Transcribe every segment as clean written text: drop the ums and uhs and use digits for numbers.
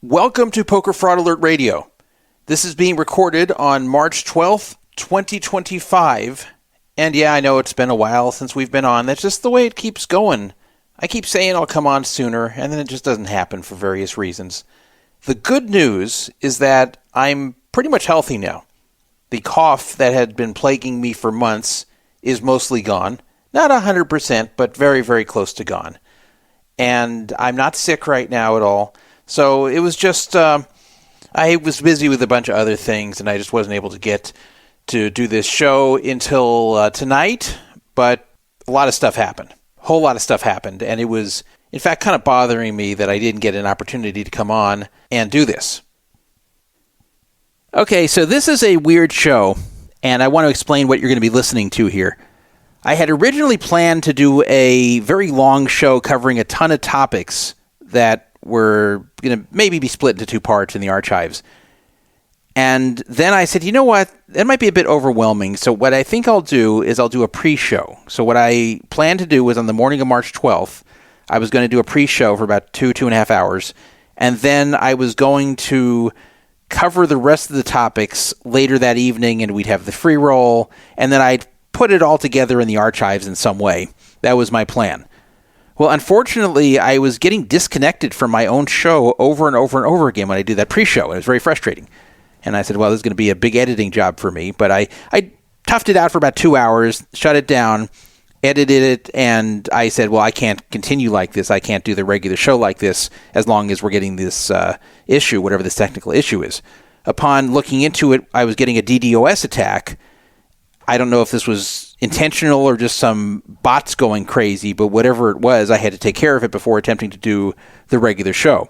Welcome to Poker Fraud Alert Radio. This is being recorded on March 12th, 2025. And yeah, I know it's been a while since we've been on. That's just the way it keeps going. I keep saying I'll come on sooner, and then it just doesn't happen for various reasons. The good news is that I'm pretty much healthy now. The cough that had been plaguing me for months is mostly gone. Not 100%, but very, very close to gone. And I'm not sick right now at all. So it was just, I was busy with a bunch of other things, and I just wasn't able to get to do this show until tonight. But a lot of stuff happened. A whole lot of stuff happened. And it was, in fact, kind of bothering me that I didn't get an opportunity to come on and do this. Okay, so this is a weird show, and I want to explain what you're going to be listening to here. I had originally planned to do a very long show covering a ton of topics that were going to maybe be split into two parts in the archives. And then I said, you know what? That might be a bit overwhelming. So what I think I'll do is I'll do a pre-show. So what I planned to do was on the morning of March 12th, I was going to do a pre-show for about 2.5 hours. And then I was going to cover the rest of the topics later that evening, and we'd have the free roll. And then I'd put it all together in the archives in some way. That was my plan. Well, unfortunately, I was getting disconnected from my own show over and over and over again when I did that pre-show. And it was very frustrating. And I said, well, this is going to be a big editing job for me. But I toughed it out for about 2 hours, shut it down, edited it, and I said, well, I can't continue like this. I can't do the regular show like this as long as we're getting this issue, whatever this technical issue is. Upon looking into it, I was getting a DDoS attack. I don't know if this was intentional or just some bots going crazy, but whatever it was, I had to take care of it before attempting to do the regular show.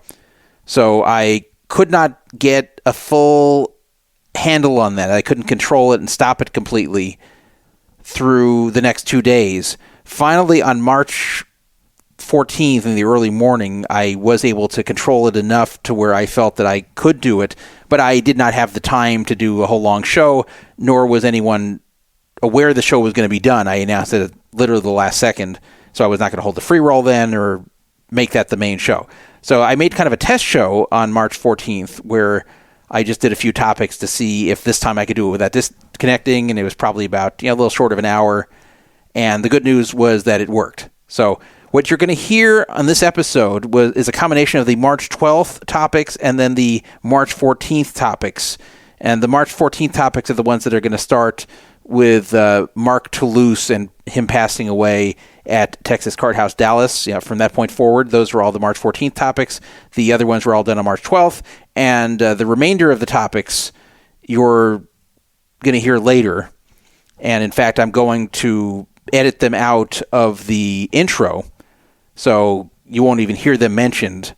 So I could not get a full handle on that. I couldn't control it and stop it completely through the next 2 days. Finally, on March 14th in the early morning, I was able to control it enough to where I felt that I could do it, but I did not have the time to do a whole long show, nor was anyone aware the show was going to be done. I announced it at literally the last second, so I was not going to hold the free roll then or make that the main show. So I made kind of a test show on March 14th where I just did a few topics to see if this time I could do it without disconnecting, and it was probably about a little short of an hour. And the good news was that it worked. So what you're going to hear on this episode is a combination of the March 12th topics and then the March 14th topics. And the March 14th topics are the ones that are going to start with Mark Toulouse and him passing away at Texas Courthouse, Dallas. From that point forward, those were all the March 14th topics. The other ones were all done on March 12th. And the remainder of the topics you're going to hear later. And in fact, I'm going to edit them out of the intro, so you won't even hear them mentioned.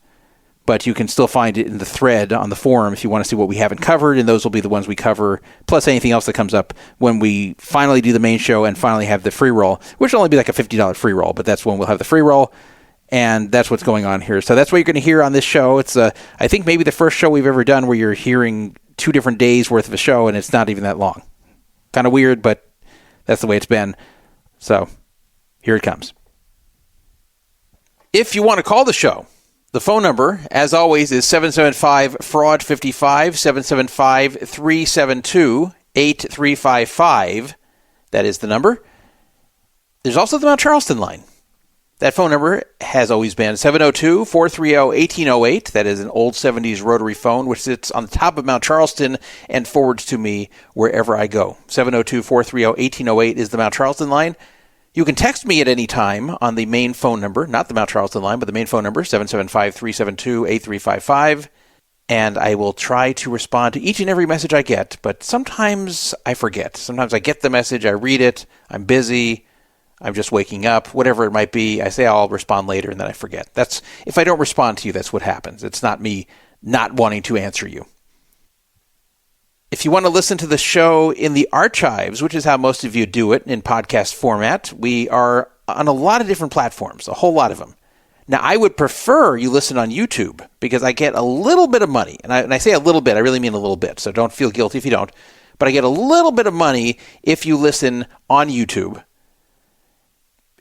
But you can still find it in the thread on the forum if you want to see what we haven't covered, and those will be the ones we cover, plus anything else that comes up when we finally do the main show and finally have the free roll, which will only be like a $50 free roll, but that's when we'll have the free roll, and that's what's going on here. So that's what you're going to hear on this show. It's, I think, maybe the first show we've ever done where you're hearing 2 different days' worth of a show, and it's not even that long. Kind of weird, but that's the way it's been. So here it comes. If you want to call the show, the phone number, as always, is 775-FRAUD-55, 775-372-8355. That is the number. There's also the Mount Charleston line. That phone number has always been 702-430-1808. That is an old 70s rotary phone, which sits on the top of Mount Charleston and forwards to me wherever I go. 702-430-1808 is the Mount Charleston line. You can text me at any time on the main phone number, not the Mount Charleston line, but the main phone number, 775-372-8355, and I will try to respond to each and every message I get, but sometimes I forget. Sometimes I get the message, I read it, I'm busy, I'm just waking up, whatever it might be. I say I'll respond later, and then I forget. That's if I don't respond to you, that's what happens. It's not me not wanting to answer you. If you want to listen to the show in the archives, which is how most of you do it in podcast format, we are on a lot of different platforms, a whole lot of them. Now, I would prefer you listen on YouTube because I get a little bit of money. And I say a little bit, I really mean a little bit, so don't feel guilty if you don't. But I get a little bit of money if you listen on YouTube.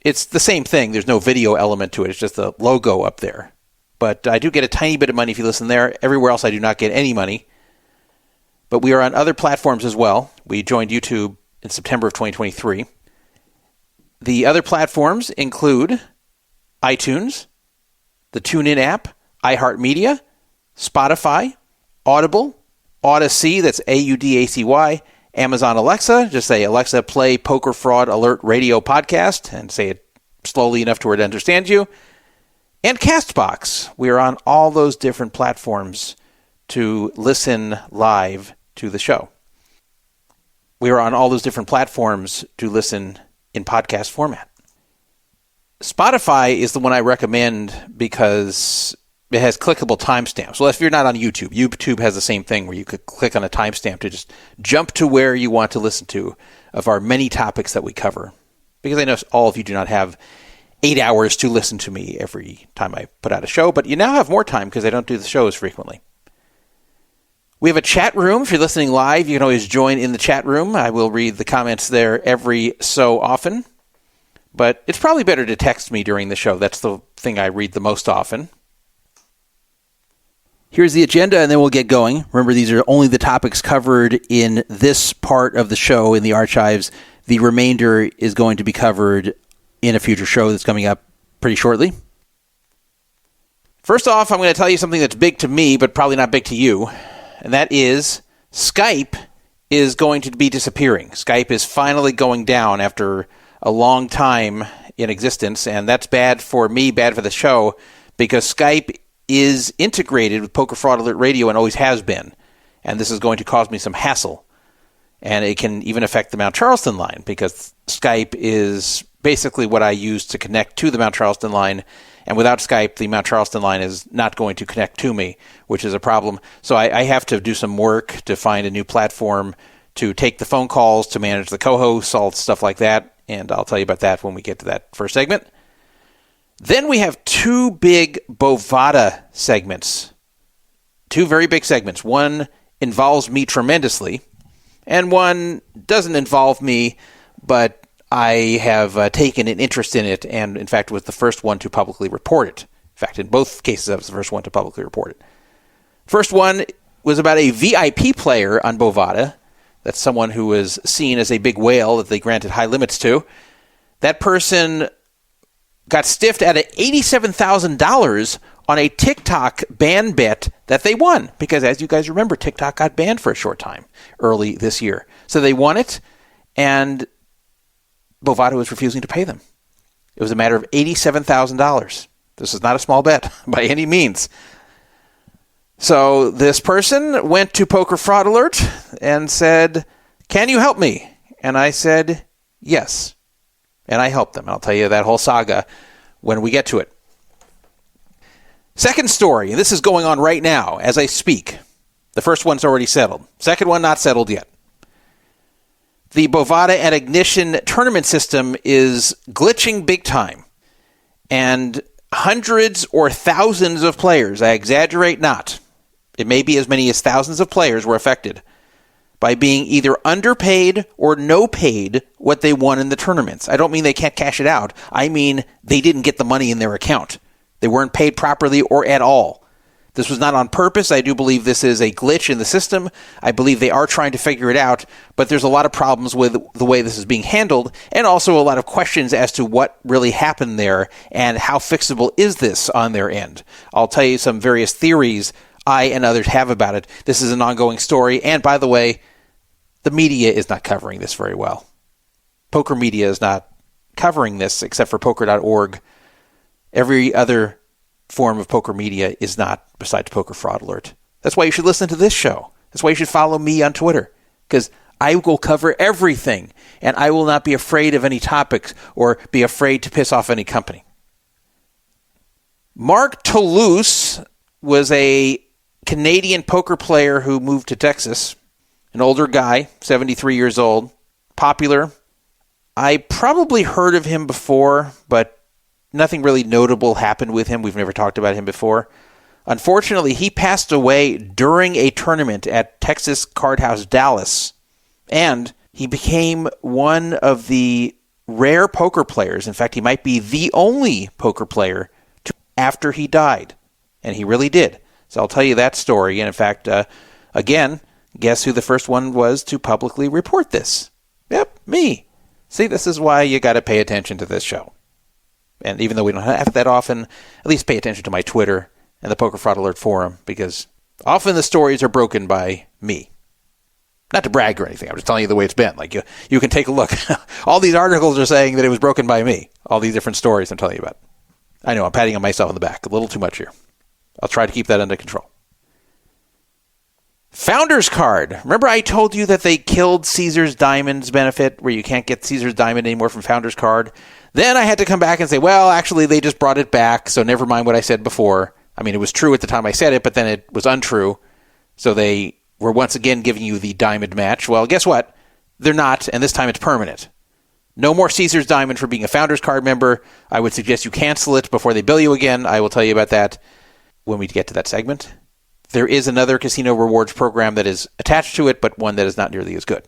It's the same thing. There's no video element to it. It's just the logo up there. but I do get a tiny bit of money if you listen there. Everywhere else, I do not get any money. But we are on other platforms as well. We joined YouTube in September of 2023. The other platforms include iTunes, the TuneIn app, iHeartMedia, Spotify, Audible, Odyssey, that's Audacy, Amazon Alexa, just say, Alexa, play Poker Fraud Alert Radio Podcast, and say it slowly enough to where it understands you, and CastBox. We are on all those different platforms to listen live to the show. We are on all those different platforms to listen in podcast format. Spotify is the one I recommend because it has clickable timestamps. Well, if you're not on YouTube, YouTube has the same thing where you could click on a timestamp to just jump to where you want to listen to of our many topics that we cover. Because I know all of you do not have 8 hours to listen to me every time I put out a show, but you now have more time because I don't do the shows frequently. We have a chat room. If you're listening live, you can always join in the chat room. I will read the comments there every so often. But it's probably better to text me during the show. That's the thing I read the most often. Here's the agenda, and then we'll get going. Remember, these are only the topics covered in this part of the show in the archives. The remainder is going to be covered in a future show that's coming up pretty shortly. First off, I'm going to tell you something that's big to me, but probably not big to you, and that is Skype is going to be disappearing. Skype is finally going down after a long time in existence, and that's bad for me, bad for the show, because Skype is integrated with Poker Fraud Alert Radio and always has been. And this is going to cause me some hassle. And it can even affect the Mount Charleston line because Skype is basically what I use to connect to the Mount Charleston line. And without Skype, the Mount Charleston line is not going to connect to me, which is a problem. So I have to do some work to find a new platform to take the phone calls, to manage the co-hosts, all stuff like that. And I'll tell you about that when we get to that first segment. Then we have two big Bovada segments. Two very big segments. One involves me tremendously, and one doesn't involve me, but I have taken an interest in it, and in fact was the first one to publicly report it. In fact, in both cases, I was the first one to publicly report it. First one was about a VIP player on Bovada. That's someone who was seen as a big whale that they granted high limits to. That person got stiffed out of $87,000 on a TikTok ban bet that they won. Because as you guys remember, TikTok got banned for a short time early this year. So they won it, and Bovada was refusing to pay them. It was a matter of $87,000. This is not a small bet by any means. So this person went to Poker Fraud Alert and said, "Can you help me?" And I said, "Yes." And I helped them. I'll tell you that whole saga when we get to it. Second story, and this is going on right now as I speak. The first one's already settled. Second one, not settled yet. The Bovada and Ignition tournament system is glitching big time. And hundreds or thousands of players, I exaggerate not, it may be as many as thousands of players were affected by being either underpaid or no paid what they won in the tournaments. I don't mean they can't cash it out. I mean they didn't get the money in their account. They weren't paid properly or at all. This was not on purpose. I do believe this is a glitch in the system. I believe they are trying to figure it out, but there's a lot of problems with the way this is being handled, and also a lot of questions as to what really happened there and how fixable is this on their end. I'll tell you some various theories I and others have about it. This is an ongoing story, and by the way, the media is not covering this very well. Poker media is not covering this except for poker.org. Every other form of poker media is not, besides Poker Fraud Alert. That's why you should listen to this show. That's why you should follow me on Twitter, because I will cover everything, and I will not be afraid of any topics or be afraid to piss off any company. Mark Toulouse was a Canadian poker player who moved to Texas. An older guy, 73 years old, popular. I probably heard of him before, but nothing really notable happened with him. We've never talked about him before. Unfortunately, he passed away during a tournament at Texas Card House Dallas, and he became one of the rare poker players. In fact, he might be the only poker player after he died. And he really did. So I'll tell you that story. And in fact, again, guess who the first one was to publicly report this? Yep, me. See, this is why you got to pay attention to this show. And even though we don't have that often, at least pay attention to my Twitter and the Poker Fraud Alert forum, because often the stories are broken by me. Not to brag or anything. I'm just telling you the way it's been. Like you can take a look. All these articles are saying that it was broken by me. All these different stories I'm telling you about. I know I'm patting on myself on the back a little too much here. I'll try to keep that under control. Founders Card. Remember I told you that they killed Caesar's Diamonds benefit, where you can't get Caesar's Diamond anymore from Founders Card? Then I had to come back and say, well, actually, they just brought it back, so never mind what I said before. I mean, it was true at the time I said it, but then it was untrue. So they were once again giving you the Diamond match. Well, guess what? They're not, and this time it's permanent. No more Caesar's Diamond for being a Founders Card member. I would suggest you cancel it before they bill you again. I will tell you about that when we get to that segment. There is another casino rewards program that is attached to it, but one that is not nearly as good.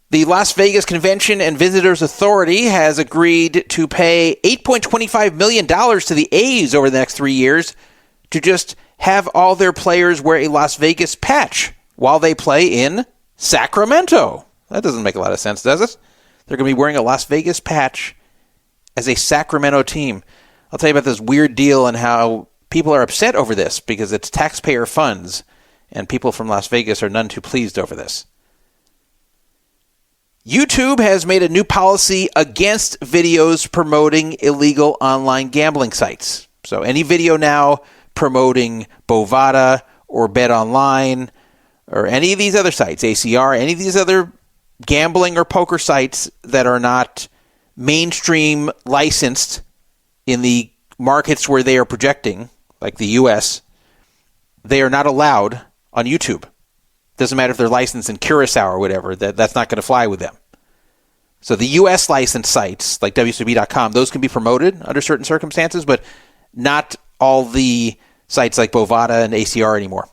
The Las Vegas Convention and Visitors Authority has agreed to pay $8.25 million to the A's over the next 3 years to just have all their players wear a Las Vegas patch while they play in Sacramento. That doesn't make a lot of sense, does it? They're going to be wearing a Las Vegas patch as a Sacramento team. I'll tell you about this weird deal and how people are upset over this because it's taxpayer funds, and people from Las Vegas are none too pleased over this. YouTube has made a new policy against videos promoting illegal online gambling sites. So any video now promoting Bovada or Bet Online or any of these other sites, ACR, any of these other gambling or poker sites that are not mainstream licensed in the markets where they are projecting, like the U.S., they are not allowed on YouTube. Doesn't matter if they're licensed in Curacao or whatever, that's not going to fly with them. So the U.S. licensed sites, like WCB.com, those can be promoted under certain circumstances, but not all the sites like Bovada and ACR anymore.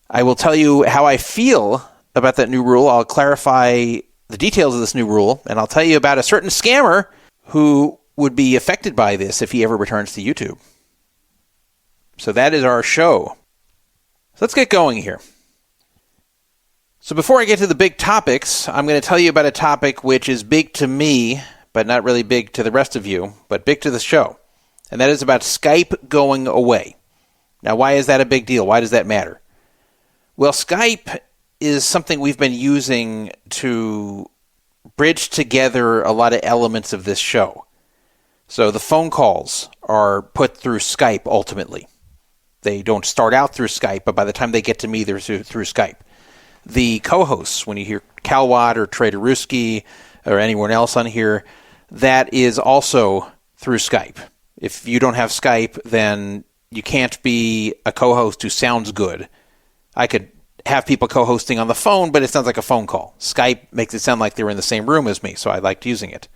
I will tell you how I feel about that new rule. I'll clarify the details of this new rule, and I'll tell you about a certain scammer who would be affected by this if he ever returns to YouTube. So that is our show. So let's get going here. So before I get to the big topics, I'm going to tell you about a topic which is big to me, but not really big to the rest of you, but big to the show. And that is about Skype going away. Now, why is that a big deal? Why does that matter? Well, Skype is something we've been using to bridge together a lot of elements of this show. So the phone calls are put through Skype ultimately. They don't start out through Skype, but by the time they get to me, they're through Skype. The co-hosts, when you hear Calwatt or Traderuski or anyone else on here, that is also through Skype. If you don't have Skype, then you can't be a co-host who sounds good. I could have people co-hosting on the phone, but it sounds like a phone call. Skype makes it sound like they're in the same room as me, so I liked using it.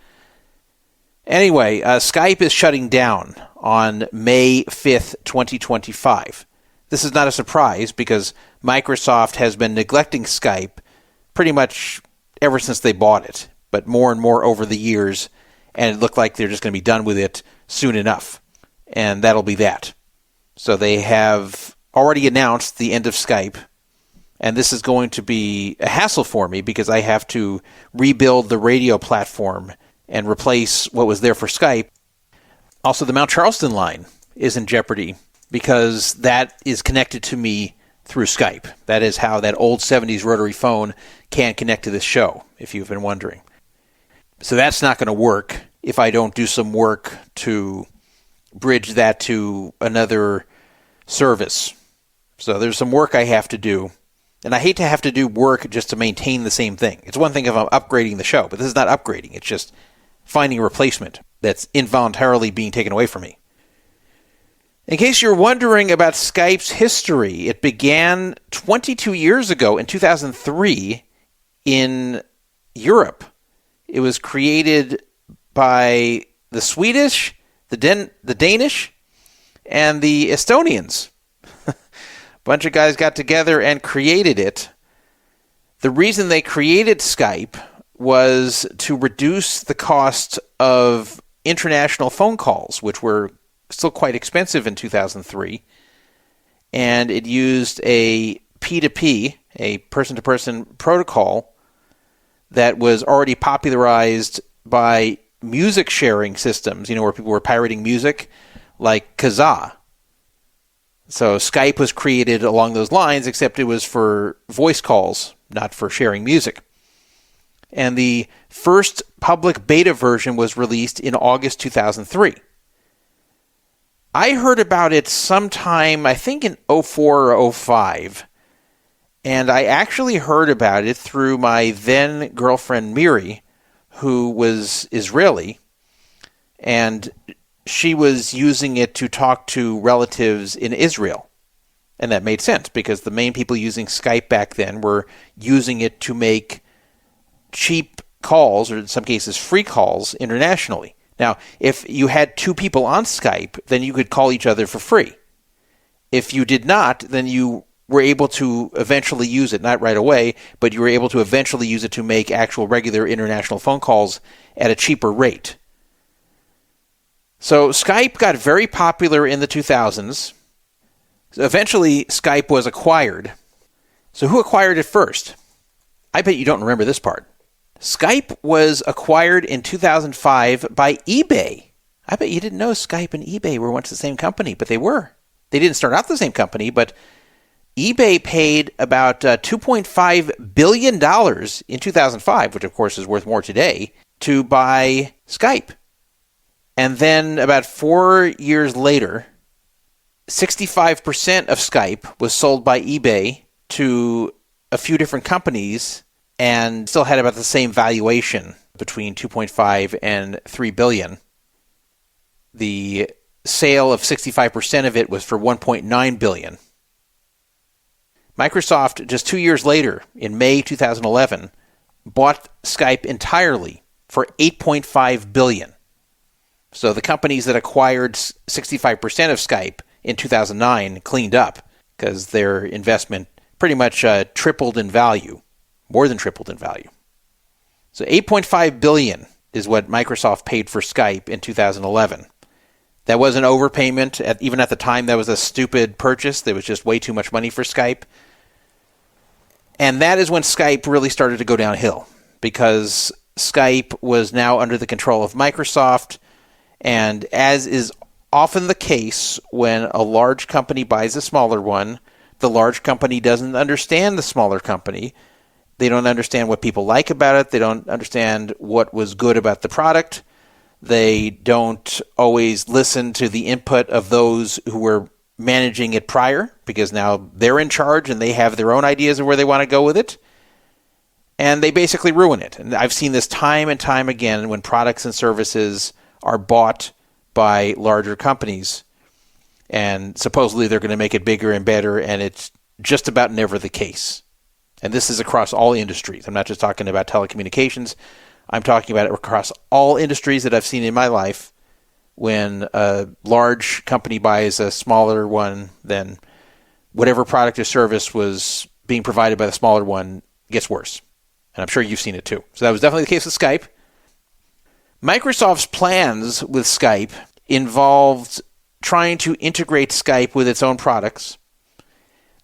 Anyway, Skype is shutting down on May 5th, 2025. This is not a surprise because Microsoft has been neglecting Skype pretty much ever since they bought it, but more and more over the years, and it looked like they're just going to be done with it soon enough, and that'll be that. So they have already announced the end of Skype, and this is going to be a hassle for me because I have to rebuild the radio platform and replace what was there for Skype. Also, the Mount Charleston line is in jeopardy because that is connected to me through Skype. That is how that old 70s rotary phone can connect to this show, if you've been wondering. So that's not going to work if I don't do some work to bridge that to another service. So there's some work I have to do. And I hate to have to do work just to maintain the same thing. It's one thing if I'm upgrading the show, but this is not upgrading. It's just finding a replacement that's involuntarily being taken away from me. In case you're wondering about Skype's history, it began 22 years ago in 2003 in Europe. It was created by the Swedish, the Danish, and the Estonians. A bunch of guys got together and created it. The reason they created Skype was to reduce the cost of international phone calls, which were still quite expensive in 2003. And it used a P2P, a person-to-person protocol that was already popularized by music sharing systems, where people were pirating music, like Kazaa. So Skype was created along those lines, except it was for voice calls, not for sharing music. And the first public beta version was released in August 2003. I heard about it sometime, I think in 04 or 05. And I actually heard about it through my then girlfriend Miri, who was Israeli. And she was using it to talk to relatives in Israel. And that made sense because the main people using Skype back then were using it to make cheap calls, or in some cases free calls, internationally. Now, if you had two people on Skype, then you could call each other for free. If you did not, then you were able to eventually use it, not right away, but you were able to eventually use it to make actual regular international phone calls at a cheaper rate. So Skype got very popular in the 2000s. Eventually, Skype was acquired. So who acquired it first? I bet you don't remember this part. Skype was acquired in 2005 by eBay. I bet you didn't know Skype and eBay were once the same company, but they were. They didn't start out the same company, but eBay paid about $2.5 billion in 2005, which of course is worth more today, to buy Skype. And then about 4 years later, 65% of Skype was sold by eBay to a few different companies and still had about the same valuation, between 2.5 and 3 billion. The sale of 65% of it was for 1.9 billion. Microsoft, just 2 years later, in May 2011, bought Skype entirely for 8.5 billion. So the companies that acquired 65% of Skype in 2009 cleaned up because their investment pretty much tripled in value, more than tripled in value. So 8.5 billion is what Microsoft paid for Skype in 2011. That was an overpayment. Even at the time, that was a stupid purchase. There was just way too much money for Skype. And that is when Skype really started to go downhill, because Skype was now under the control of Microsoft. And as is often the case when a large company buys a smaller one, the large company doesn't understand the smaller company. They don't understand what people like about it. They don't understand what was good about the product. They don't always listen to the input of those who were managing it prior, because now they're in charge and they have their own ideas of where they want to go with it. And they basically ruin it. And I've seen this time and time again when products and services are bought by larger companies. And supposedly they're going to make it bigger and better, and it's just about never the case. And this is across all industries. I'm not just talking about telecommunications. I'm talking about it across all industries that I've seen in my life. When a large company buys a smaller one, then whatever product or service was being provided by the smaller one gets worse. And I'm sure you've seen it too. So that was definitely the case with Skype. Microsoft's plans with Skype involved trying to integrate Skype with its own products.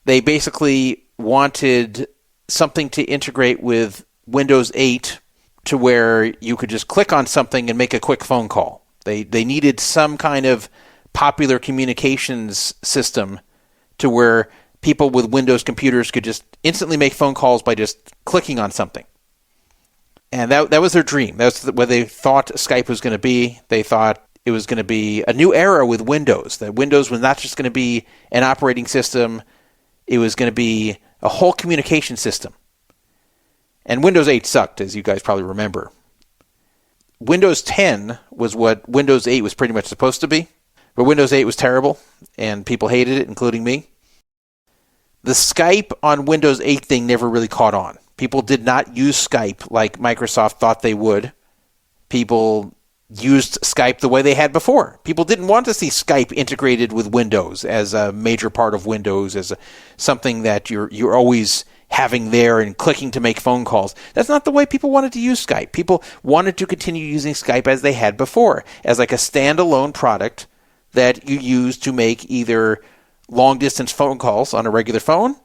They basically wanted something to integrate with Windows 8 to where you could just click on something and make a quick phone call. They needed some kind of popular communications system to where people with Windows computers could just instantly make phone calls by just clicking on something. And that was their dream. That's what they thought Skype was going to be. They thought it was going to be a new era with Windows. That Windows was not just going to be an operating system. It was going to be a whole communication system. And Windows 8 sucked, as you guys probably remember. Windows 10 was what Windows 8 was pretty much supposed to be. But Windows 8 was terrible, and people hated it, including me. The Skype on Windows 8 thing never really caught on. People did not use Skype like Microsoft thought they would. People used Skype the way they had before. People didn't want to see Skype integrated with Windows as a major part of Windows, as something that you're always having there and clicking to make phone calls. That's not the way people wanted to use Skype. People wanted to continue using Skype as they had before, as like a standalone product that you use to make either long-distance phone calls on a regular phone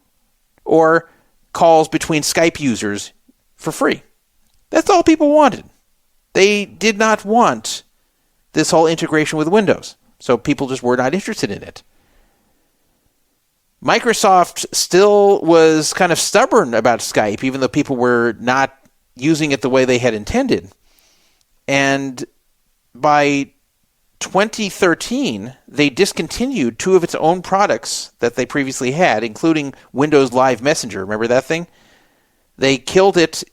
or calls between Skype users for free. That's all people wanted. They did not want this whole integration with Windows, so people just were not interested in it. Microsoft still was kind of stubborn about Skype, even though people were not using it the way they had intended. And by 2013, they discontinued two of its own products that they previously had, including Windows Live Messenger. Remember that thing? They killed it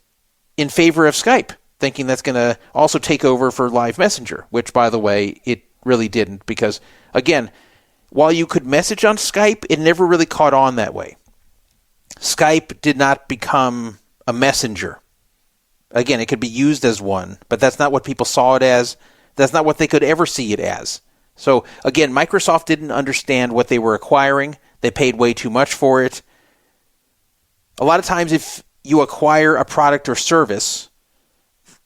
in favor of Skype, thinking that's going to also take over for Live Messenger, which, by the way, it really didn't, because, again, while you could message on Skype, it never really caught on that way. Skype did not become a messenger. Again, it could be used as one, but that's not what people saw it as. That's not what they could ever see it as. So, again, Microsoft didn't understand what they were acquiring. They paid way too much for it. A lot of times, if you acquire a product or service,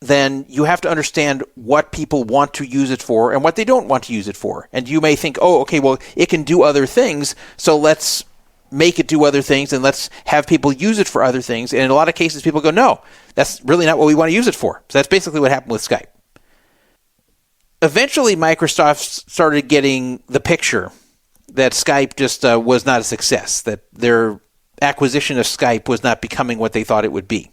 then you have to understand what people want to use it for and what they don't want to use it for. And you may think, oh, okay, well, it can do other things, so let's make it do other things and let's have people use it for other things. And in a lot of cases, people go, no, that's really not what we want to use it for. So that's basically what happened with Skype. Eventually, Microsoft started getting the picture that Skype just was not a success, that their acquisition of Skype was not becoming what they thought it would be.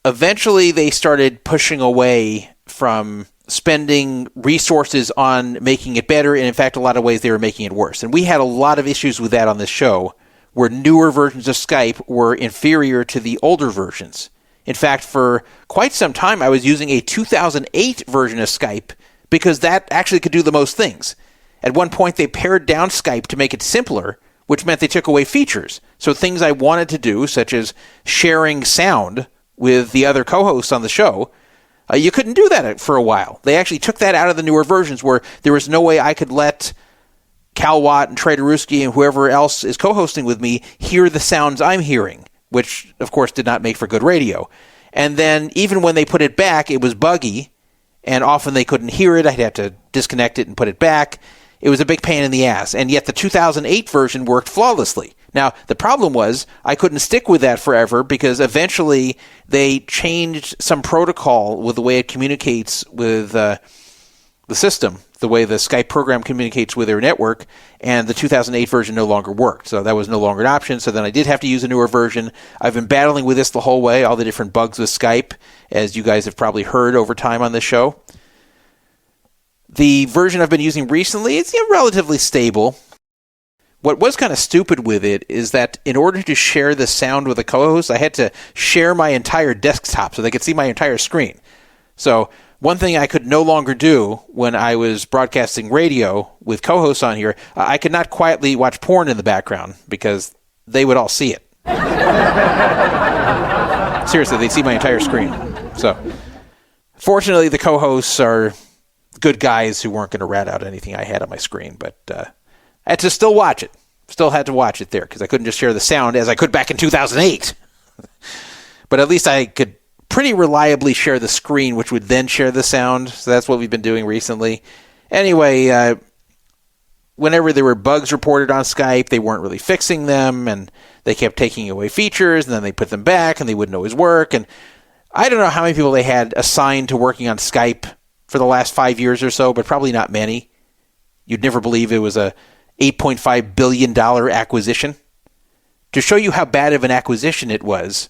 Eventually, they started pushing away from spending resources on making it better, and in fact, a lot of ways they were making it worse. And we had a lot of issues with that on this show, where newer versions of Skype were inferior to the older versions. In fact, for quite some time, I was using a 2008 version of Skype because that actually could do the most things. At one point, they pared down Skype to make it simpler, which meant they took away features. So things I wanted to do, such as sharing sound with the other co-hosts on the show, you couldn't do that for a while. They actually took that out of the newer versions, where there was no way I could let Cal Watt and Trey Daruski and whoever else is co-hosting with me hear the sounds I'm hearing, which, of course, did not make for good radio. And then even when they put it back, it was buggy, and often they couldn't hear it. I'd have to disconnect it and put it back. It was a big pain in the ass, and yet the 2008 version worked flawlessly. Now, the problem was I couldn't stick with that forever because eventually they changed some protocol with the way it communicates with the system, the way the Skype program communicates with their network, and the 2008 version no longer worked. So that was no longer an option, so then I did have to use a newer version. I've been battling with this the whole way, all the different bugs with Skype, as you guys have probably heard over time on this show. The version I've been using recently is relatively stable. What was kind of stupid with it is that in order to share the sound with a co-host, I had to share my entire desktop so they could see my entire screen. So one thing I could no longer do when I was broadcasting radio with co-hosts on here, I could not quietly watch porn in the background because they would all see it. Seriously, they'd see my entire screen. So fortunately, the co-hosts are good guys who weren't going to rat out anything I had on my screen, but I had to still watch it. Still had to watch it there because I couldn't just share the sound as I could back in 2008. But at least I could pretty reliably share the screen, which would then share the sound. So that's what we've been doing recently. Anyway, whenever there were bugs reported on Skype, they weren't really fixing them, and they kept taking away features, and then they put them back, and they wouldn't always work. And I don't know how many people they had assigned to working on Skype for the last 5 years or so, but probably not many. You'd never believe it was a $8.5 billion acquisition. To show you how bad of an acquisition it was,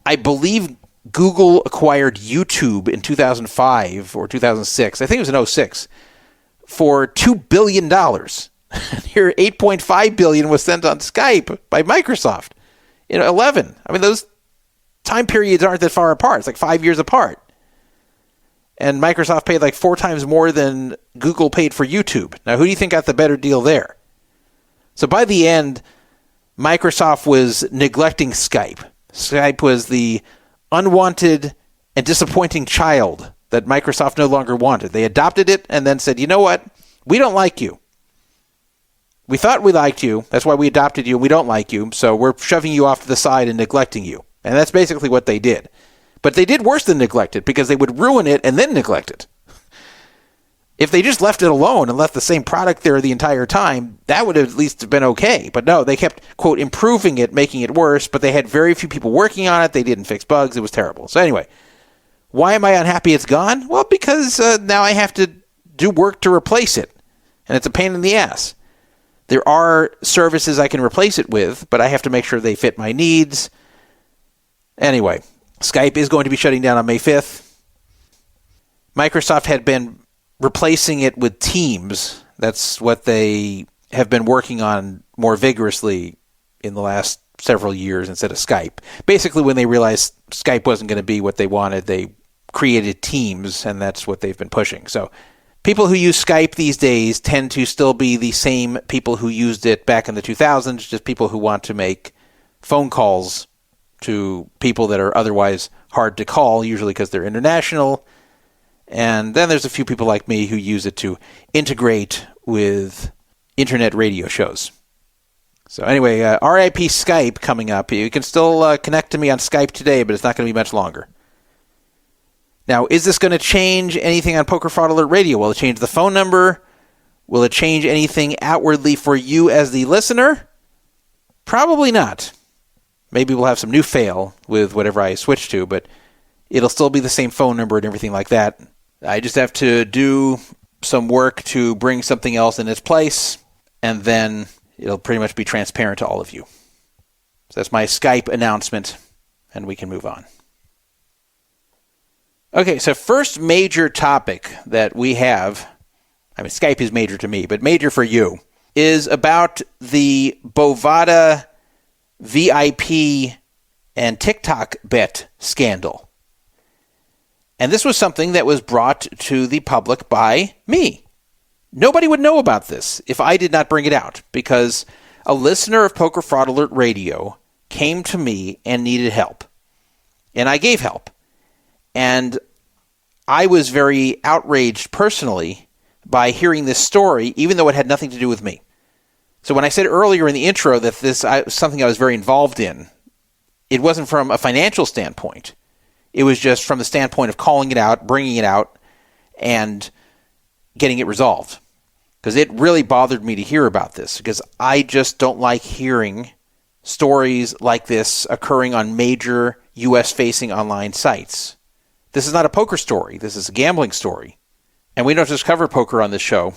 I believe Google acquired YouTube in 2005 or 2006. I think it was in 2006 for $2 billion. Here, $8.5 billion was sent on Skype by Microsoft in 2011. I mean, those time periods aren't that far apart. It's like 5 years apart. And Microsoft paid like 4 times more than Google paid for YouTube. Now, who do you think got the better deal there? So by the end, Microsoft was neglecting Skype. Skype was the unwanted and disappointing child that Microsoft no longer wanted. They adopted it and then said, you know what? We don't like you. We thought we liked you. That's why we adopted you. We don't like you. So we're shoving you off to the side and neglecting you. And that's basically what they did. But they did worse than neglect it because they would ruin it and then neglect it. If they just left it alone and left the same product there the entire time, that would have at least been okay. But no, they kept, quote, improving it, making it worse, but they had very few people working on it. They didn't fix bugs. It was terrible. So anyway, why am I unhappy it's gone? Well, because now I have to do work to replace it, and it's a pain in the ass. There are services I can replace it with, but I have to make sure they fit my needs. Anyway, Skype is going to be shutting down on May 5th. Microsoft had been replacing it with Teams. That's what they have been working on more vigorously in the last several years instead of Skype. Basically, when they realized Skype wasn't going to be what they wanted, they created Teams, and that's what they've been pushing. So people who use Skype these days tend to still be the same people who used it back in the 2000s, just people who want to make phone calls to people that are otherwise hard to call, usually because they're international. And then there's a few people like me who use it to integrate with internet radio shows. So anyway, RIP Skype coming up. You can still connect to me on Skype today, but it's not going to be much longer. Now, is this going to change anything on Poker Fraud Alert Radio? Will it change the phone number? Will it change anything outwardly for you as the listener? Probably not. Maybe we'll have some new fail with whatever I switch to, but it'll still be the same phone number and everything like that. I just have to do some work to bring something else in its place, and then it'll pretty much be transparent to all of you. So that's my Skype announcement, and we can move on. Okay, so first major topic that we have, I mean, Skype is major to me, but major for you, is about the Bovada VIP and TikTok bet scandal. And this was something that was brought to the public by me. Nobody would know about this if I did not bring it out, because a listener of Poker Fraud Alert Radio came to me and needed help. And I gave help. And I was very outraged personally by hearing this story, even though it had nothing to do with me. So when I said earlier in the intro that this was something I was very involved in, it wasn't from a financial standpoint. It was just from the standpoint of calling it out, bringing it out, and getting it resolved. Because it really bothered me to hear about this, because I just don't like hearing stories like this occurring on major U.S.-facing online sites. This is not a poker story. This is a gambling story. And we don't just cover poker on this show.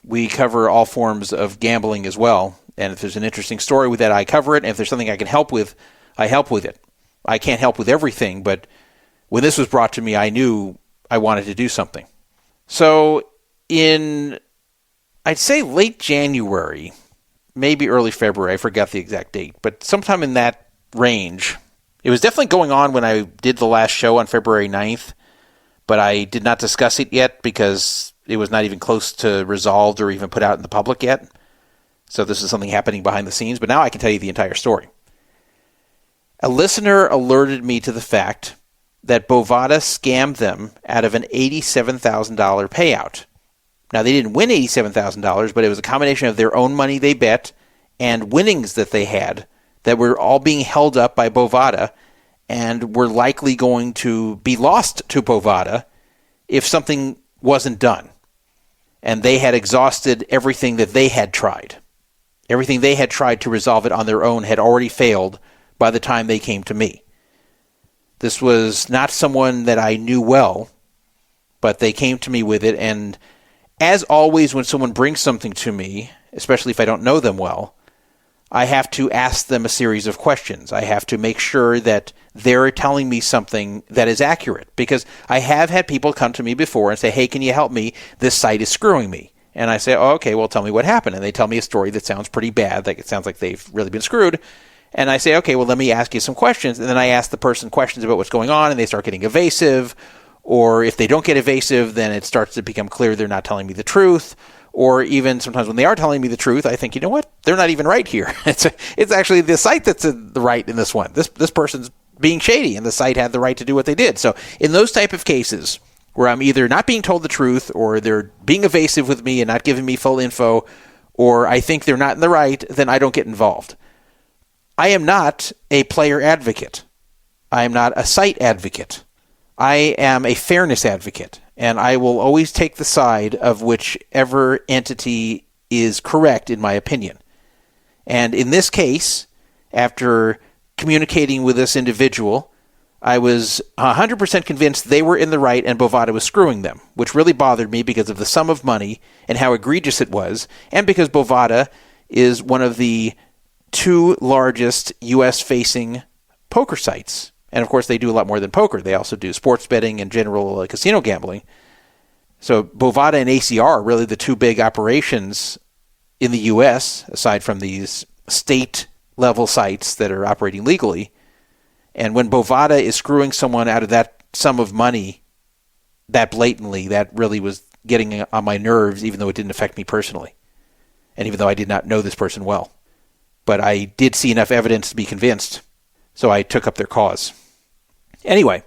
We cover all forms of gambling as well. And if there's an interesting story with that, I cover it. And if there's something I can help with, I help with it. I can't help with everything, but when this was brought to me, I knew I wanted to do something. So in, I'd say late January, maybe early February, I forgot the exact date, but sometime in that range. It was definitely going on when I did the last show on February 9th, but I did not discuss it yet because it was not even close to resolved or even put out in the public yet. So this is something happening behind the scenes, but now I can tell you the entire story. A listener alerted me to the fact that Bovada scammed them out of an $87,000 payout. Now, they didn't win $87,000, but it was a combination of their own money they bet and winnings that they had that were all being held up by Bovada and were likely going to be lost to Bovada if something wasn't done. And they had exhausted everything that they had tried. Everything they had tried to resolve it on their own had already failed by the time they came to me. This was not someone that I knew well, but they came to me with it. And as always, when someone brings something to me, especially if I don't know them well, I have to ask them a series of questions. I have to make sure that they're telling me something that is accurate, because I have had people come to me before and say, hey, can you help me? This site is screwing me. And I say, oh, okay, well, tell me what happened. And they tell me a story that sounds pretty bad, like it sounds like they've really been screwed. And I say, okay, well, let me ask you some questions. And then I ask the person questions about what's going on, and they start getting evasive. Or if they don't get evasive, then it starts to become clear they're not telling me the truth. Or even sometimes when they are telling me the truth, I think, you know what? They're not even right here. It's actually the site that's the right in this one. This person's being shady, and the site had the right to do what they did. So in those type of cases where I'm either not being told the truth, or they're being evasive with me and not giving me full info, or I think they're not in the right, then I don't get involved. I am not a player advocate. I am not a site advocate. I am a fairness advocate. and I will always take the side of whichever entity is correct in my opinion. And in this case, after communicating with this individual, I was 100% convinced they were in the right and Bovada was screwing them, which really bothered me because of the sum of money and how egregious it was, and because Bovada is one of the 2 largest U.S.-facing poker sites. And of course, they do a lot more than poker. They also do sports betting and general casino gambling. So Bovada and ACR are really the 2 big operations in the U.S., aside from these state-level sites that are operating legally. And when Bovada is screwing someone out of that sum of money that blatantly, that really was getting on my nerves, even though it didn't affect me personally. And even though I did not know this person well. But I did see enough evidence to be convinced, so I took up their cause. Anyway,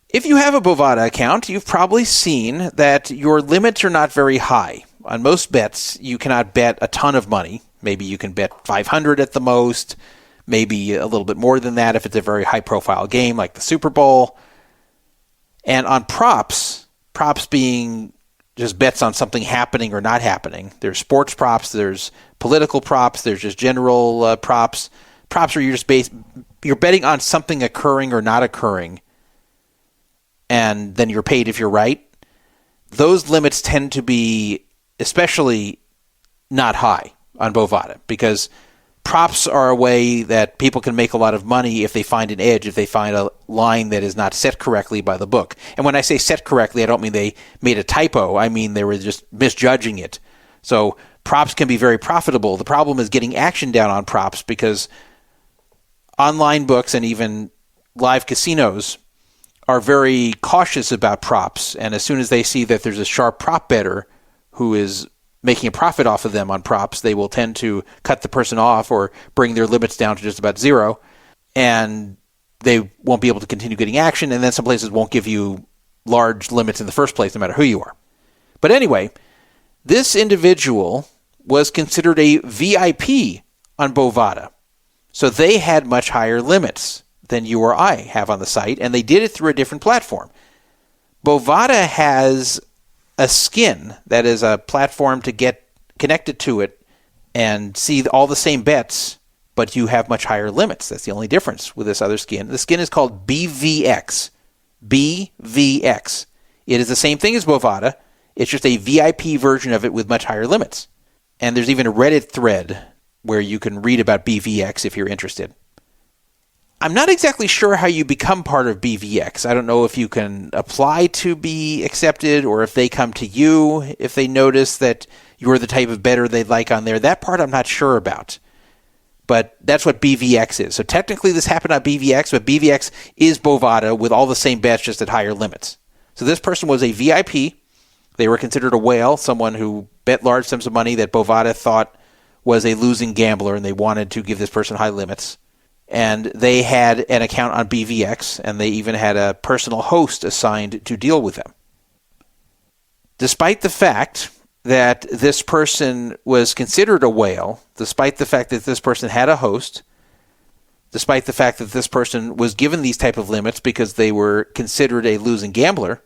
if you have a Bovada account, you've probably seen that your limits are not very high. On most bets, you cannot bet a ton of money. Maybe you can bet 500 at the most, maybe a little bit more than that if it's a very high-profile game like the Super Bowl. And on props being just bets on something happening or not happening. There's sports props, there's political props, there's just general props. Props where you're betting on something occurring or not occurring, and then you're paid if you're right. Those limits tend to be especially not high on Bovada because props are a way that people can make a lot of money if they find an edge, if they find a line that is not set correctly by the book. And when I say set correctly, I don't mean they made a typo. I mean they were just misjudging it. So props can be very profitable. The problem is getting action down on props because online books and even live casinos are very cautious about props. And as soon as they see that there's a sharp prop bettor who is making a profit off of them on props, they will tend to cut the person off or bring their limits down to just about zero, and they won't be able to continue getting action, and then some places won't give you large limits in the first place, no matter who you are. But anyway, this individual was considered a VIP on Bovada, so they had much higher limits than you or I have on the site, and they did it through a different platform. Bovada has a skin, that is a platform to get connected to it and see all the same bets, but you have much higher limits. That's the only difference with this other skin. The skin is called BVX. BVX. It is the same thing as Bovada. It's just a VIP version of it with much higher limits. And there's even a Reddit thread where you can read about BVX if you're interested. I'm not exactly sure how you become part of BVX. I don't know if you can apply to be accepted or if they come to you, if they notice that you're the type of bettor they'd like on there. That part I'm not sure about. But that's what BVX is. So technically this happened on BVX, but BVX is Bovada with all the same bets just at higher limits. So this person was a VIP. They were considered a whale, someone who bet large sums of money that Bovada thought was a losing gambler, and they wanted to give this person high limits. And they had an account on BVX, and they even had a personal host assigned to deal with them. Despite the fact that this person was considered a whale, despite the fact that this person had a host, despite the fact that this person was given these type of limits because they were considered a losing gambler,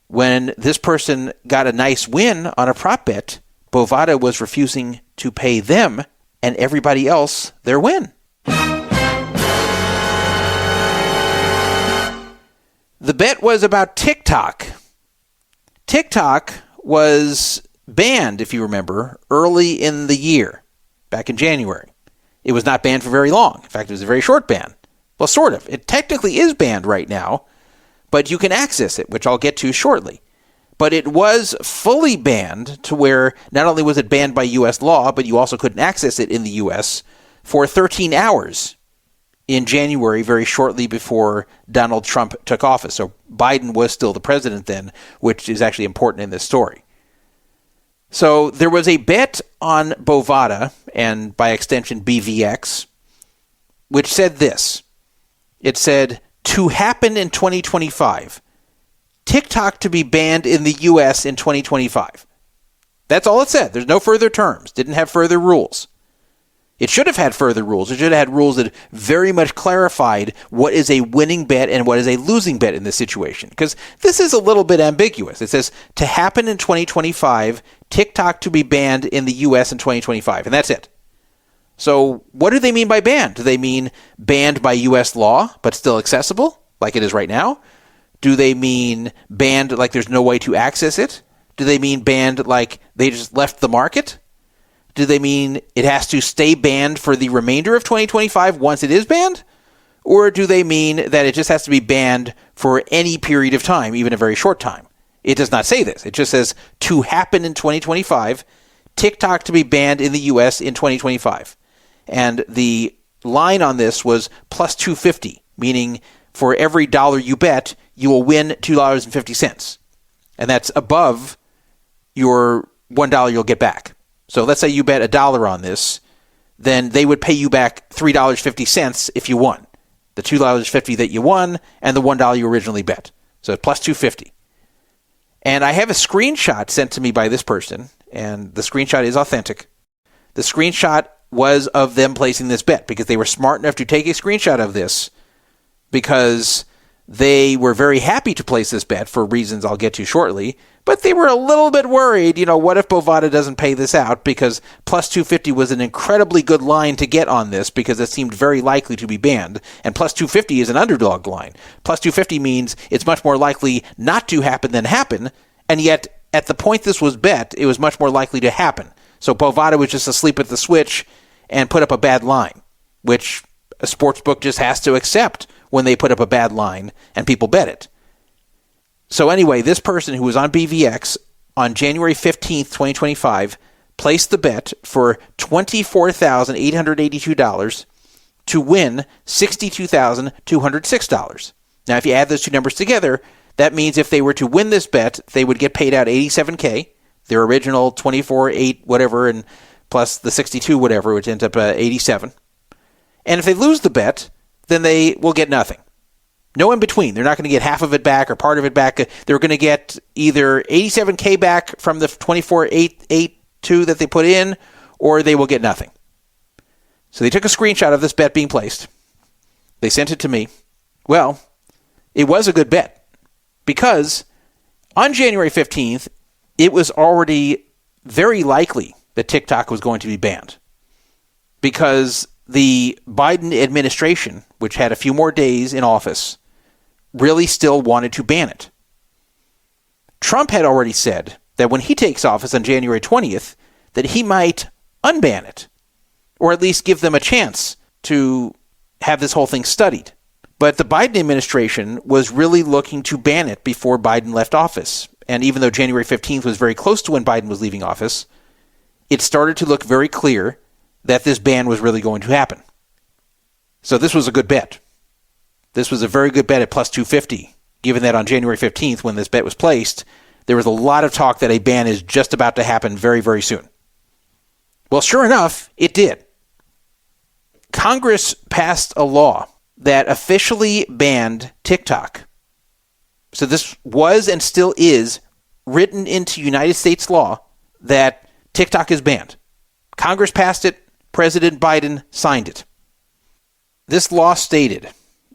when this person got a nice win on a prop bet, Bovada was refusing to pay them and everybody else their win. The bet was about TikTok. TikTok was banned, if you remember, early in the year, back in January. It was not banned for very long. In fact, it was a very short ban. Well, sort of. It technically is banned right now, but you can access it, which I'll get to shortly. But it was fully banned to where not only was it banned by U.S. law, but you also couldn't access it in the U.S. for 13 hours in January, very shortly before Donald Trump took office. So Biden was still the president then, which is actually important in this story. So there was a bet on Bovada, and by extension BVX, which said this. It said, to happen in 2025. TikTok to be banned in the U.S. in 2025. That's all it said. There's no further terms. Didn't have further rules. It should have had further rules. It should have had rules that very much clarified what is a winning bet and what is a losing bet in this situation. Because this is a little bit ambiguous. It says to happen in 2025, TikTok to be banned in the U.S. in 2025, and that's it. So what do they mean by banned? Do they mean banned by U.S. law, but still accessible, like it is right now? Do they mean banned like there's no way to access it? Do they mean banned like they just left the market? Do they mean it has to stay banned for the remainder of 2025 once it is banned? Or do they mean that it just has to be banned for any period of time, even a very short time? It does not say this. It just says to happen in 2025, TikTok to be banned in the U.S. in 2025. And the line on this was plus 250, meaning for every dollar you bet, you will win $2.50. And that's above your $1 you'll get back. So let's say you bet $1 on this, then they would pay you back $3.50 if you won. The $2.50 that you won and the $1 you originally bet. So plus 250. And I have a screenshot sent to me by this person, and the screenshot is authentic. The screenshot was of them placing this bet because they were smart enough to take a screenshot of this because they were very happy to place this bet for reasons I'll get to shortly, but they were a little bit worried, what if Bovada doesn't pay this out? Because plus 250 was an incredibly good line to get on this because it seemed very likely to be banned, and plus 250 is an underdog line. Plus 250 means it's much more likely not to happen than happen, and yet at the point this was bet, it was much more likely to happen. So Bovada was just asleep at the switch and put up a bad line, which a sportsbook just has to accept when they put up a bad line and people bet it. So anyway, this person who was on BVX on January 15th, 2025, placed the bet for $24,882 to win $62,206. Now, if you add those two numbers together, that means if they were to win this bet, they would get paid out $87K, their original 24.8 whatever, and plus the 62 whatever, which ends up 87. And if they lose the bet, then they will get nothing. No in between. They're not going to get half of it back or part of it back. They're going to get either $87K back from the 24,882 that they put in, or they will get nothing. So they took a screenshot of this bet being placed. They sent it to me. Well, it was a good bet because on January 15th, it was already very likely that TikTok was going to be banned because the Biden administration, which had a few more days in office, really still wanted to ban it. Trump had already said that when he takes office on January 20th, that he might unban it, or at least give them a chance to have this whole thing studied. But the Biden administration was really looking to ban it before Biden left office. And even though January 15th was very close to when Biden was leaving office, it started to look very clear that this ban was really going to happen. So this was a good bet. This was a very good bet at plus 250, given that on January 15th, when this bet was placed, there was a lot of talk that a ban is just about to happen very, very soon. Well, sure enough, it did. Congress passed a law that officially banned TikTok. So this was and still is written into United States law that TikTok is banned. Congress passed it. President Biden signed it. This law stated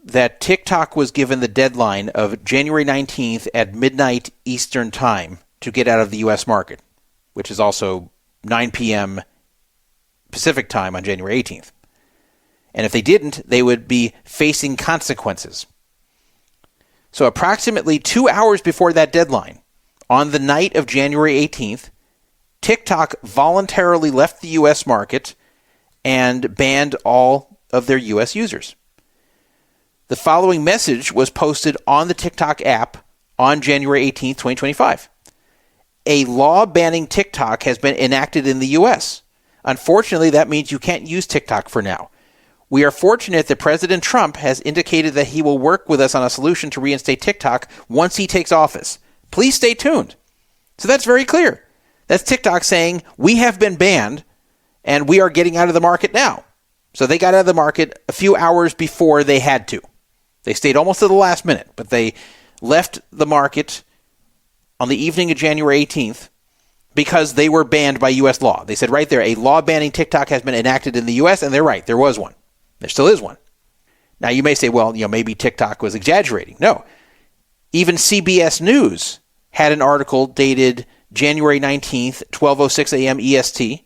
that TikTok was given the deadline of January 19th at midnight Eastern Time to get out of the U.S. market, which is also 9 p.m. Pacific Time on January 18th. And if they didn't, they would be facing consequences. So approximately 2 hours before that deadline, on the night of January 18th, TikTok voluntarily left the U.S. market and banned all of their U.S. users. The following message was posted on the TikTok app on January 18th, 2025. A law banning TikTok has been enacted in the U.S. Unfortunately, that means you can't use TikTok for now. We are fortunate that President Trump has indicated that he will work with us on a solution to reinstate TikTok once he takes office. Please stay tuned. So that's very clear. That's TikTok saying, we have been banned and we are getting out of the market now. So they got out of the market a few hours before they had to. They stayed almost to the last minute, but they left the market on the evening of January 18th because they were banned by U.S. law. They said right there, a law banning TikTok has been enacted in the U.S., and they're right. There was one. There still is one. Now, you may say, well, maybe TikTok was exaggerating. No. Even CBS News had an article dated January 19th, 12:06 a.m. EST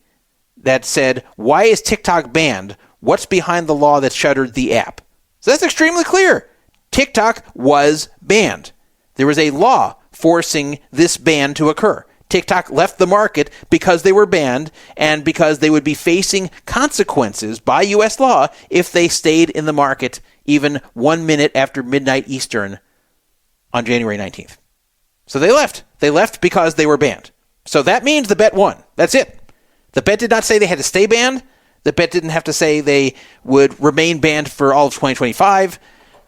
that said, why is TikTok banned? What's behind the law that shuttered the app? So that's extremely clear. TikTok was banned. There was a law forcing this ban to occur. TikTok left the market because they were banned and because they would be facing consequences by U.S. law if they stayed in the market even 1 minute after midnight Eastern on January 19th. So they left. They left because they were banned. So that means the bet won. That's it. The bet did not say they had to stay banned. The bet didn't have to say they would remain banned for all of 2025.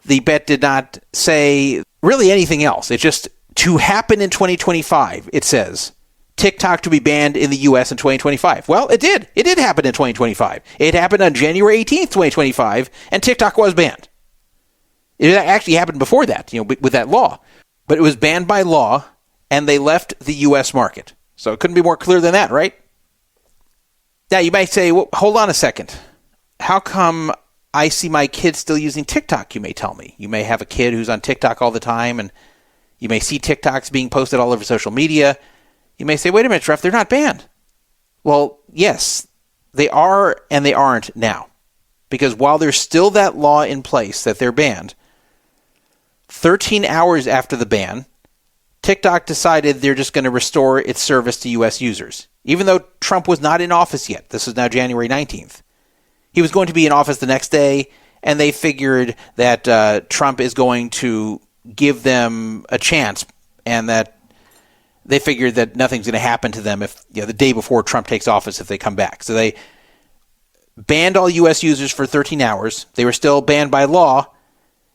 The bet did not say really anything else. It just, to happen in 2025, it says TikTok to be banned in the U.S. in 2025. Well, it did. It did happen in 2025. It happened on January 18th, 2025, and TikTok was banned. It actually happened before that, with that law. But it was banned by law, and they left the U.S. market. So it couldn't be more clear than that, right? Now, you might say, well, hold on a second. How come I see my kids still using TikTok, you may tell me? You may have a kid who's on TikTok all the time, and you may see TikToks being posted all over social media. You may say, wait a minute, Trev, they're not banned. Well, yes, they are and they aren't now. Because while there's still that law in place that they're banned, 13 hours after the ban, TikTok decided they're just going to restore its service to U.S. users. Even though Trump was not in office yet. This is now January 19th. He was going to be in office the next day, and they figured that Trump is going to give them a chance, and that they figured that nothing's going to happen to them if the day before Trump takes office if they come back. So they banned all U.S. users for 13 hours. They were still banned by law,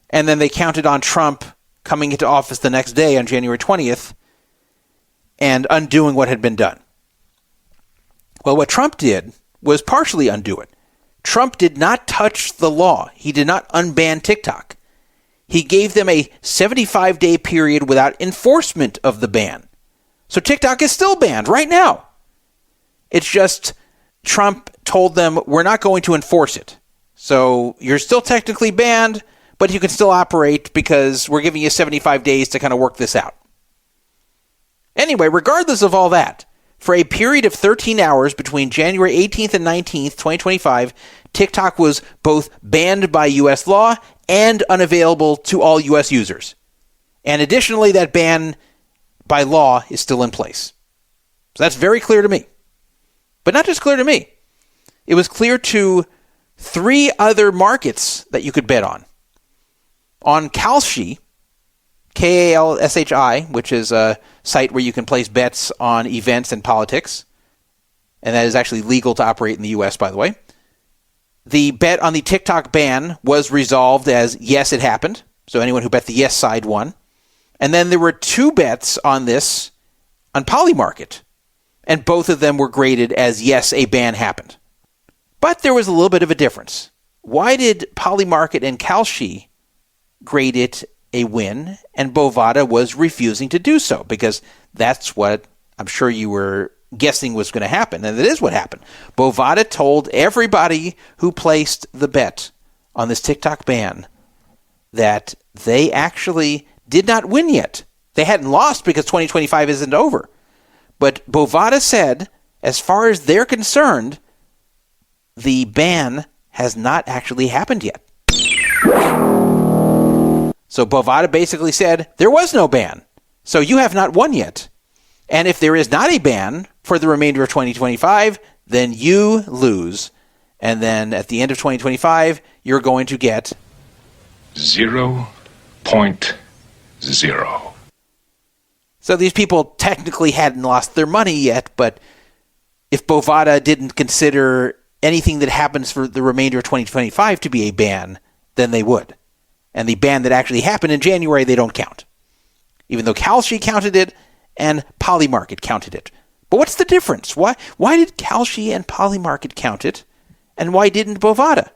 and then they counted on Trump coming into office the next day on January 20th and undoing what had been done. Well, what Trump did was partially undo it. Trump did not touch the law. He did not unban TikTok. He gave them a 75-day period without enforcement of the ban. So TikTok is still banned right now. It's just Trump told them, we're not going to enforce it. So you're still technically banned, but you can still operate because we're giving you 75 days to kind of work this out. Anyway, regardless of all that, for a period of 13 hours between January 18th and 19th, 2025, TikTok was both banned by U.S. law and unavailable to all U.S. users. And additionally, that ban by law is still in place. So that's very clear to me. But not just clear to me. It was clear to 3 other markets that you could bet on. On Kalshi, Kalshi, which is a site where you can place bets on events and politics, and that is actually legal to operate in the U.S., by the way. The bet on the TikTok ban was resolved as yes, it happened. So anyone who bet the yes side won. And then there were 2 bets on this on Polymarket, and both of them were graded as yes, a ban happened. But there was a little bit of a difference. Why did Polymarket and Kalshi grade it a win, and Bovada was refusing to do so? Because that's what I'm sure you were guessing was going to happen, and it is what happened. Bovada told everybody who placed the bet on this TikTok ban that they actually did not win yet. They hadn't lost because 2025 isn't over. But Bovada said, as far as they're concerned, the ban has not actually happened yet. So Bovada basically said, there was no ban, so you have not won yet. And if there is not a ban for the remainder of 2025, then you lose. And then at the end of 2025, you're going to get 0.0. So these people technically hadn't lost their money yet, but if Bovada didn't consider anything that happens for the remainder of 2025 to be a ban, then they would. And the ban that actually happened in January, they don't count. Even though Kalshi counted it and Polymarket counted it. But what's the difference? Why did Kalshi and Polymarket count it, and why didn't Bovada?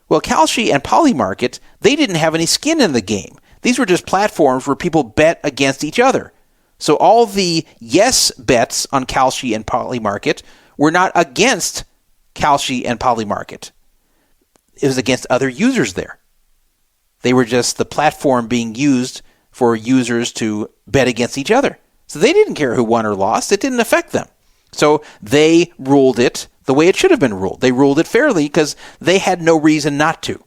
Well, Kalshi and Polymarket, they didn't have any skin in the game. These were just platforms where people bet against each other. So all the yes bets on Kalshi and Polymarket were not against Kalshi and Polymarket. It was against other users there. They were just the platform being used for users to bet against each other. So they didn't care who won or lost. It didn't affect them. So they ruled it the way it should have been ruled. They ruled it fairly because they had no reason not to.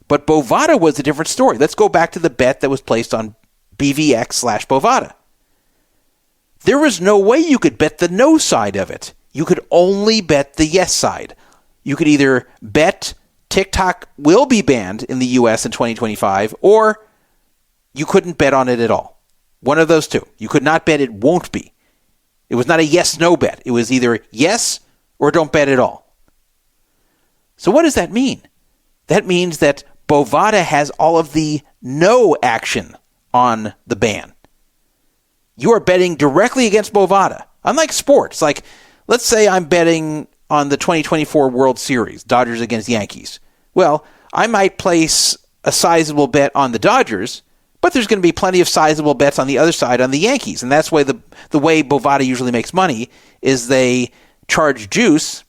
But Bovada was a different story. Let's go back to the bet that was placed on BVX/Bovada. There was no way you could bet the no side of it. You could only bet the yes side. You could either bet TikTok will be banned in the U.S. in 2025, or you couldn't bet on it at all. One of those two. You could not bet it won't be. It was not a yes-no bet. It was either yes or don't bet at all. So what does that mean? That means that Bovada has all of the no action on the ban. You are betting directly against Bovada. Unlike sports, like let's say I'm betting on the 2024 World Series, Dodgers against Yankees. Well, I might place a sizable bet on the Dodgers, but there's going to be plenty of sizable bets on the other side on the Yankees. And that's why the way Bovada usually makes money is they charge juice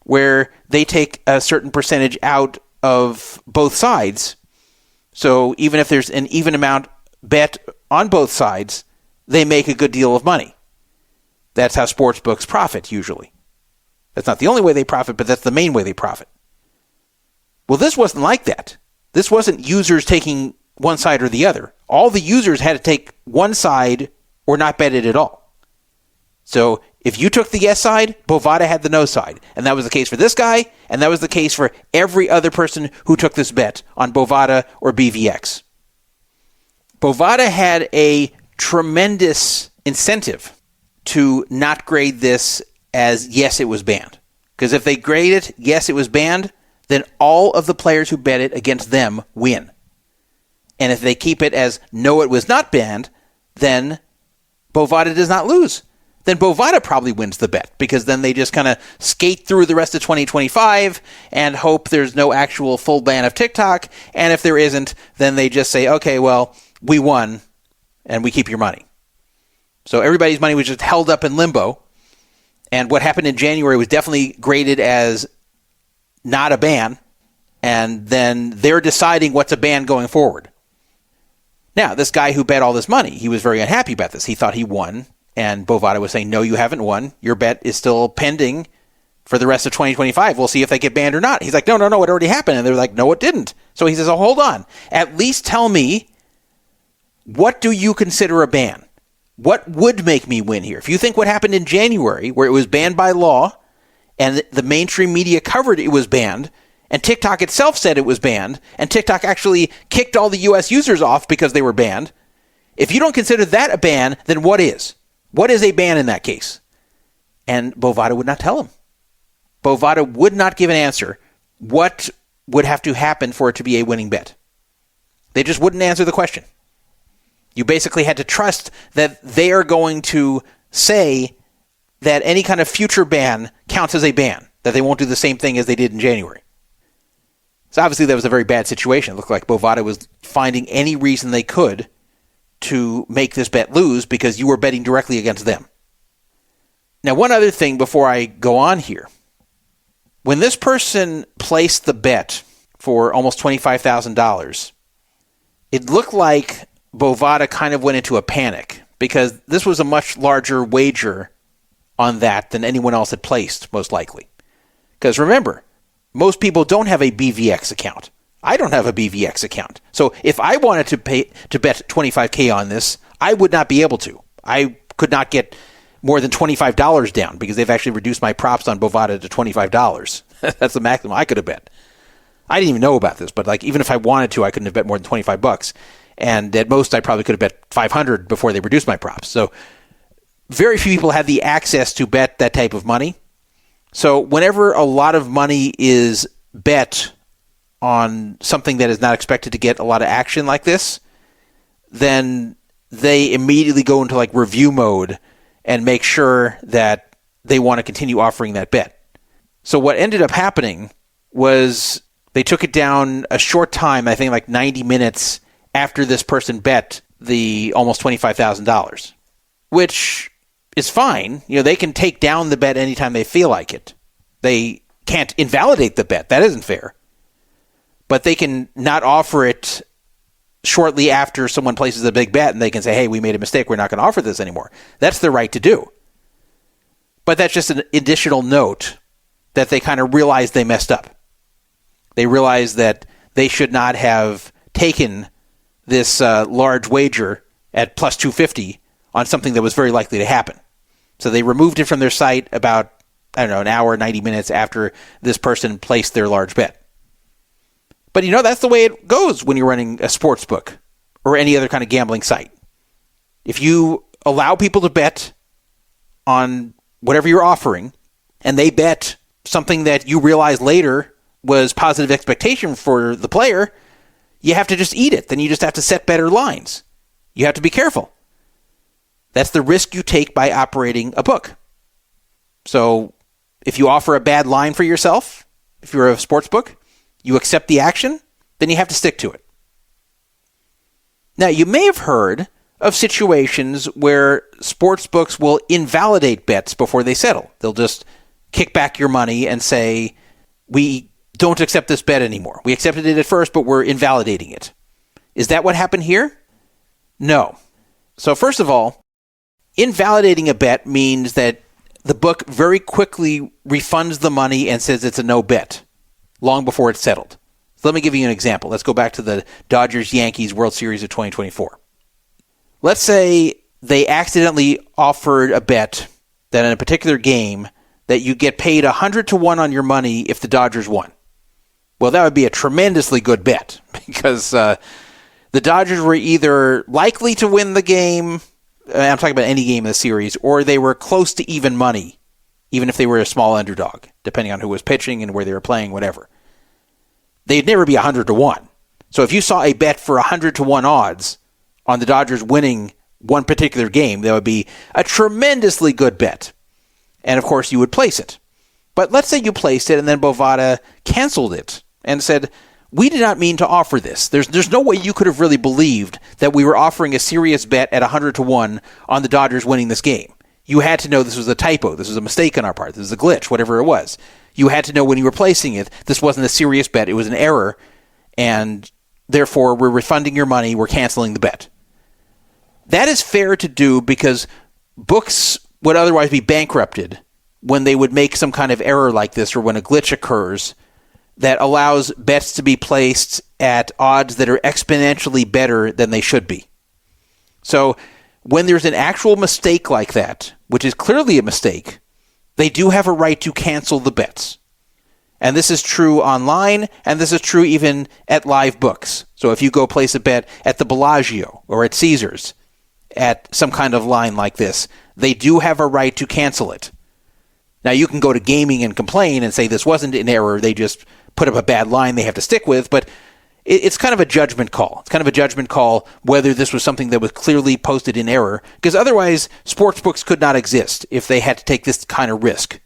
where they take a certain percentage out of both sides. So even if there's an even amount bet on both sides, they make a good deal of money. That's how sports books profit usually. That's not the only way they profit, but that's the main way they profit. Well, this wasn't like that. This wasn't users taking one side or the other. All the users had to take one side or not bet it at all. So if you took the yes side, Bovada had the no side. And that was the case for this guy, and that was the case for every other person who took this bet on Bovada or BVX. Bovada had a tremendous incentive to not grade this as yes, it was banned. Because if they grade it, yes, it was banned, then all of the players who bet it against them win. And if they keep it as no, it was not banned, then Bovada does not lose. Then Bovada probably wins the bet because then they just kind of skate through the rest of 2025 and hope there's no actual full ban of TikTok. And if there isn't, then they just say, okay, well, we won and we keep your money. So everybody's money was just held up in limbo. And what happened in January was definitely graded as not a ban. And then they're deciding what's a ban going forward. Now, this guy who bet all this money, he was very unhappy about this. He thought he won. And Bovada was saying, no, you haven't won. Your bet is still pending for the rest of 2025. We'll see if they get banned or not. He's like, no, it already happened. And they're like, no, it didn't. So he says, oh, hold on. At least tell me, what do you consider a ban? What would make me win here? If you think what happened in January, where it was banned by law, and the mainstream media covered it was banned, and TikTok itself said it was banned, and TikTok actually kicked all the U.S. users off because they were banned, if you don't consider that a ban, then what is? What is a ban in that case? And Bovada would not tell him. Bovada would not give an answer. What would have to happen for it to be a winning bet? They just wouldn't answer the question. You basically had to trust that they are going to say that any kind of future ban counts as a ban, that they won't do the same thing as they did in January. So obviously that was a very bad situation. It looked like Bovada was finding any reason they could to make this bet lose because you were betting directly against them. Now, one other thing before I go on here. When this person placed the bet for almost $25,000, it looked like Bovada kind of went into a panic because this was a much larger wager on that than anyone else had placed, most likely. Because remember, most people don't have a BVX account. I don't have a BVX account. So if I wanted to bet $25K on this, I would not be able to. I could not get more than $25 down because they've actually reduced my props on Bovada to $25. That's the maximum I could have bet. I didn't even know about this, but like even if I wanted to, I couldn't have bet more than $25. And at most, I probably could have bet $500 before they reduced my props. So very few people have the access to bet that type of money. So whenever a lot of money is bet on something that is not expected to get a lot of action like this, then they immediately go into like review mode and make sure that they want to continue offering that bet. So what ended up happening was they took it down a short time, I think like 90 minutes after this person bet the almost $25,000. which is fine. They can take down the bet anytime they feel like it. They can't invalidate the bet. That isn't fair. But they can not offer it shortly after someone places a big bet, and they can say, hey, we made a mistake. We're not going to offer this anymore. That's their right to do. But that's just an additional note that they kind of realize they messed up. They realize that they should not have taken this large wager at plus 250 on something that was very likely to happen. So they removed it from their site about, an hour, 90 minutes after this person placed their large bet. But that's the way it goes when you're running a sports book or any other kind of gambling site. If you allow people to bet on whatever you're offering, and they bet something that you realize later was positive expectation for the player, you have to just eat it. Then you just have to set better lines. You have to be careful. That's the risk you take by operating a book. So if you offer a bad line for yourself, if you're a sports book, you accept the action, then you have to stick to it. Now, you may have heard of situations where sports books will invalidate bets before they settle. They'll just kick back your money and say, we don't accept this bet anymore. We accepted it at first, but we're invalidating it. Is that what happened here? No. So first of all, invalidating a bet means that the book very quickly refunds the money and says it's a no bet long before it's settled. So let me give you an example. Let's go back to the Dodgers-Yankees World Series of 2024. Let's say they accidentally offered a bet that in a particular game that you get paid 100-1 on your money if the Dodgers won. Well, that would be a tremendously good bet because the Dodgers were either likely to win the game, I'm talking about any game in the series, or they were close to even money, even if they were a small underdog, depending on who was pitching and where they were playing, whatever. They'd never be 100-1. So if you saw a bet for 100-1 odds on the Dodgers winning one particular game, that would be a tremendously good bet. And of course, you would place it. But let's say you placed it and then Bovada canceled it and said, we did not mean to offer this. There's no way you could have really believed that we were offering a serious bet at 100-1 on the Dodgers winning this game. You had to know this was a typo. This was a mistake on our part. This was a glitch, whatever it was. You had to know when you were placing it, this wasn't a serious bet. It was an error, and therefore we're refunding your money. We're canceling the bet. That is fair to do because books would otherwise be bankrupted when they would make some kind of error like this or when a glitch occurs that allows bets to be placed at odds that are exponentially better than they should be. So when there's an actual mistake like that, which is clearly a mistake, they do have a right to cancel the bets. And this is true online, and this is true even at live books. So if you go place a bet at the Bellagio or at Caesars at some kind of line like this, they do have a right to cancel it. Now, you can go to gaming and complain and say this wasn't an error, they just put up a bad line they have to stick with, but it's kind of a judgment call. It's kind of a judgment call whether this was something that was clearly posted in error, because otherwise sports books could not exist if they had to take this kind of risk.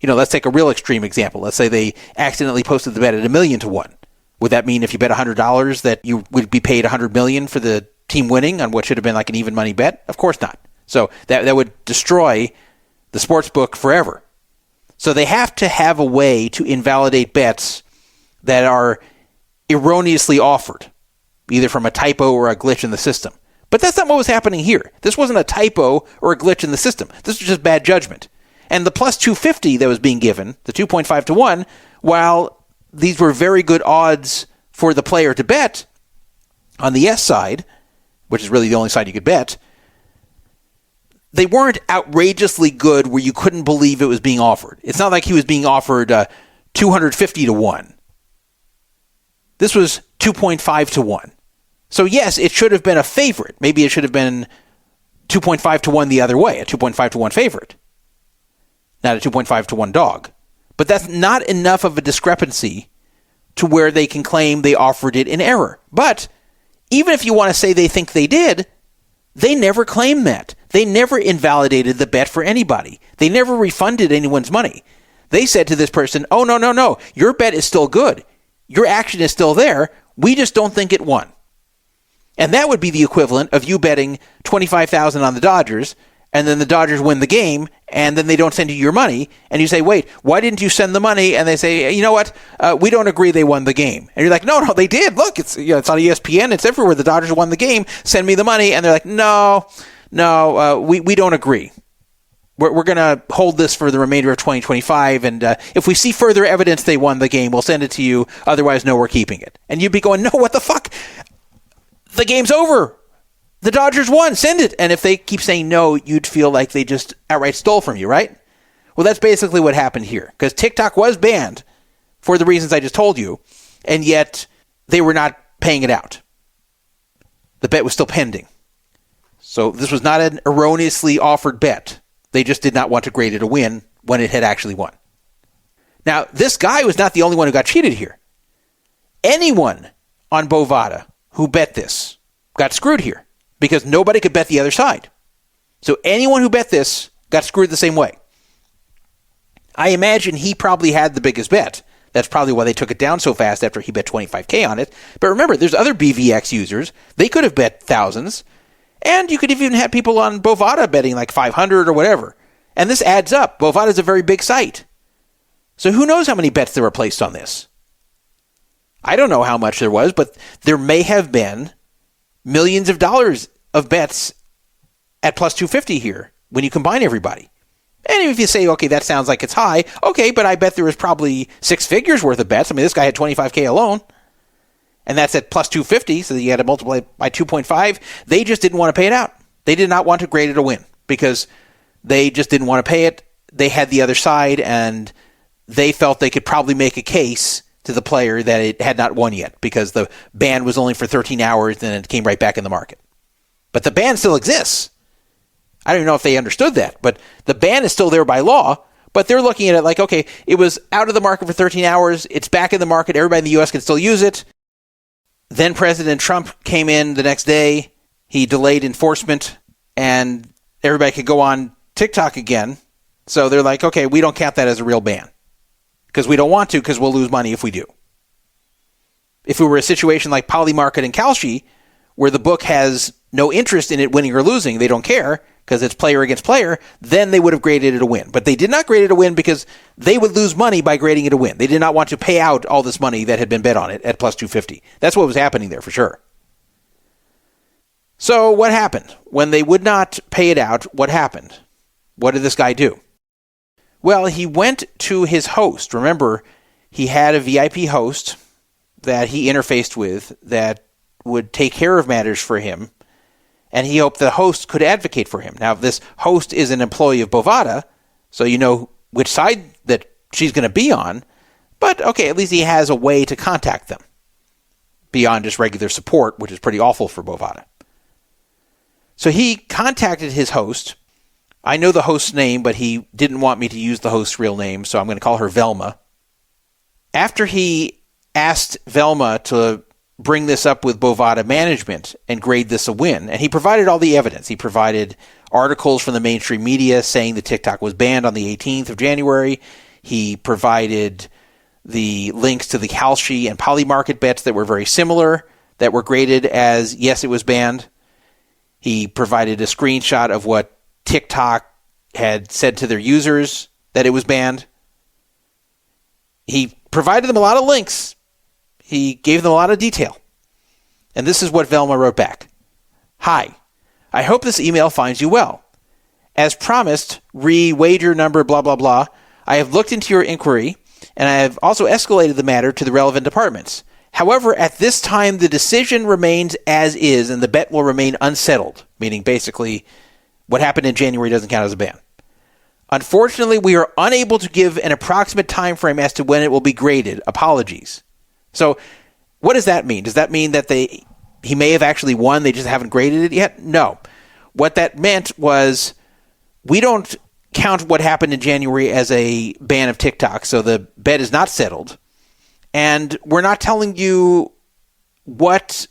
Let's take a real extreme example. Let's say they accidentally posted the bet at 1,000,000-1. Would that mean if you bet $100 that you would be paid $100 million for the team winning on what should have been like an even money bet? Of course not. So that would destroy the sports book forever. So they have to have a way to invalidate bets that are erroneously offered, either from a typo or a glitch in the system. But that's not what was happening here. This wasn't a typo or a glitch in the system. This was just bad judgment. And the plus 250 that was being given, the 2.5-1, while these were very good odds for the player to bet on the yes side, which is really the only side you could bet, they weren't outrageously good where you couldn't believe it was being offered. It's not like he was being offered 250-1. This was 2.5-1. So yes, it should have been a favorite. Maybe it should have been 2.5-1 the other way, a 2.5-1 favorite, not a 2.5-1 dog. But that's not enough of a discrepancy to where they can claim they offered it in error. But even if you want to say they think they did, they never claimed that. They never invalidated the bet for anybody. They never refunded anyone's money. They said to this person, oh, no, your bet is still good. Your action is still there. We just don't think it won. And that would be the equivalent of you betting $25,000 on the Dodgers and then the Dodgers win the game, and then they don't send you your money, and you say, wait, why didn't you send the money? And they say, you know what, we don't agree they won the game. And you're like, no, they did. Look, it's on ESPN, it's everywhere. The Dodgers won the game. Send me the money. And they're like, no, we don't agree. We're going to hold this for the remainder of 2025, and if we see further evidence they won the game, we'll send it to you. Otherwise, no, we're keeping it. And you'd be going, no, what the fuck? The game's over. The Dodgers won. Send it. And if they keep saying no, you'd feel like they just outright stole from you, right? Well, that's basically what happened here, because TikTok was banned for the reasons I just told you, and yet they were not paying it out. The bet was still pending. So this was not an erroneously offered bet. They just did not want to grade it a win when it had actually won. Now, this guy was not the only one who got cheated here. Anyone on Bovada who bet this got screwed here, because nobody could bet the other side. So anyone who bet this got screwed the same way. I imagine he probably had the biggest bet. That's probably why they took it down so fast after he bet $25K on it. But remember, there's other BVX users. They could have bet thousands. And you could have even had people on Bovada betting like 500 or whatever. And this adds up. Bovada is a very big site. So who knows how many bets there were placed on this? I don't know how much there was, but there may have been millions of dollars of bets at plus 250 here when you combine everybody. And if you say, okay, that sounds like it's high, okay, but I bet there was probably six figures worth of bets. I mean, this guy had 25K alone, and that's at plus 250, so you had to multiply it by 2.5. They just didn't want to pay it out. They did not want to grade it a win because they just didn't want to pay it. They had the other side, and they felt they could probably make a case to the player that it had not won yet because the ban was only for 13 hours and it came right back in the market. But the ban still exists. I don't even know if they understood that, but the ban is still there by law, but they're looking at it like, okay, it was out of the market for 13 hours, it's back in the market, everybody in the U.S. can still use it. Then President Trump came in the next day, he delayed enforcement, and everybody could go on TikTok again. So they're like, okay, we don't count that as a real ban because we don't want to because we'll lose money if we do. If it were a situation like Polymarket and Kalshi, where the book has no interest in it winning or losing, they don't care because it's player against player, then they would have graded it a win. But they did not grade it a win because they would lose money by grading it a win. They did not want to pay out all this money that had been bet on it at plus 250. That's what was happening there for sure. So what happened? When they would not pay it out, what happened? What did this guy do? Well, he went to his host. Remember, he had a VIP host that he interfaced with that would take care of matters for him, and he hoped the host could advocate for him. Now, this host is an employee of Bovada, so you know which side that she's going to be on, but okay, at least he has a way to contact them beyond just regular support, which is pretty awful for Bovada. So he contacted his host. I know the host's name, but he didn't want me to use the host's real name, so I'm going to call her Velma. After he asked Velma to bring this up with Bovada management and grade this a win, and he provided all the evidence. He provided articles from the mainstream media saying that TikTok was banned on the 18th of January. He provided the links to the Kalshi and Polymarket bets that were very similar, that were graded as, yes, it was banned. He provided a screenshot of what TikTok had said to their users that it was banned. He provided them a lot of links. He gave them a lot of detail. And this is what Velma wrote back. Hi, I hope this email finds you well. As promised, wager number blah, blah, blah. I have looked into your inquiry, and I have also escalated the matter to the relevant departments. However, at this time, the decision remains as is, and the bet will remain unsettled, meaning basically what happened in January doesn't count as a ban. Unfortunately, we are unable to give an approximate time frame as to when it will be graded. Apologies. So what does that mean? Does that mean that he may have actually won, they just haven't graded it yet? No. What that meant was we don't count what happened in January as a ban of TikTok, so the bet is not settled. And we're not telling you what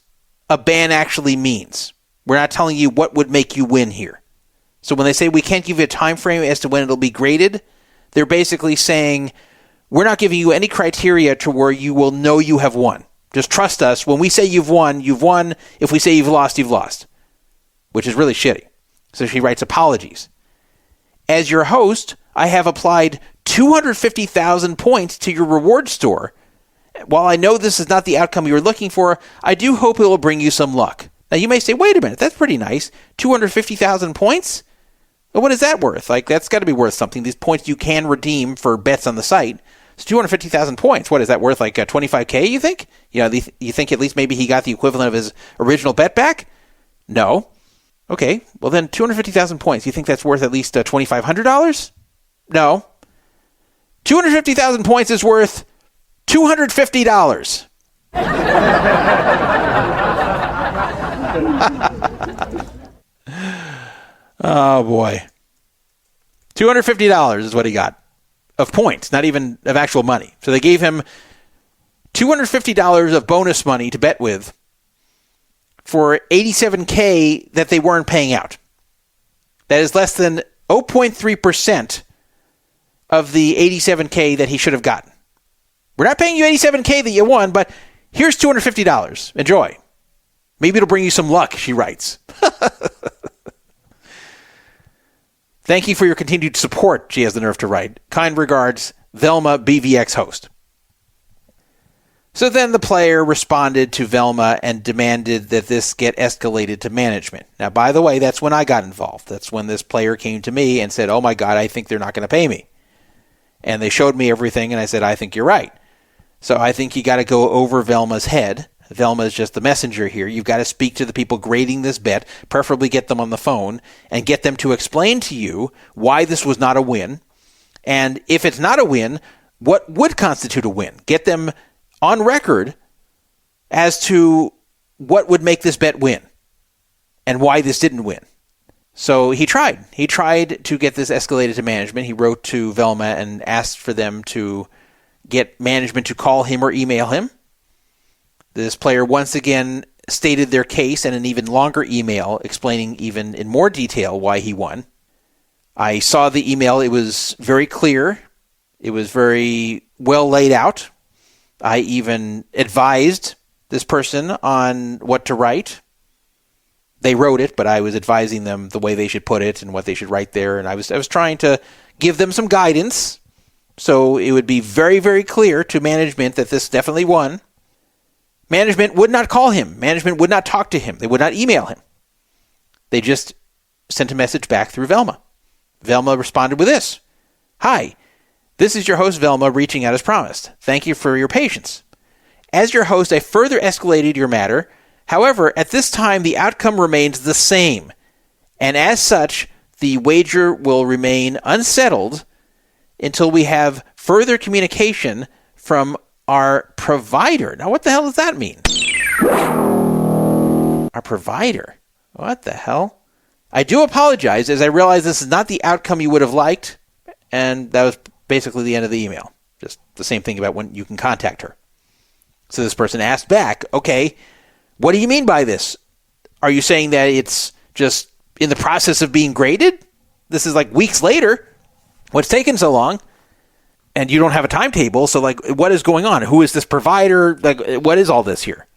a ban actually means. We're not telling you what would make you win here. So when they say we can't give you a time frame as to when it'll be graded, they're basically saying we're not giving you any criteria to where you will know you have won. Just trust us. When we say you've won, you've won. If we say you've lost, which is really shitty. So she writes, apologies. As your host, I have applied 250,000 points to your reward store. While I know this is not the outcome you were looking for, I do hope it will bring you some luck. Now you may say, wait a minute, that's pretty nice. 250,000 points? Well, what is that worth? Like, that's got to be worth something. These points you can redeem for bets on the site. It's 250,000 points. What is that worth? Like $25K, you think? You think at least maybe he got the equivalent of his original bet back? No. Okay, well then 250,000 points. You think that's worth at least $2,500? No. 250,000 points is worth $250. Oh, boy. $250 is what he got of points, not even of actual money. So they gave him $250 of bonus money to bet with for $87K that they weren't paying out. That is less than 0.3% of the $87K that he should have gotten. We're not paying you $87K that you won, but here's $250. Enjoy. Maybe it'll bring you some luck, she writes. Thank you for your continued support, she has the nerve to write. Kind regards, Velma, BVX host. So then the player responded to Velma and demanded that this get escalated to management. Now, by the way, that's when I got involved. That's when this player came to me and said, oh my God, I think they're not going to pay me. And they showed me everything, and I said, I think you're right. So I think you got to go over Velma's head. Velma is just the messenger here. You've got to speak to the people grading this bet, preferably get them on the phone, and get them to explain to you why this was not a win. And if it's not a win, what would constitute a win? Get them on record as to what would make this bet win and why this didn't win. So he tried. He tried to get this escalated to management. He wrote to Velma and asked for them to get management to call him or email him. This player once again stated their case in an even longer email explaining even in more detail why he won. I saw the email. It was very clear. It was very well laid out. I even advised this person on what to write. They wrote it, but I was advising them the way they should put it and what they should write there. And I was trying to give them some guidance so it would be very, very clear to management that this definitely won. Management would not call him. Management would not talk to him. They would not email him. They just sent a message back through Velma. Velma responded with this. Hi, this is your host Velma reaching out as promised. Thank you for your patience. As your host, I further escalated your matter. However, at this time, the outcome remains the same. And as such, the wager will remain unsettled until we have further communication from our provider. Now, what the hell does that mean? Our provider? What the hell? I do apologize, as I realize this is not the outcome you would have liked, and that was basically the end of the email. Just the same thing about when you can contact her. So this person asked back, okay, what do you mean by this? Are you saying that it's just in the process of being graded? This is like weeks later. What's taken so long? And you don't have a timetable, so like, what is going on? Who is this provider? Like, what is all this here?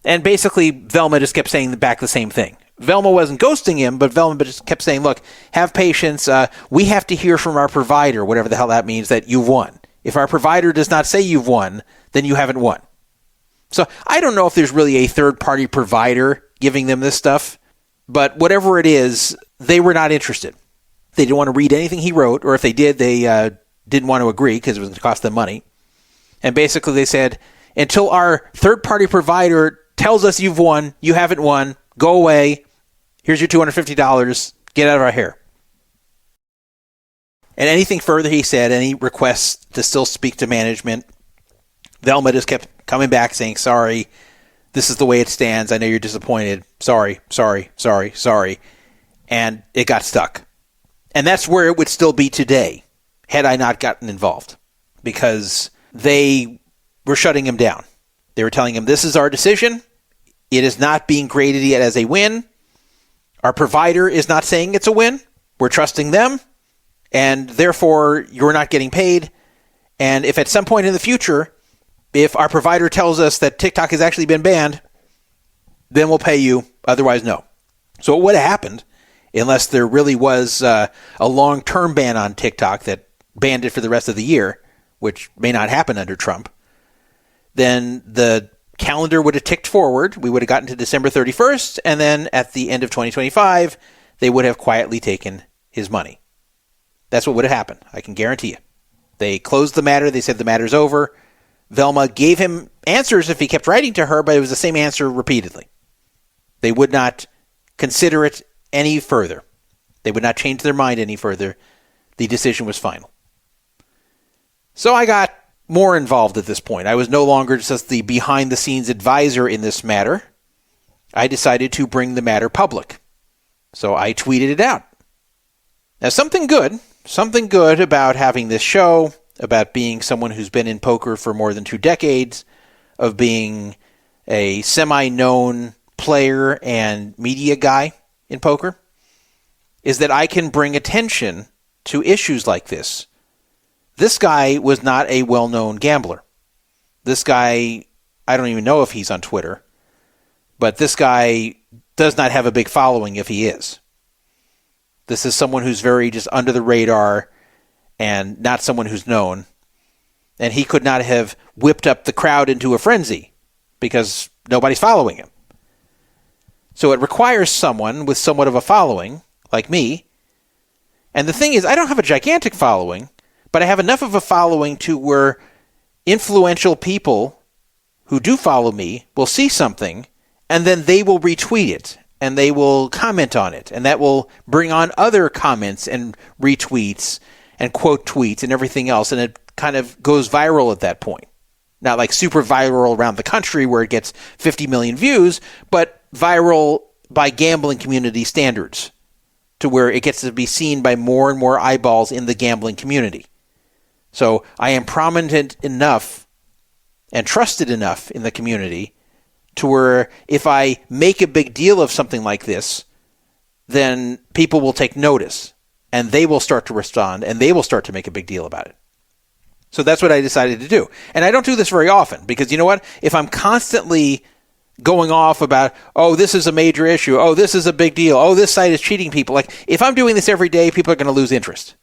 And basically, Velma just kept saying back the same thing. Velma wasn't ghosting him, but Velma just kept saying, look, have patience. We have to hear from our provider, whatever the hell that means, that you've won. If our provider does not say you've won, then you haven't won. So I don't know if there's really a third-party provider giving them this stuff, but whatever it is, they were not interested. They didn't want to read anything he wrote, or if they did, they didn't want to agree because it was going to cost them money. And basically they said, until our third-party provider tells us you've won, you haven't won, go away, here's your $250, get out of our hair. And anything further he said, any requests to still speak to management, Velma just kept coming back saying, sorry, this is the way it stands, I know you're disappointed, sorry. And it got stuck. And that's where it would still be today, had I not gotten involved, because they were shutting him down. They were telling him, this is our decision. It is not being graded yet as a win. Our provider is not saying it's a win. We're trusting them, and therefore you're not getting paid. And if at some point in the future, if our provider tells us that TikTok has actually been banned, then we'll pay you. Otherwise, no. So what would have happened unless there really was a long-term ban on TikTok that banned it for the rest of the year, which may not happen under Trump, then the calendar would have ticked forward. We would have gotten to December 31st, and then at the end of 2025, they would have quietly taken his money. That's what would have happened, I can guarantee you. They closed the matter. They said the matter's over. Velma gave him answers if he kept writing to her, but it was the same answer repeatedly. They would not consider it any further. They would not change their mind any further. The decision was final. So I got more involved at this point. I was no longer just the behind-the-scenes advisor in this matter. I decided to bring the matter public. So I tweeted it out. Now, something good about having this show, about being someone who's been in poker for more than 2 decades, of being a semi-known player and media guy in poker, is that I can bring attention to issues like this. This guy was not a well-known gambler. This guy, I don't even know if he's on Twitter, but this guy does not have a big following if he is. This is someone who's very just under the radar and not someone who's known. And he could not have whipped up the crowd into a frenzy because nobody's following him. So it requires someone with somewhat of a following, like me. And the thing is, I don't have a gigantic following, but I have enough of a following to where influential people who do follow me will see something, and then they will retweet it, and they will comment on it, and that will bring on other comments and retweets and quote tweets and everything else, and it kind of goes viral at that point. Not like super viral around the country where it gets 50 million views, but viral by gambling community standards to where it gets to be seen by more and more eyeballs in the gambling community. So I am prominent enough and trusted enough in the community to where if I make a big deal of something like this, then people will take notice, and they will start to respond, and they will start to make a big deal about it. So that's what I decided to do. And I don't do this very often, because you know what? If I'm constantly going off about, oh, this is a major issue, oh, this is a big deal, oh, this site is cheating people, like if I'm doing this every day, people are going to lose interest.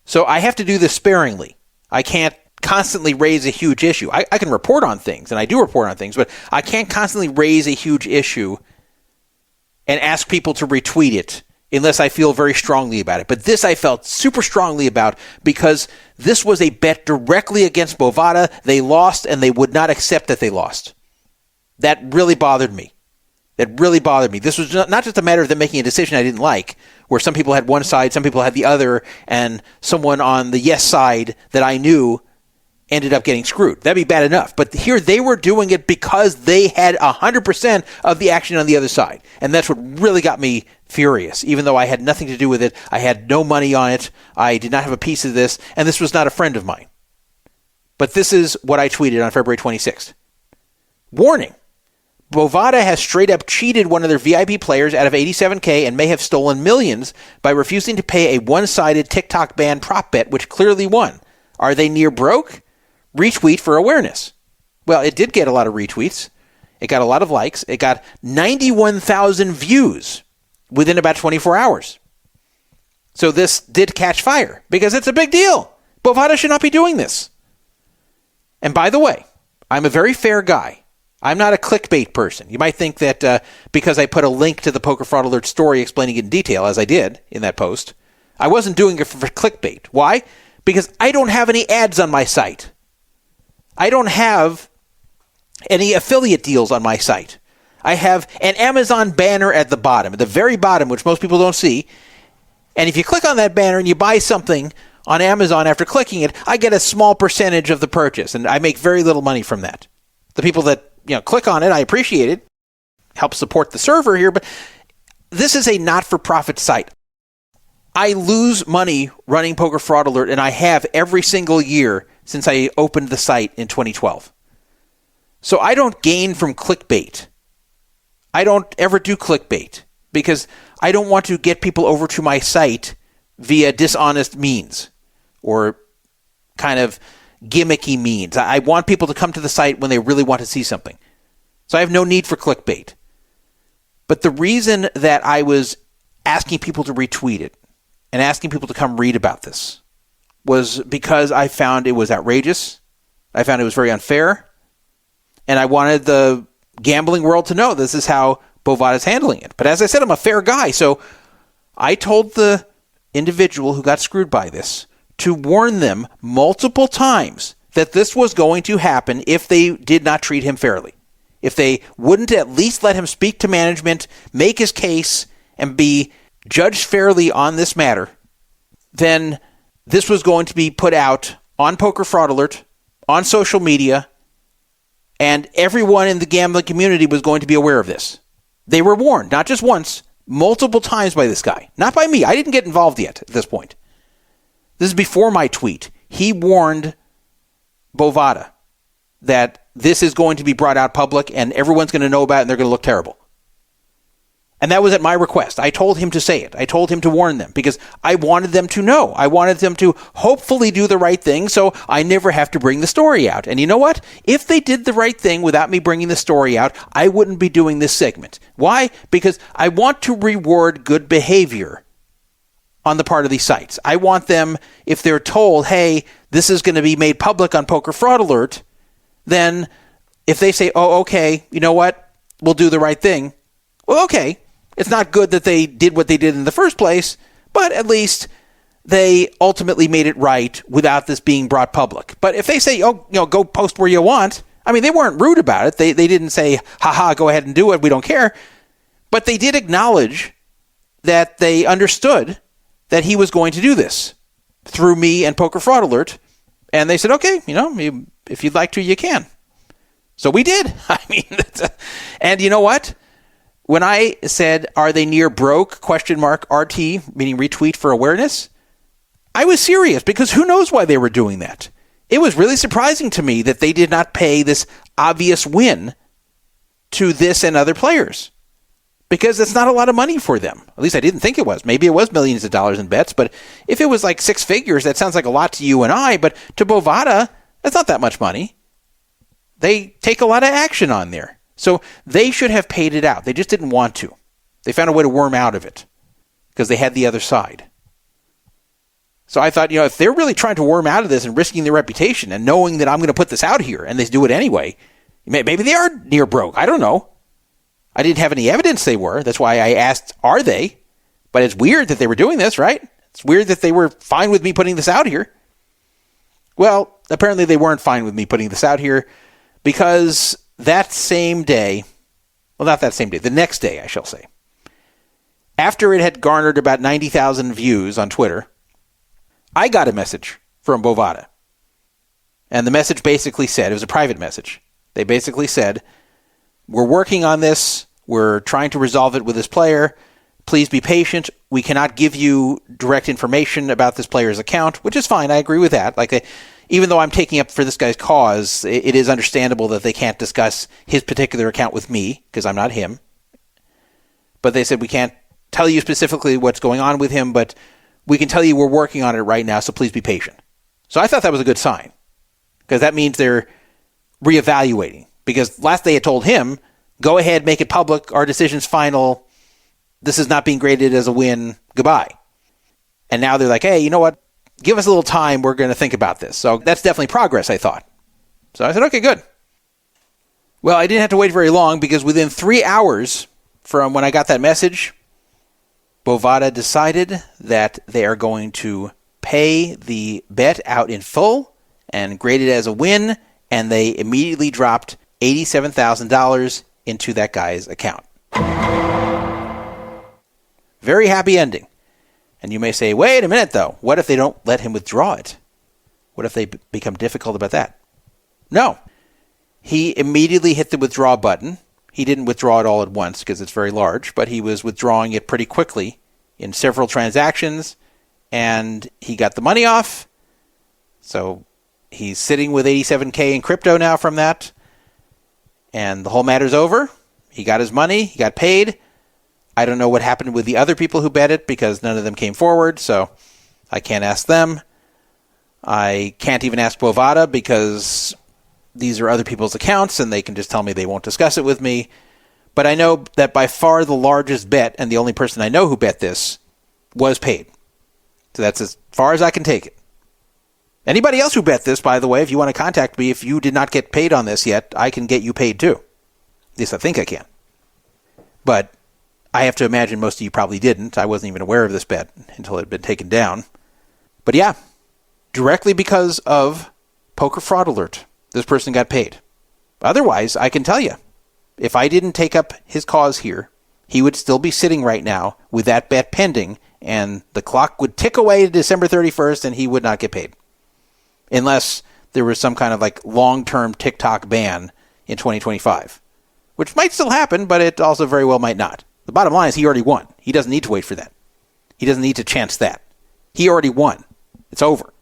So I have to do this sparingly. I can't constantly raise a huge issue. I can report on things, and I do report on things, but I can't constantly raise a huge issue and ask people to retweet it unless I feel very strongly about it. But this I felt super strongly about because this was a bet directly against Bovada. They lost, and they would not accept that they lost. That really bothered me. This was not just a matter of them making a decision I didn't like, where some people had one side, some people had the other, and someone on the yes side that I knew ended up getting screwed. That'd be bad enough. But here they were doing it because they had 100% of the action on the other side. And that's what really got me furious. Even though I had nothing to do with it, I had no money on it, I did not have a piece of this, and this was not a friend of mine. But this is what I tweeted on February 26th. Warning. Bovada has straight up cheated one of their VIP players out of $87K and may have stolen millions by refusing to pay a one-sided TikTok ban prop bet, which clearly won. Are they near broke? Retweet for awareness. Well, it did get a lot of retweets. It got a lot of likes. It got 91,000 views within about 24 hours. So this did catch fire because it's a big deal. Bovada should not be doing this. And by the way, I'm a very fair guy. I'm not a clickbait person. You might think that because I put a link to the Poker Fraud Alert story explaining it in detail, as I did in that post, I wasn't doing it for clickbait. Why? Because I don't have any ads on my site. I don't have any affiliate deals on my site. I have an Amazon banner at the bottom, at the very bottom, which most people don't see. And if you click on that banner and you buy something on Amazon after clicking it, I get a small percentage of the purchase, and I make very little money from that. The people that click on it, I appreciate it. Help support the server here, but this is a not-for-profit site. I lose money running Poker Fraud Alert, and I have every single year since I opened the site in 2012. So I don't gain from clickbait. I don't ever do clickbait because I don't want to get people over to my site via dishonest means or kind of gimmicky means. I want people to come to the site when they really want to see something. So I have no need for clickbait. But the reason that I was asking people to retweet it and asking people to come read about this was because I found it was outrageous. I found it was very unfair. And I wanted the gambling world to know this is how Bovada's handling it. But as I said, I'm a fair guy. So I told the individual who got screwed by this to warn them multiple times that this was going to happen if they did not treat him fairly. If they wouldn't at least let him speak to management, make his case, and be judged fairly on this matter, then this was going to be put out on Poker Fraud Alert, on social media, and everyone in the gambling community was going to be aware of this. They were warned, not just once, multiple times by this guy. Not by me. I didn't get involved yet at this point. This is before my tweet. He warned Bovada that this is going to be brought out public and everyone's going to know about it and they're going to look terrible. And that was at my request. I told him to say it. I told him to warn them because I wanted them to know. I wanted them to hopefully do the right thing so I never have to bring the story out. And you know what? If they did the right thing without me bringing the story out, I wouldn't be doing this segment. Why? Because I want to reward good behavior on the part of these sites. I want them, if they're told, hey, this is going to be made public on Poker Fraud Alert, then if they say, oh, okay, you know what? We'll do the right thing. Well, okay. It's not good that they did what they did in the first place, but at least they ultimately made it right without this being brought public. But if they say, oh, go post where you want, I mean, they weren't rude about it. They didn't say, haha, go ahead and do it. We don't care. But they did acknowledge that they understood that he was going to do this through me and Poker Fraud Alert. And they said, okay, if you'd like to, you can. So we did. I mean, and you know what? When I said, are they near broke, RT, meaning retweet for awareness, I was serious because who knows why they were doing that. It was really surprising to me that they did not pay this obvious win to this and other players because it's not a lot of money for them. At least I didn't think it was. Maybe it was millions of dollars in bets, but if it was like six figures, that sounds like a lot to you and I, but to Bovada, that's not that much money. They take a lot of action on there. So they should have paid it out. They just didn't want to. They found a way to worm out of it because they had the other side. So I thought, if they're really trying to worm out of this and risking their reputation and knowing that I'm going to put this out here and they do it anyway, maybe they are near broke. I don't know. I didn't have any evidence they were. That's why I asked, are they? But it's weird that they were doing this, right? It's weird that they were fine with me putting this out here. Well, apparently they weren't fine with me putting this out here because that same day, well, not that same day, the next day, I shall say, after it had garnered about 90,000 views on Twitter, I got a message from Bovada. And the message basically said, it was a private message. They basically said, we're working on this. We're trying to resolve it with this player. Please be patient. We cannot give you direct information about this player's account, which is fine. I agree with that. Even though I'm taking up for this guy's cause, it is understandable that they can't discuss his particular account with me because I'm not him. But they said, we can't tell you specifically what's going on with him, but we can tell you we're working on it right now, so please be patient. So I thought that was a good sign because that means they're reevaluating. Because last they had told him, go ahead, make it public, our decision's final, this is not being graded as a win, goodbye. And now they're like, hey, you know what? Give us a little time. We're going to think about this. So that's definitely progress, I thought. So I said, okay, good. Well, I didn't have to wait very long because within 3 hours from when I got that message, Bovada decided that they are going to pay the bet out in full and grade it as a win, and they immediately dropped $87,000 into that guy's account. Very happy ending. And you may say, wait a minute, though. What if they don't let him withdraw it? What if they become difficult about that? No. He immediately hit the withdraw button. He didn't withdraw it all at once because it's very large, but he was withdrawing it pretty quickly in several transactions, and he got the money off. So he's sitting with $87K in crypto now from that, and the whole matter's over. He got his money. He got paid. I don't know what happened with the other people who bet it because none of them came forward, so I can't ask them. I can't even ask Bovada because these are other people's accounts and they can just tell me they won't discuss it with me. But I know that by far the largest bet, and the only person I know who bet this, was paid. So that's as far as I can take it. Anybody else who bet this, by the way, if you want to contact me, if you did not get paid on this yet, I can get you paid too. At least I think I can. But I have to imagine most of you probably didn't. I wasn't even aware of this bet until it had been taken down. But yeah, directly because of Poker Fraud Alert, this person got paid. Otherwise, I can tell you, if I didn't take up his cause here, he would still be sitting right now with that bet pending, and the clock would tick away to December 31st, and he would not get paid. Unless there was some kind of like long-term TikTok ban in 2025, which might still happen, but it also very well might not. The bottom line is he already won. He doesn't need to wait for that. He doesn't need to chance that. He already won. It's over.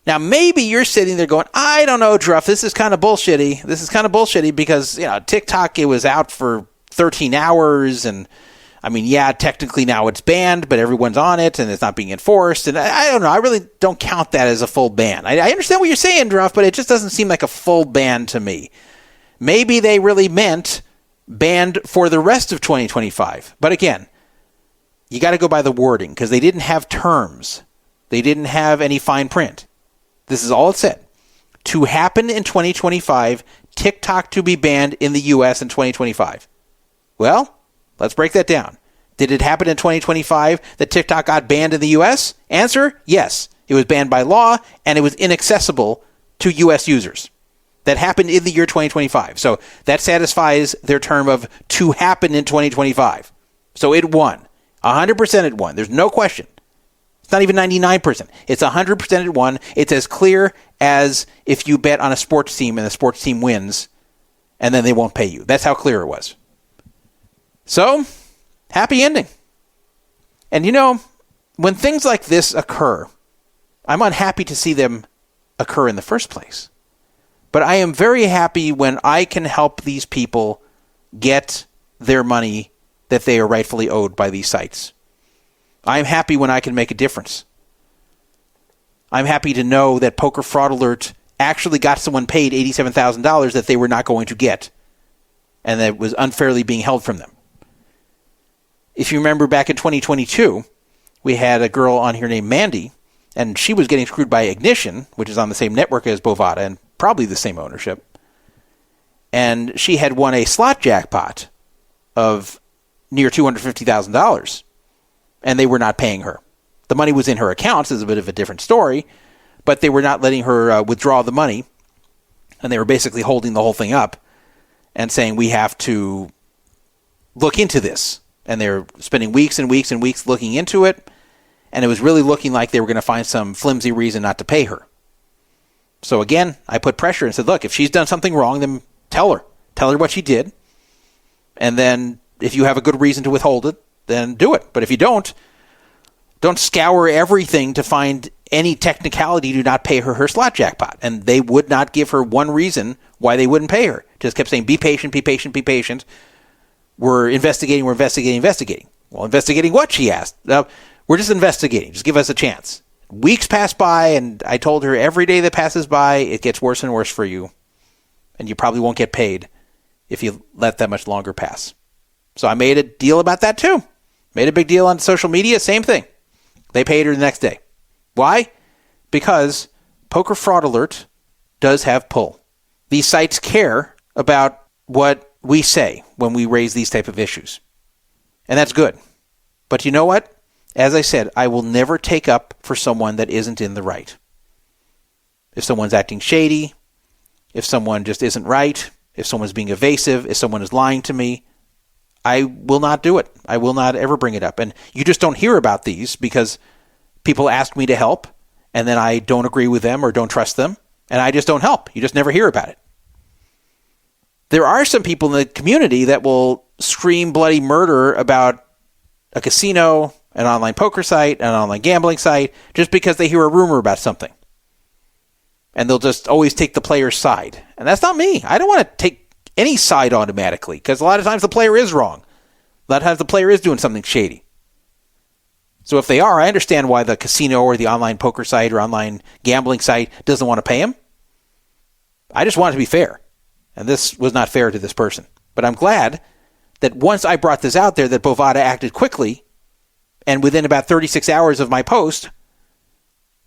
Now, maybe you're sitting there going, I don't know, Druff, this is kind of bullshitty. This is kind of bullshitty because, TikTok, it was out for 13 hours. And, technically now it's banned, but everyone's on it and it's not being enforced. And I don't know. I really don't count that as a full ban. I understand what you're saying, Druff, but it just doesn't seem like a full ban to me. Maybe they really meant banned for the rest of 2025. But again, you got to go by the wording because they didn't have terms. They didn't have any fine print. This is all it said. To happen in 2025, TikTok to be banned in the U.S. in 2025. Well, let's break that down. Did it happen in 2025 that TikTok got banned in the U.S.? Answer, yes. It was banned by law, and it was inaccessible to U.S. users. That happened in the year 2025. So that satisfies their term of to happen in 2025. So it won. 100% it won. There's no question. It's not even 99%. It's 100% it won. It's as clear as if you bet on a sports team and the sports team wins and then they won't pay you. That's how clear it was. So, happy ending. And when things like this occur, I'm unhappy to see them occur in the first place. But I am very happy when I can help these people get their money that they are rightfully owed by these sites. I'm happy when I can make a difference. I'm happy to know that Poker Fraud Alert actually got someone paid $87,000 that they were not going to get, and that was unfairly being held from them. If you remember back in 2022, we had a girl on here named Mandy, and she was getting screwed by Ignition, which is on the same network as Bovada and probably the same ownership. And she had won a slot jackpot of near $250,000. And they were not paying her. The money was in her accounts. It's a bit of a different story, but they were not letting her withdraw the money, and they were basically holding the whole thing up and saying, we have to look into this. And they're spending weeks and weeks and weeks looking into it, and it was really looking like they were going to find some flimsy reason not to pay her. So again, I put pressure and said, look, if she's done something wrong, then tell her. Tell her what she did, and then if you have a good reason to withhold it, then do it. But if you don't scour everything to find any technicality to not pay her slot jackpot. And they would not give her one reason why they wouldn't pay her. Just kept saying, be patient, be patient, be patient. We're investigating. Well, investigating what, she asked. We're just investigating. Just give us a chance. Weeks passed by, and I told her every day that passes by, it gets worse and worse for you. And you probably won't get paid if you let that much longer pass. So I made a deal about that too. Made a big deal on social media, same thing. They paid her the next day. Why? Because Poker Fraud Alert does have pull. These sites care about what we say when we raise these type of issues. And that's good. But you know what? As I said, I will never take up for someone that isn't in the right. If someone's acting shady, if someone just isn't right, if someone's being evasive, if someone is lying to me, I will not do it. I will not ever bring it up. And you just don't hear about these because people ask me to help, and then I don't agree with them or don't trust them, and I just don't help. You just never hear about it. There are some people in the community that will scream bloody murder about a casino, an online poker site, an online gambling site, just because they hear a rumor about something. And they'll just always take the player's side. And that's not me. I don't want to take any side automatically, because a lot of times the player is wrong. A lot of times the player is doing something shady. So if they are, I understand why the casino or the online poker site or online gambling site doesn't want to pay him. I just want it to be fair. And this was not fair to this person. But I'm glad that once I brought this out there, that Bovada acted quickly, and within about 36 hours of my post,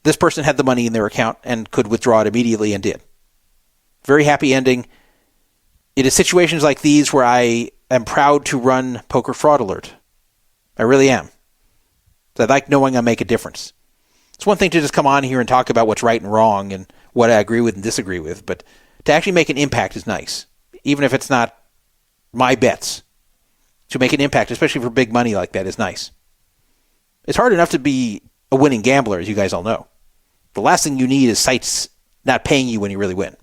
this person had the money in their account and could withdraw it immediately and did. Very happy ending. It is situations like these where I am proud to run Poker Fraud Alert. I really am. I like knowing I make a difference. It's one thing to just come on here and talk about what's right and wrong and what I agree with and disagree with, but to actually make an impact is nice, even if it's not my bets. To make an impact, especially for big money like that, is nice. It's hard enough to be a winning gambler, as you guys all know. The last thing you need is sites not paying you when you really win.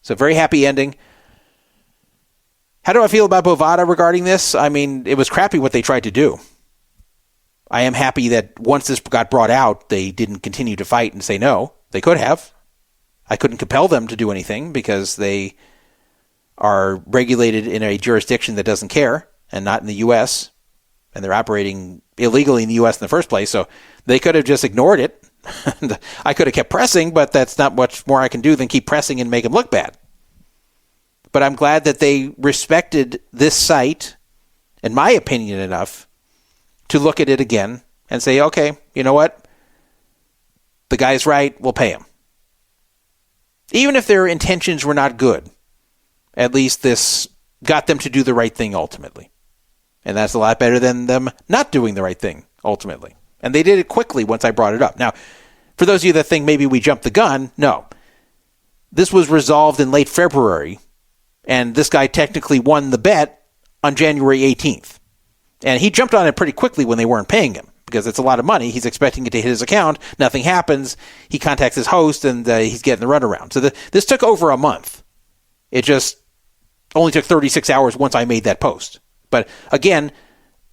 So very happy ending. How do I feel about Bovada regarding this? I mean, it was crappy what they tried to do. I am happy that once this got brought out, they didn't continue to fight and say no. They could have. I couldn't compel them to do anything because they are regulated in a jurisdiction that doesn't care and not in the U.S., and they're operating illegally in the U.S. in the first place, so they could have just ignored it. I could have kept pressing, but that's not much more I can do than keep pressing and make them look bad. But I'm glad that they respected this site, in my opinion, enough to look at it again and say, okay, you know what? The guy's right, we'll pay him. Even if their intentions were not good, at least this got them to do the right thing ultimately. And that's a lot better than them not doing the right thing ultimately. And they did it quickly once I brought it up. Now, for those of you that think maybe we jumped the gun, no. This was resolved in late February, and this guy technically won the bet on January 18th. And he jumped on it pretty quickly when they weren't paying him, because it's a lot of money. He's expecting it to hit his account. Nothing happens. He contacts his host, and he's getting the runaround. So this took over a month. It just only took 36 hours once I made that post. But again,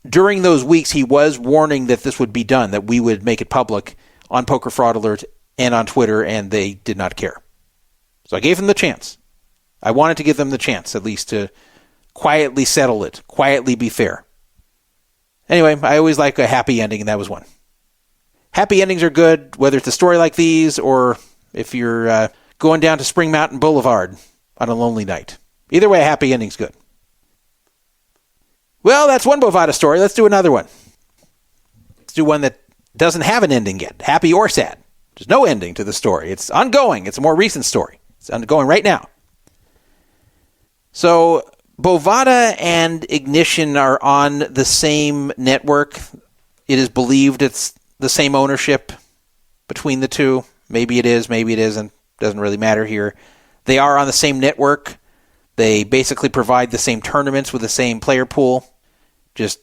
during those weeks, he was warning that this would be done, that we would make it public on Poker Fraud Alert and on Twitter, and they did not care. So I gave them the chance. I wanted to give them the chance, at least, to quietly settle it, quietly be fair. Anyway, I always like a happy ending, and that was one. Happy endings are good, whether it's a story like these or if you're going down to Spring Mountain Boulevard on a lonely night. Either way, a happy ending's good. Well, that's one Bovada story. Let's do another one. Let's do one that doesn't have an ending yet, happy or sad. There's no ending to the story. It's ongoing. It's a more recent story. It's ongoing right now. So Bovada and Ignition are on the same network. It is believed it's the same ownership between the two. Maybe it is, maybe it isn't. Doesn't really matter here. They are on the same network. They basically provide the same tournaments with the same player pool. Just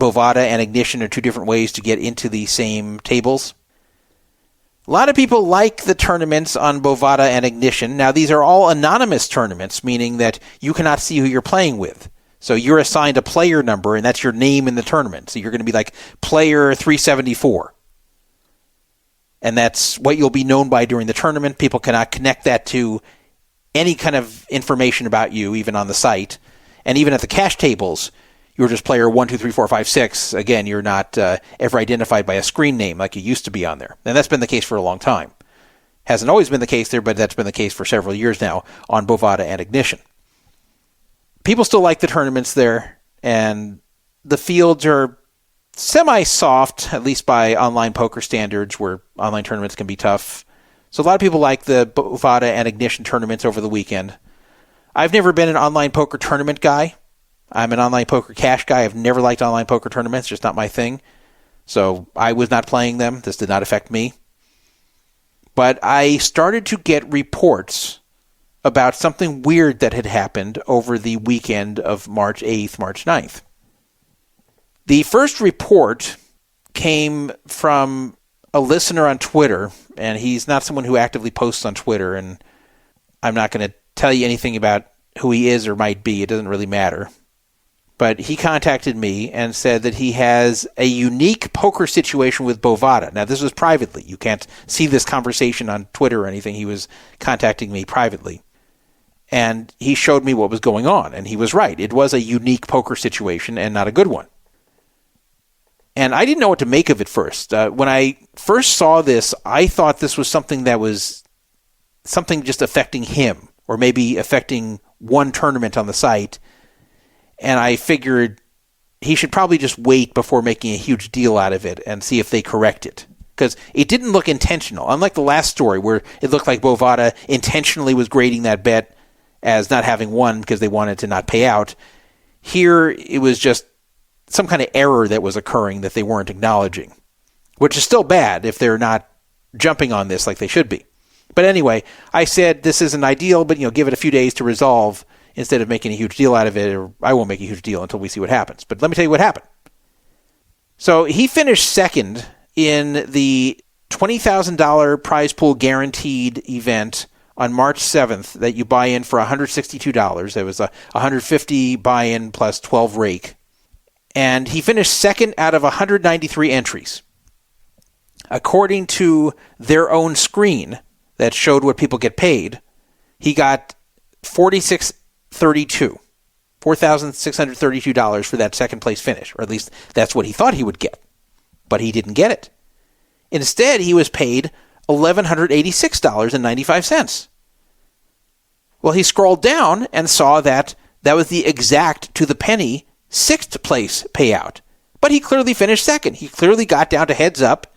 Bovada and Ignition are two different ways to get into the same tables. A lot of people like the tournaments on Bovada and Ignition. Now, these are all anonymous tournaments, meaning that you cannot see who you're playing with. So you're assigned a player number, and that's your name in the tournament. So you're going to be like player 374. And that's what you'll be known by during the tournament. People cannot connect that to any kind of information about you, even on the site. And even at the cash tables, you're just player 1, 2, 3, 4, 5, 6. Again, you're not ever identified by a screen name like you used to be on there. And that's been the case for a long time. Hasn't always been the case there, but that's been the case for several years now on Bovada and Ignition. People still like the tournaments there, and the fields are semi-soft, at least by online poker standards, where online tournaments can be tough. So a lot of people like the Bovada and Ignition tournaments over the weekend. I've never been an online poker tournament guy. I'm an online poker cash guy. I've never liked online poker tournaments, just not my thing. So I was not playing them. This did not affect me. But I started to get reports about something weird that had happened over the weekend of March 8th, March 9th. The first report came from a listener on Twitter, and he's not someone who actively posts on Twitter, and I'm not going to tell you anything about who he is or might be. It doesn't really matter. But he contacted me and said that he has a unique poker situation with Bovada. Now, this was privately. You can't see this conversation on Twitter or anything. He was contacting me privately. And he showed me what was going on, and he was right. It was a unique poker situation and not a good one. And I didn't know what to make of it first. When I first saw this, I thought this was something that was something just affecting him, or maybe affecting one tournament on the site, And I figured he should probably just wait before making a huge deal out of it and see if they correct it. Because it didn't look intentional. Unlike the last story where it looked like Bovada intentionally was grading that bet as not having won because they wanted to not pay out. Here, it was just some kind of error that was occurring that they weren't acknowledging, which is still bad if they're not jumping on this like they should be. But anyway, I said this isn't ideal, but give it a few days to resolve instead of making a huge deal out of it, or I won't make a huge deal until we see what happens. But let me tell you what happened. So he finished second in the $20,000 prize pool guaranteed event on March 7th that you buy in for $162. There was a $150 buy-in plus 12 rake. And he finished second out of 193 entries. According to their own screen that showed what people get paid, he got $4,632 for that second place finish, or at least that's what he thought he would get. But he didn't get it. Instead, he was paid $1,186.95. Well, he scrolled down and saw that was the exact to the penny sixth place payout. But he clearly finished second. He clearly got down to heads up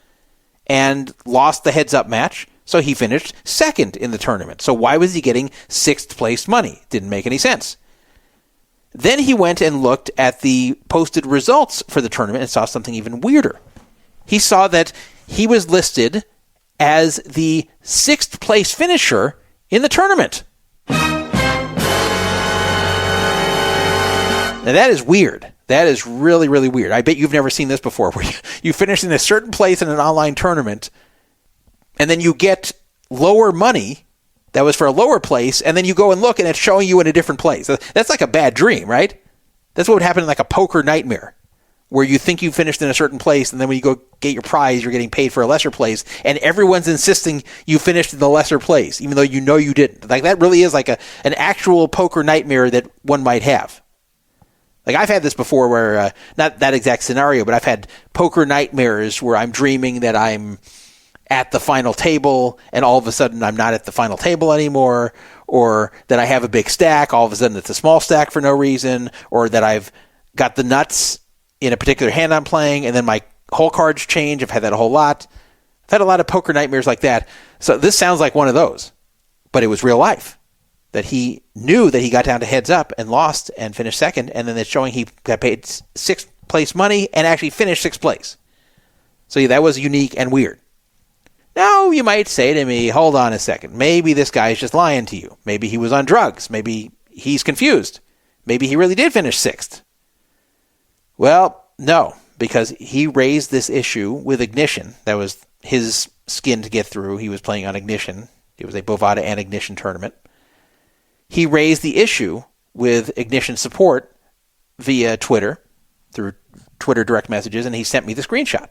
and lost the heads up match. So he finished second in the tournament. So why was he getting sixth place money? Didn't make any sense. Then he went and looked at the posted results for the tournament and saw something even weirder. He saw that he was listed as the sixth place finisher in the tournament. Now that is weird. That is really, really weird. I bet you've never seen this before, where you finish in a certain place in an online tournament, and then you get lower money that was for a lower place, and then you go and look, and it's showing you in a different place. That's like a bad dream, right? That's what would happen in like a poker nightmare, where you think you finished in a certain place, and then when you go get your prize, you're getting paid for a lesser place, and everyone's insisting you finished in the lesser place, even though you know you didn't. Like that really is like an actual poker nightmare that one might have. Like I've had this before where, not that exact scenario, but I've had poker nightmares where I'm dreaming that I'm at the final table and all of a sudden I'm not at the final table anymore, or that I have a big stack, all of a sudden it's a small stack for no reason, or that I've got the nuts in a particular hand I'm playing and then my whole cards change. I've had that a whole lot. I've had a lot of poker nightmares like that. So this sounds like one of those, but it was real life. That he knew that he got down to heads up and lost and finished second, and then it's showing he got paid sixth place money and actually finished sixth place. So yeah, that was unique and weird. Now you might say to me, hold on a second, maybe this guy's just lying to you. Maybe he was on drugs. Maybe he's confused. Maybe he really did finish sixth. Well, no, because he raised this issue with Ignition. That was his skin to get through. He was playing on Ignition. It was a Bovada and Ignition tournament. He raised the issue with Ignition support via Twitter, through Twitter direct messages, and he sent me the screenshot.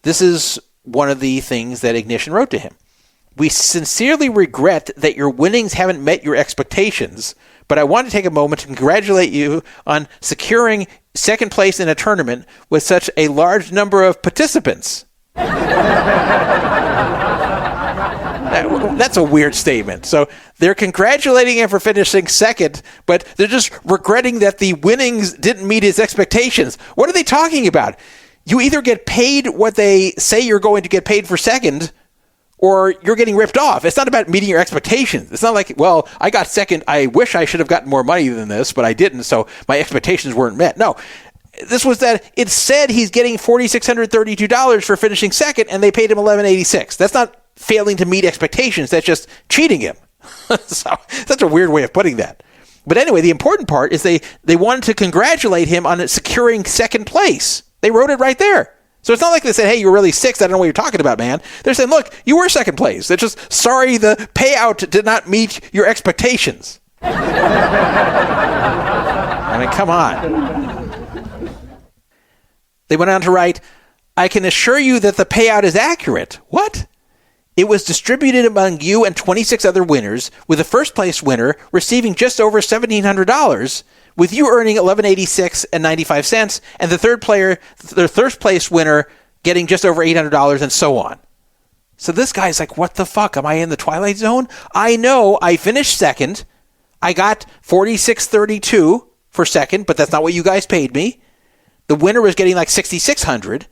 This is one of the things that Ignition wrote to him. We sincerely regret that your winnings haven't met your expectations, but I want to take a moment to congratulate you on securing second place in a tournament with such a large number of participants. That's a weird statement. So they're congratulating him for finishing second, but they're just regretting that the winnings didn't meet his expectations. What are they talking about? You either get paid what they say you're going to get paid for second, or you're getting ripped off. It's not about meeting your expectations. It's not like, well, I got second. I wish I should have gotten more money than this, but I didn't, so my expectations weren't met. No. This was that it said he's getting $4,632 for finishing second, and they paid him $1,186. That's not failing to meet expectations. That's just cheating him. So that's a weird way of putting that. But anyway, the important part is they wanted to congratulate him on securing second place. They wrote it right there. So it's not like they said, hey, you're really sixth. I don't know what you're talking about, man. They're saying, look, you were second place. They're just, sorry, the payout did not meet your expectations. I mean, come on. They went on to write, I can assure you that the payout is accurate. What? It was distributed among you and 26 other winners, with the first place winner receiving just over $1,700, with you earning $1,186.95, and the third place winner getting just over $800, and so on. So this guy's like, what the fuck? Am I in the Twilight Zone? I know I finished second. I got $4,632 for second, but that's not what you guys paid me. The winner was getting like $6,600.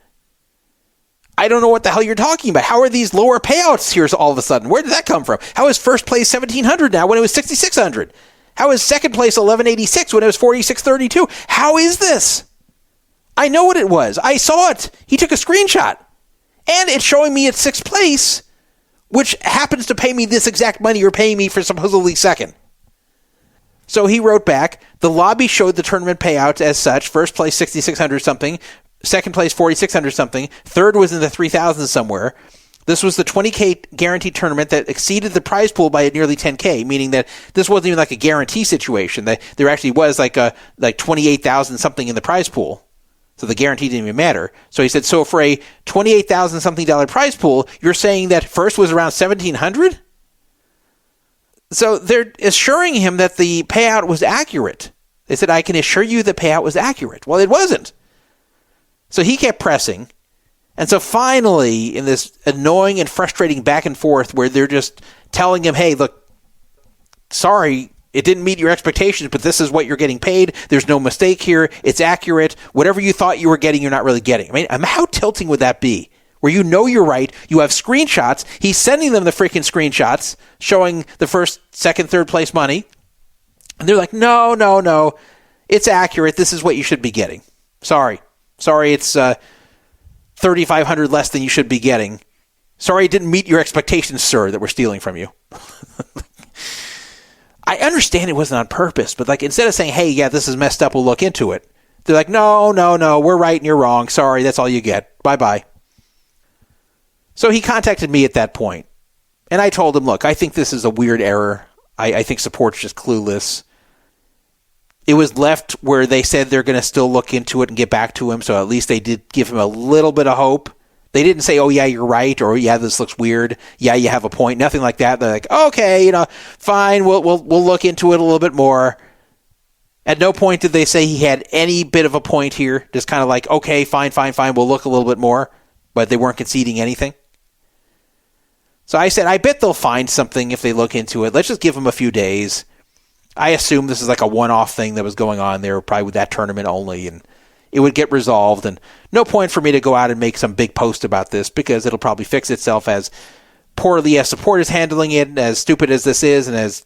I don't know what the hell you're talking about. How are these lower payouts here all of a sudden? Where did that come from? How is first place $1,700 now when it was $6,600? How is second place $1,186 when it was $4,632? How is this? I know what it was. I saw it. He took a screenshot. And it's showing me at sixth place, which happens to pay me this exact money you're paying me for supposedly second. So he wrote back, the lobby showed the tournament payouts as such. First place, $6,600 something. Second place, $4,600 something. Third was in the 3,000 somewhere. This was the $20K guaranteed tournament that exceeded the prize pool by nearly $10K, meaning that this wasn't even like a guarantee situation. There actually was like 28,000 something in the prize pool. So the guarantee didn't even matter. So he said, so for a $28,000 something prize pool, you're saying that first was around $1,700? So they're assuring him that the payout was accurate. They said, I can assure you the payout was accurate. Well, it wasn't. So he kept pressing. And so finally, in this annoying and frustrating back and forth where they're just telling him, hey, look, sorry, it didn't meet your expectations, but this is what you're getting paid. There's no mistake here. It's accurate. Whatever you thought you were getting, you're not really getting. I mean, how tilting would that be? Where you know you're right, you have screenshots. He's sending them the freaking screenshots showing the first, second, third place money. And they're like, no. It's accurate. This is what you should be getting. Sorry, it's $3,500 less than you should be getting. Sorry, it didn't meet your expectations, sir, that we're stealing from you. I understand it wasn't on purpose, but like instead of saying, hey, yeah, this is messed up, we'll look into it. They're like, no, we're right and you're wrong. Sorry, that's all you get. Bye-bye. So he contacted me at that point, and I told him, look, I think this is a weird error. I think support's just clueless. It was left where they said they're going to still look into it and get back to him, so at least they did give him a little bit of hope. They didn't say, oh, yeah, you're right, or yeah, this looks weird. Yeah, you have a point. Nothing like that. They're like, okay, fine, we'll look into it a little bit more. At no point did they say he had any bit of a point here. Just kind of like, okay, fine, we'll look a little bit more. But they weren't conceding anything. So I said, I bet they'll find something if they look into it. Let's just give them a few days. I assume this is like a one-off thing that was going on there, probably with that tournament only, and it would get resolved. And no point for me to go out and make some big post about this because it'll probably fix itself as poorly as support is handling it, as stupid as this is, and as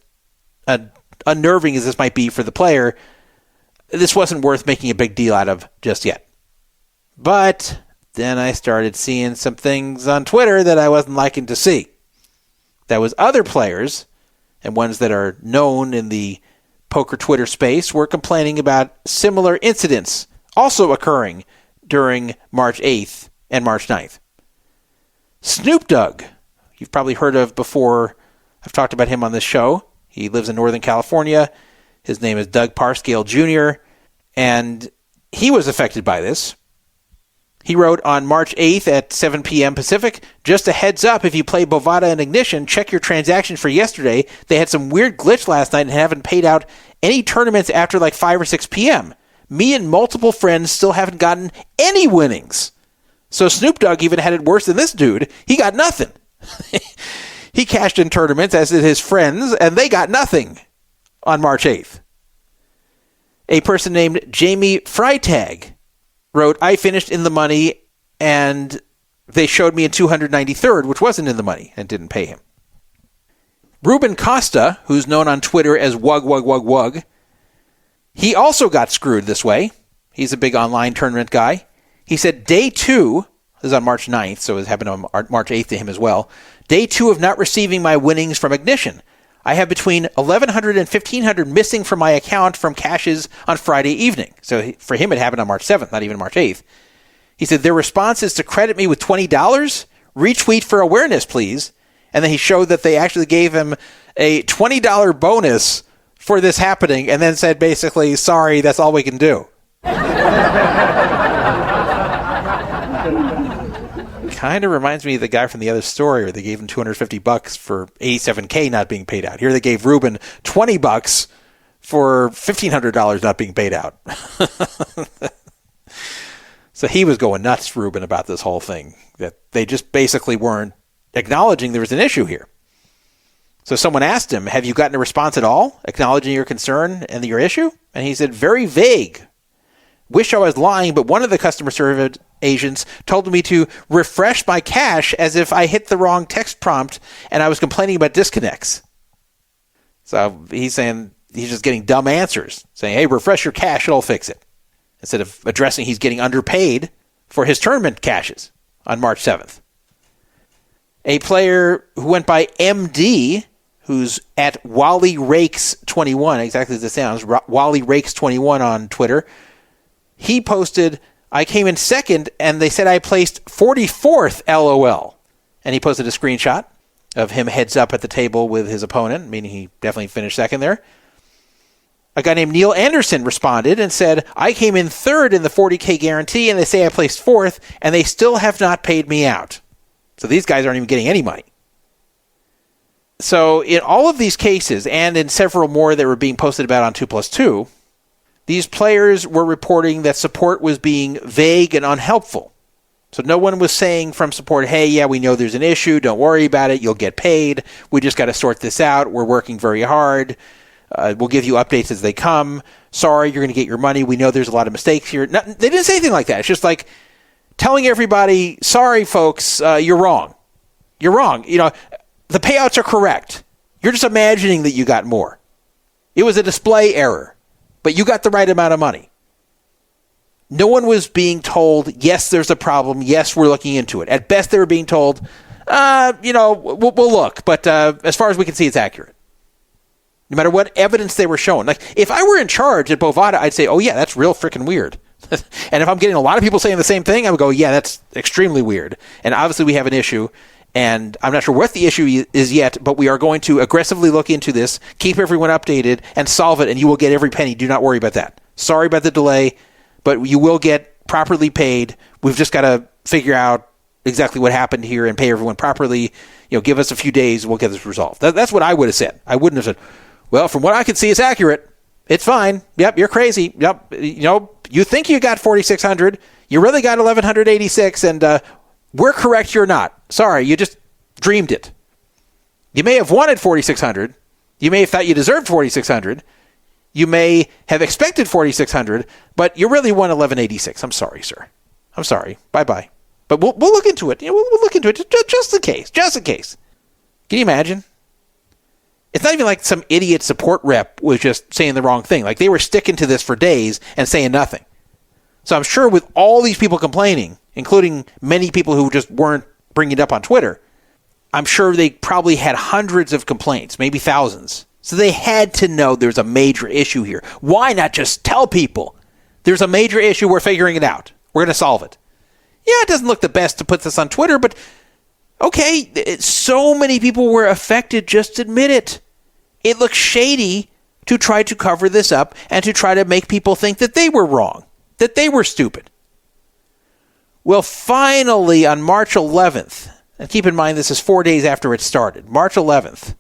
unnerving as this might be for the player. This wasn't worth making a big deal out of just yet. But then I started seeing some things on Twitter that I wasn't liking to see. That was other players, and ones that are known in the poker Twitter space, were complaining about similar incidents also occurring during March 8th and March 9th. Snoop Dogg, you've probably heard of before. I've talked about him on this show. He lives in Northern California. His name is Doug Parscale Jr., and he was affected by this. He wrote on March 8th at 7 p.m. Pacific, just a heads up, if you play Bovada and Ignition, check your transactions for yesterday. They had some weird glitch last night and haven't paid out any tournaments after like 5 or 6 p.m. Me and multiple friends still haven't gotten any winnings. So Snoop Dogg even had it worse than this dude. He got nothing. He cashed in tournaments, as did his friends, and they got nothing on March 8th. A person named Jamie Freitag wrote, I finished in the money, and they showed me a 293rd, which wasn't in the money, and didn't pay him. Ruben Costa, who's known on Twitter as Wug, he also got screwed this way. He's a big online tournament guy. He said, day 2, this is on March 9th, so it happened on March 8th to him as well, day 2 of not receiving my winnings from Ignition. I have between 1,100 and 1,500 missing from my account from cashes on Friday evening. So for him, it happened on March 7th, not even March 8th. He said, their response is to credit me with $20, retweet for awareness, please. And then he showed that they actually gave him a $20 bonus for this happening, and then said basically, sorry, that's all we can do. Kind of reminds me of the guy from the other story where they gave him $250 for $87K not being paid out. Here they gave Ruben $20 for $1,500 not being paid out. So he was going nuts, Ruben, about this whole thing. That they just basically weren't acknowledging there was an issue here. So someone asked him, have you gotten a response at all, acknowledging your concern and your issue? And he said, very vague. Wish I was lying, but one of the customer service agents told me to refresh my cache as if I hit the wrong text prompt and I was complaining about disconnects. So he's saying he's just getting dumb answers, saying, hey, refresh your cache, it'll fix it. Instead of addressing he's getting underpaid for his tournament caches on March 7th. A player who went by MD, who's at Wally Rakes 21, exactly as it sounds, Wally Rakes 21 on Twitter, he posted, I came in second and they said I placed 44th, LOL. And he posted a screenshot of him heads up at the table with his opponent, meaning he definitely finished second there. A guy named Neil Anderson responded and said, I came in third in the 40K guarantee and they say I placed fourth and they still have not paid me out. So these guys aren't even getting any money. So in all of these cases, and in several more that were being posted about on 2+2, these players were reporting that support was being vague and unhelpful. So no one was saying from support, hey, yeah, we know there's an issue. Don't worry about it. You'll get paid. We just got to sort this out. We're working very hard. We'll give you updates as they come. Sorry, you're going to get your money. We know there's a lot of mistakes here. No, they didn't say anything like that. It's just like telling everybody, sorry, folks, you're wrong. You're wrong. You know, the payouts are correct. You're just imagining that you got more. It was a display error, but you got the right amount of money. No one was being told, yes, there's a problem. Yes, we're looking into it. At best, they were being told, we'll look. But as far as we can see, it's accurate. No matter what evidence they were showing. Like, if I were in charge at Bovada, I'd say, oh, yeah, that's real freaking weird. And if I'm getting a lot of people saying the same thing, I would go, yeah, that's extremely weird. And obviously we have an issue. And I'm not sure what the issue is yet, but we are going to aggressively look into this, keep everyone updated, and solve it, and you will get every penny. Do not worry about that. Sorry about the delay, but you will get properly paid. We've just got to figure out exactly what happened here and pay everyone properly. You know, give us a few days, we'll get this resolved. That's what I would have said. I wouldn't have said, well, from what I can see, it's accurate. It's fine. Yep, you're crazy. Yep, you think you got 4,600. You really got 1,186, and we're correct, you're not. Sorry, you just dreamed it. You may have wanted 4,600. You may have thought you deserved 4,600. You may have expected 4,600, but you really won 1,186. I'm sorry, sir. I'm sorry. Bye-bye. But we'll look into it. We'll look into it just in case. Just in case. Can you imagine? It's not even like some idiot support rep was just saying the wrong thing. Like, they were sticking to this for days and saying nothing. So I'm sure with all these people complaining, including many people who just weren't bringing it up on Twitter, I'm sure they probably had hundreds of complaints, maybe thousands. So they had to know there's a major issue here. Why not just tell people there's a major issue, we're figuring it out, we're going to solve it? Yeah, it doesn't look the best to put this on Twitter, but okay, so many people were affected, just admit it. It looks shady to try to cover this up and to try to make people think that they were wrong, that they were stupid. Well, finally, on March 11th, and keep in mind this is 4 days after it started, March 11th,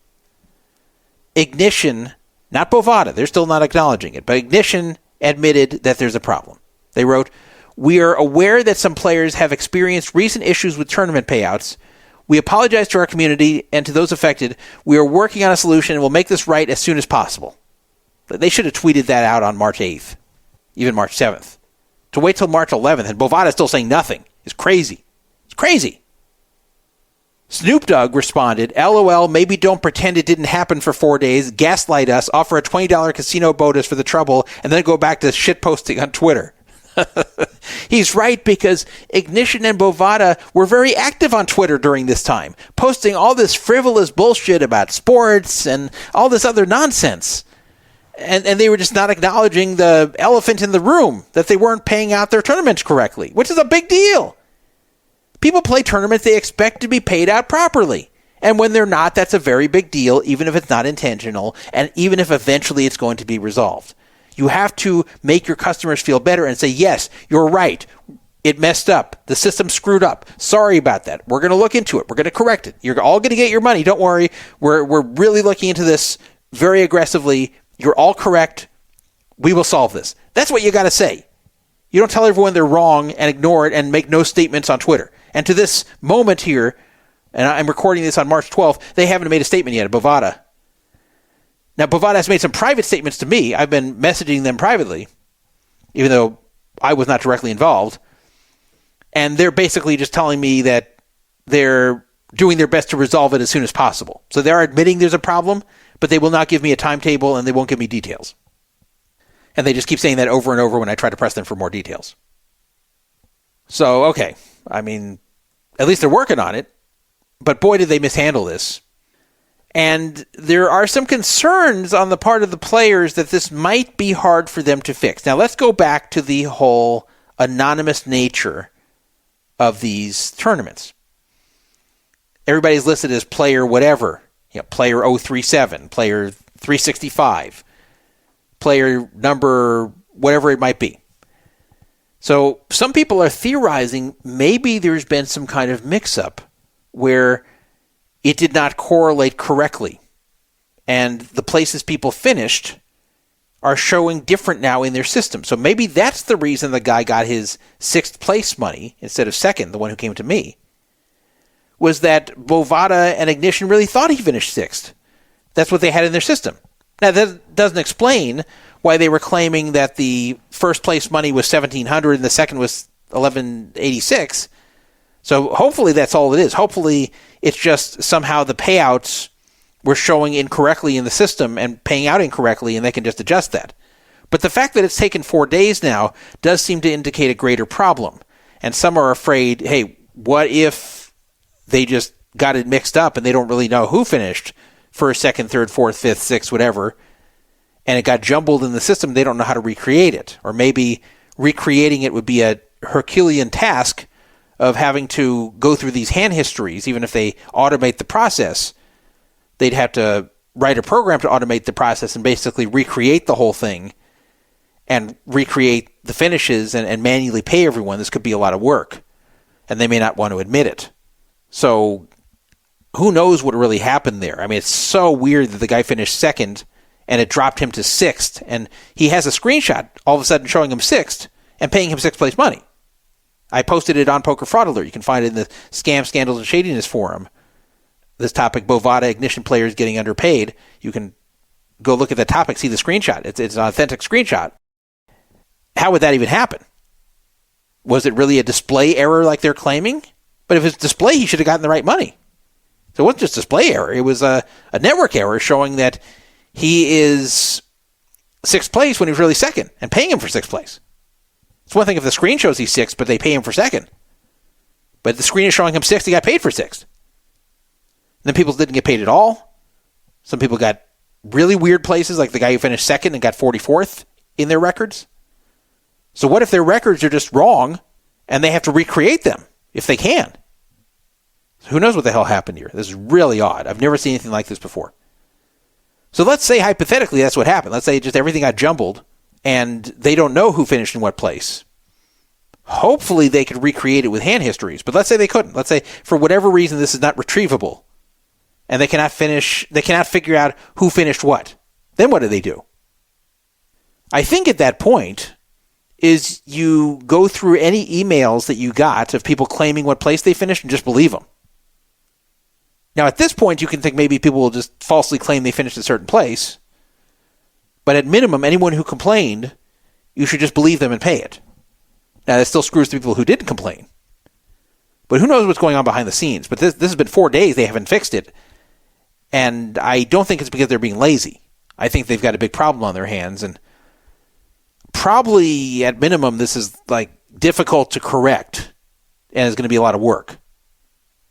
Ignition, not Bovada, they're still not acknowledging it, but Ignition admitted that there's a problem. They wrote, we are aware that some players have experienced recent issues with tournament payouts. We apologize to our community and to those affected. We are working on a solution and will make this right as soon as possible. They should have tweeted that out on March 8th, even March 7th. To wait till March 11th and Bovada still saying nothing is crazy. It's crazy. Snoop Dogg responded, LOL, maybe don't pretend it didn't happen for 4 days, gaslight us, offer a $20 casino bonus for the trouble, and then go back to shitposting on Twitter. He's right, because Ignition and Bovada were very active on Twitter during this time, posting all this frivolous bullshit about sports and all this other nonsense. And they were just not acknowledging the elephant in the room, that they weren't paying out their tournaments correctly, which is a big deal. People play tournaments, they expect to be paid out properly. And when they're not, that's a very big deal, even if it's not intentional, and even if eventually it's going to be resolved. You have to make your customers feel better and say, yes, you're right. It messed up. The system screwed up. Sorry about that. We're going to look into it. We're going to correct it. You're all going to get your money. Don't worry. We're really looking into this very aggressively. You're all correct. We will solve this. That's what you got to say. You don't tell everyone they're wrong and ignore it and make no statements on Twitter. And to this moment here, and I'm recording this on March 12th, they haven't made a statement yet at Bovada. Now, Bovada has made some private statements to me. I've been messaging them privately, even though I was not directly involved. And they're basically just telling me that they're doing their best to resolve it as soon as possible. So they are admitting there's a problem, but they will not give me a timetable and they won't give me details. And they just keep saying that over and over when I try to press them for more details. So, okay. I mean, at least they're working on it. But boy, did they mishandle this. And there are some concerns on the part of the players that this might be hard for them to fix. Now, let's go back to the whole anonymous nature of these tournaments. Everybody's listed as player whatever. Player 037, player 365, player number whatever it might be. So some people are theorizing maybe there's been some kind of mix-up where it did not correlate correctly. And the places people finished are showing different now in their system. So maybe that's the reason the guy got his 6th place money instead of 2nd, the one who came to me, was that Bovada and Ignition really thought he finished 6th. That's what they had in their system. Now, that doesn't explain why they were claiming that the first place money was $1,700 and the second was $1,186. So hopefully that's all it is. Hopefully it's just somehow the payouts were showing incorrectly in the system and paying out incorrectly, and they can just adjust that. But the fact that it's taken 4 days now does seem to indicate a greater problem. And some are afraid, hey, what if they just got it mixed up and they don't really know who finished first, second, third, fourth, fifth, sixth, whatever, and it got jumbled in the system, they don't know how to recreate it. Or maybe recreating it would be a Herculean task of having to go through these hand histories. Even if they automate the process, they'd have to write a program to automate the process and basically recreate the whole thing and recreate the finishes and manually pay everyone. This could be a lot of work, and they may not want to admit it. So who knows what really happened there? I mean, it's so weird that the guy finished 2nd and it dropped him to 6th, and he has a screenshot all of a sudden showing him 6th and paying him 6th place money. I posted it on Poker Fraud Alert. You can find it in the Scam, Scandals, and Shadiness forum. This topic, Bovada Ignition players getting underpaid. You can go look at the topic, see the screenshot. It's an authentic screenshot. How would that even happen? Was it really a display error like they're claiming? But if it's display, he should have gotten the right money. So it wasn't just display error. It was a network error showing that he is 6th place when he was really 2nd and paying him for 6th place. It's one thing if the screen shows he's 6th, but they pay him for 2nd. But the screen is showing him 6th, he got paid for 6th. Then people didn't get paid at all. Some people got really weird places, like the guy who finished 2nd and got 44th in their records. So what if their records are just wrong and they have to recreate them if they can? Who knows what the hell happened here? This is really odd. I've never seen anything like this before. So let's say hypothetically that's what happened. Let's say just everything got jumbled and they don't know who finished in what place. Hopefully they could recreate it with hand histories, but let's say they couldn't. Let's say for whatever reason this is not retrievable and they cannot figure out who finished what. Then what do they do? I think at that point is you go through any emails that you got of people claiming what place they finished and just believe them. Now, at this point, you can think maybe people will just falsely claim they finished a certain place. But at minimum, anyone who complained, you should just believe them and pay it. Now, that still screws the people who didn't complain. But who knows what's going on behind the scenes. But this has been 4 days. They haven't fixed it. And I don't think it's because they're being lazy. I think they've got a big problem on their hands. And probably, at minimum, this is difficult to correct. And it's going to be a lot of work.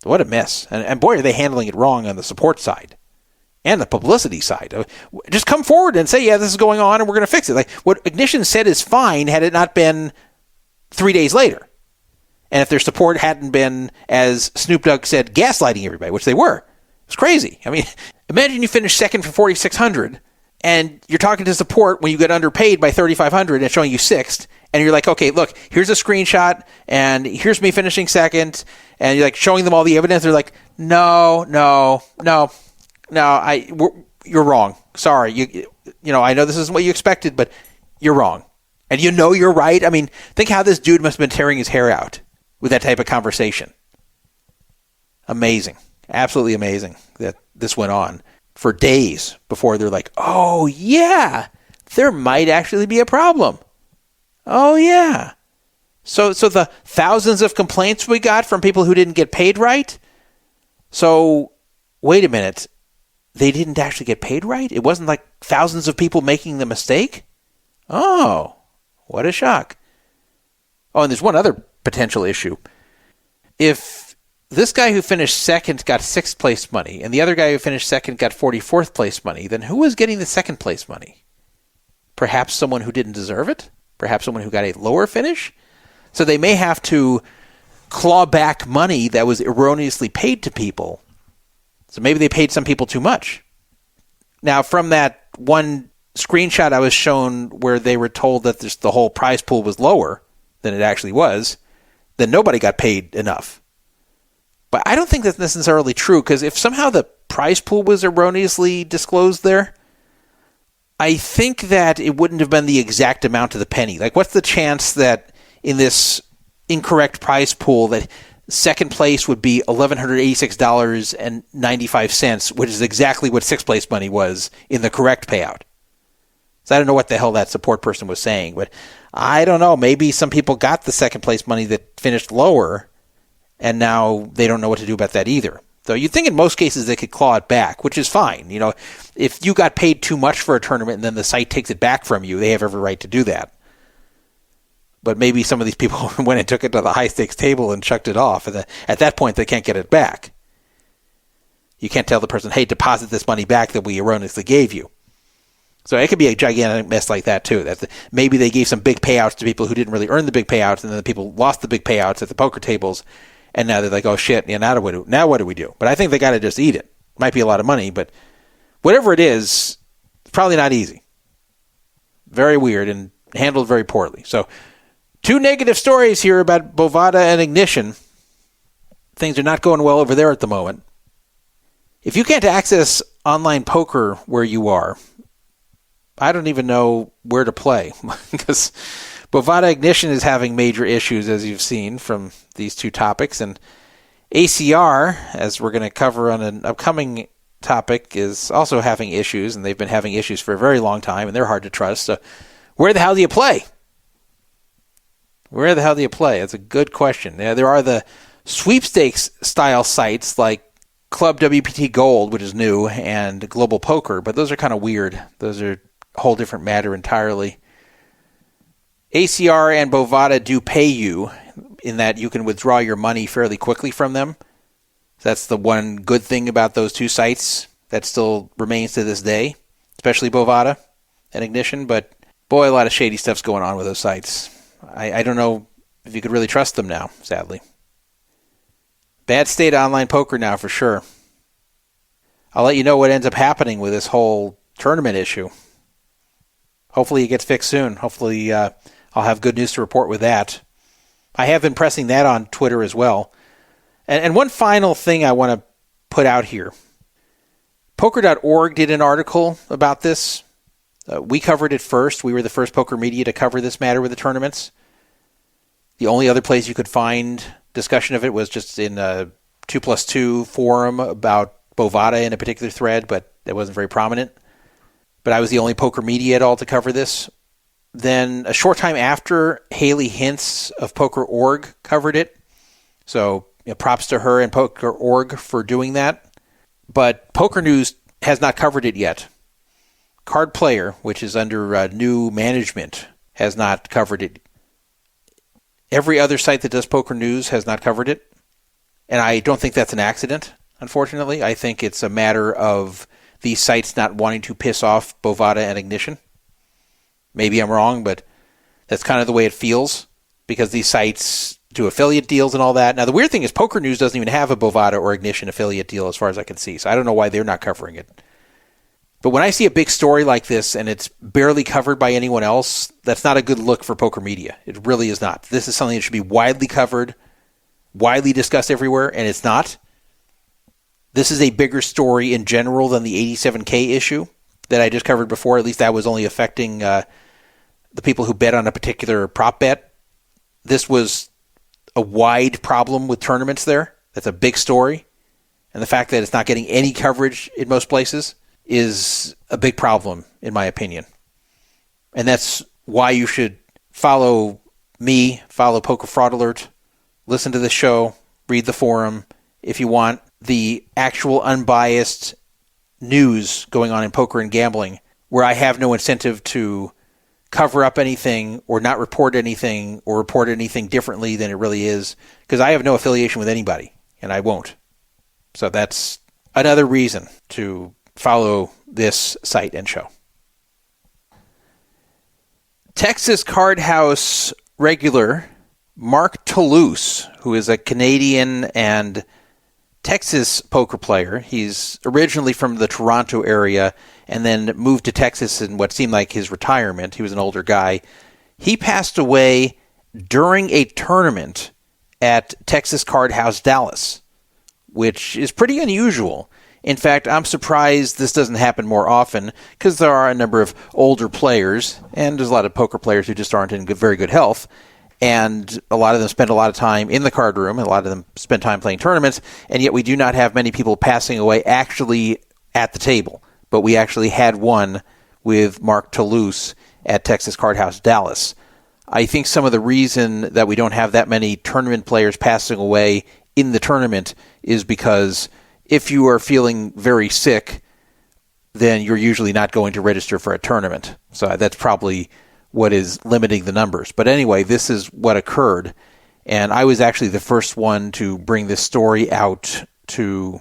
What a mess. And boy, are they handling it wrong on the support side and the publicity side. Just come forward and say, yeah, this is going on and we're going to fix it. What Ignition said is fine had it not been 3 days later. And if their support hadn't been, as Snoop Dogg said, gaslighting everybody, which they were. It's crazy. I mean, imagine you finish 2nd for 4,600 and you're talking to support when you get underpaid by 3,500 and showing you 6th. And you're like, okay, look, here's a screenshot, and here's me finishing 2nd, and you're showing them all the evidence. They're like, no, you're wrong. Sorry, you know, I know this isn't what you expected, but you're wrong, and you're right. I mean, think how this dude must have been tearing his hair out with that type of conversation. Amazing, absolutely amazing that this went on. for days before they're like, oh, yeah, there might actually be a problem. Oh, yeah. So the thousands of complaints we got from people who didn't get paid right? So, wait a minute. They didn't actually get paid right? It wasn't like thousands of people making the mistake? Oh, what a shock. Oh, and there's one other potential issue. If this guy who finished second got 6th place money, and the other guy who finished second got 44th place money, then who was getting the 2nd place money? Perhaps someone who didn't deserve it? Perhaps someone who got a lower finish? So they may have to claw back money that was erroneously paid to people. So maybe they paid some people too much. Now, from that one screenshot I was shown where they were told that the whole prize pool was lower than it actually was, then nobody got paid enough. But I don't think that's necessarily true, because if somehow the prize pool was erroneously disclosed there, I think that it wouldn't have been the exact amount to the penny. Like, what's the chance that in this incorrect prize pool that second place would be $1,186.95, which is exactly what 6th place money was in the correct payout? So I don't know what the hell that support person was saying, but I don't know. Maybe some people got the 2nd place money that finished lower, and now they don't know what to do about that either. So you'd think in most cases they could claw it back, which is fine. You know, if you got paid too much for a tournament and then the site takes it back from you, they have every right to do that. But maybe some of these people went and took it to the high-stakes table and chucked it off, and at that point they can't get it back. You can't tell the person, hey, deposit this money back that we erroneously gave you. So it could be a gigantic mess like that, too. Maybe they gave some big payouts to people who didn't really earn the big payouts, and then the people lost the big payouts at the poker tables, and now they're like, oh, shit, yeah, now what do we do? But I think they got to just eat it. Might be a lot of money, but whatever it is, it's probably not easy. Very weird and handled very poorly. So 2 negative stories here about Bovada and Ignition. Things are not going well over there at the moment. If you can't access online poker where you are, I don't even know where to play, because Bovada Ignition is having major issues, as you've seen from these 2 topics, and ACR, as we're going to cover on an upcoming topic, is also having issues, and they've been having issues for a very long time, and they're hard to trust. So where the hell do you play? Where the hell do you play? That's a good question. There are the sweepstakes-style sites like Club WPT Gold, which is new, and Global Poker, but those are kind of weird. Those are a whole different matter entirely. ACR and Bovada do pay you in that you can withdraw your money fairly quickly from them. That's the one good thing about those 2 sites that still remains to this day, especially Bovada and Ignition. But boy, a lot of shady stuff's going on with those sites. I don't know if you could really trust them now, sadly. Bad state of online poker now for sure. I'll let you know what ends up happening with this whole tournament issue. Hopefully it gets fixed soon. Hopefully I'll have good news to report with that. I have been pressing that on Twitter as well. And one final thing I want to put out here. Poker.org did an article about this. We covered it first. We were the first poker media to cover this matter with the tournaments. The only other place you could find discussion of it was just in a 2+2 forum about Bovada in a particular thread, but it wasn't very prominent. But I was the only poker media at all to cover this. Then a short time after, Haley Hintz of Poker.org covered it. So props to her and Poker.org for doing that. But Poker News has not covered it yet. Card Player, which is under new management, has not covered it. Every other site that does Poker News has not covered it. And I don't think that's an accident, unfortunately. I think it's a matter of these sites not wanting to piss off Bovada and Ignition. Maybe I'm wrong, but that's kind of the way it feels, because these sites do affiliate deals and all that. Now, the weird thing is Poker News doesn't even have a Bovada or Ignition affiliate deal as far as I can see, so I don't know why they're not covering it. But when I see a big story like this and it's barely covered by anyone else, that's not a good look for poker media. It really is not. This is something that should be widely covered, widely discussed everywhere, and it's not. This is a bigger story in general than the 87K issue that I just covered before. At least that was only affecting the people who bet on a particular prop bet. This was a wide problem with tournaments there. That's a big story. And the fact that it's not getting any coverage in most places is a big problem, in my opinion. And that's why you should follow me, follow Poker Fraud Alert, listen to the show, read the forum. If you want the actual unbiased news going on in poker and gambling, where I have no incentive to cover up anything or not report anything or report anything differently than it really is, because I have no affiliation with anybody, and I won't. So that's another reason to follow this site and show. Texas Card House regular Mark Toulouse, who is a Canadian and Texas poker player. He's originally from the Toronto area and then moved to Texas in what seemed like his retirement. He was an older guy. He passed away during a tournament at Texas Card House Dallas, which is pretty unusual. In fact, I'm surprised this doesn't happen more often because there are a number of older players, and there's a lot of poker players who just aren't in very good health. And a lot of them spend a lot of time in the card room, and a lot of them spend time playing tournaments, and yet we do not have many people passing away actually at the table. But we actually had one with Mark Toulouse at Texas Card House Dallas. I think some of the reason that we don't have that many tournament players passing away in the tournament is because if you are feeling very sick, then you're usually not going to register for a tournament. So that's probably what is limiting the numbers. But anyway, this is what occurred. And I was actually the first one to bring this story out to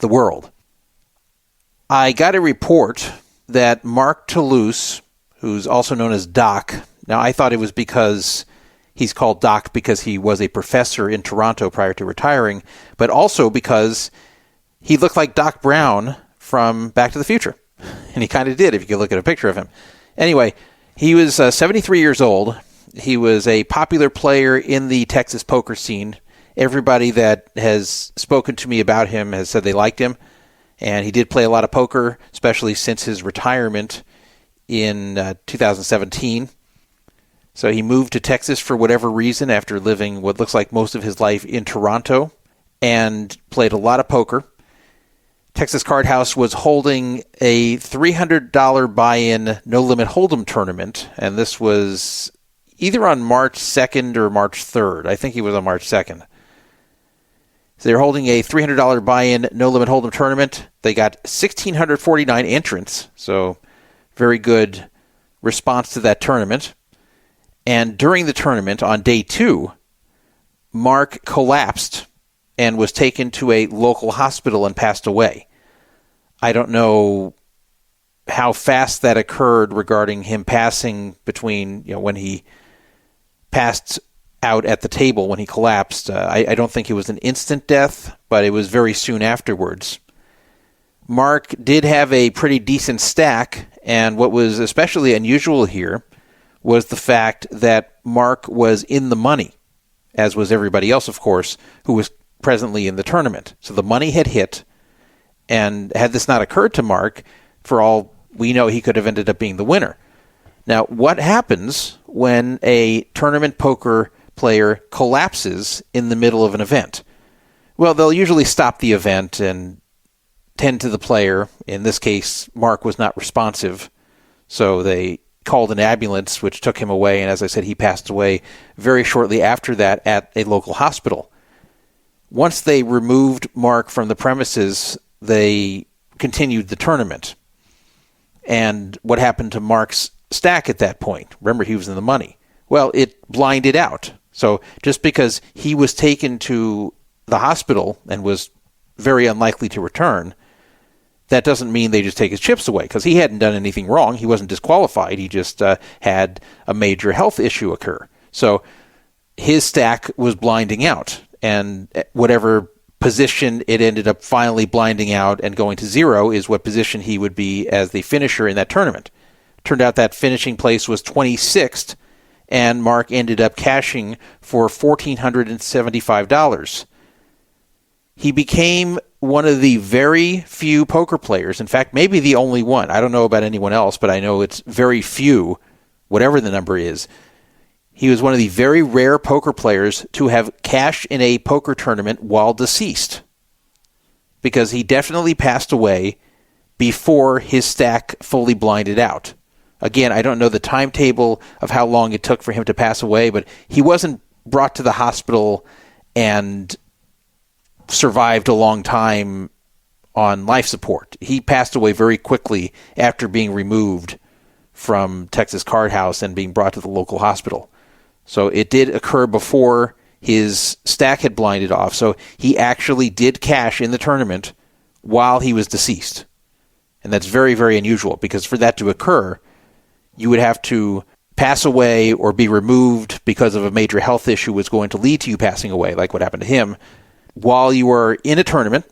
the world. I got a report that Mark Toulouse, who's also known as Doc, now I thought it was because he's called Doc because he was a professor in Toronto prior to retiring, but also because he looked like Doc Brown from Back to the Future. And he kind of did, if you could look at a picture of him. Anyway, he was 73 years old. He was a popular player in the Texas poker scene. Everybody that has spoken to me about him has said they liked him. And he did play a lot of poker, especially since his retirement in 2017. So he moved to Texas for whatever reason after living what looks like most of his life in Toronto and played a lot of poker. Texas Card House was holding a $300 buy-in no-limit hold'em tournament, and this was either on March 2nd or March 3rd. I think he was on March 2nd. So they're holding a $300 buy-in no-limit hold'em tournament. They got 1,649 entrants, so very good response to that tournament. And during the tournament, on day 2, Mark collapsed and was taken to a local hospital and passed away. I don't know how fast that occurred regarding him passing between, when he passed out at the table when he collapsed. I don't think it was an instant death, but it was very soon afterwards. Mark did have a pretty decent stack, and what was especially unusual here was the fact that Mark was in the money, as was everybody else, of course, who was presently in the tournament. So the money had hit, and had this not occurred to Mark, for all we know, he could have ended up being the winner. Now, what happens when a tournament poker player collapses in the middle of an event? Well, they'll usually stop the event and tend to the player. In this case, Mark was not responsive, so they called an ambulance, which took him away, and as I said, he passed away very shortly after that at a local hospital. Once they removed Mark from the premises, they continued the tournament. And what happened to Mark's stack at that point? Remember, he was in the money. Well, it blinded out. So just because he was taken to the hospital and was very unlikely to return, that doesn't mean they just take his chips away, because he hadn't done anything wrong. He wasn't disqualified. He just had a major health issue occur. So his stack was blinding out, and whatever position it ended up finally blinding out and going to zero is what position he would be as the finisher in that tournament. Turned out that finishing place was 26th, and Mark ended up cashing for $1,475. He became one of the very few poker players, in fact, maybe the only one. I don't know about anyone else, but I know it's very few, whatever the number is. He was one of the very rare poker players to have cashed in a poker tournament while deceased, because he definitely passed away before his stack fully blinded out. Again, I don't know the timetable of how long it took for him to pass away, but he wasn't brought to the hospital and survived a long time on life support. He passed away very quickly after being removed from Texas Card House and being brought to the local hospital. So it did occur before his stack had blinded off. So he actually did cash in the tournament while he was deceased. And that's very, very unusual, because for that to occur, you would have to pass away or be removed because of a major health issue was going to lead to you passing away, like what happened to him, while you were in a tournament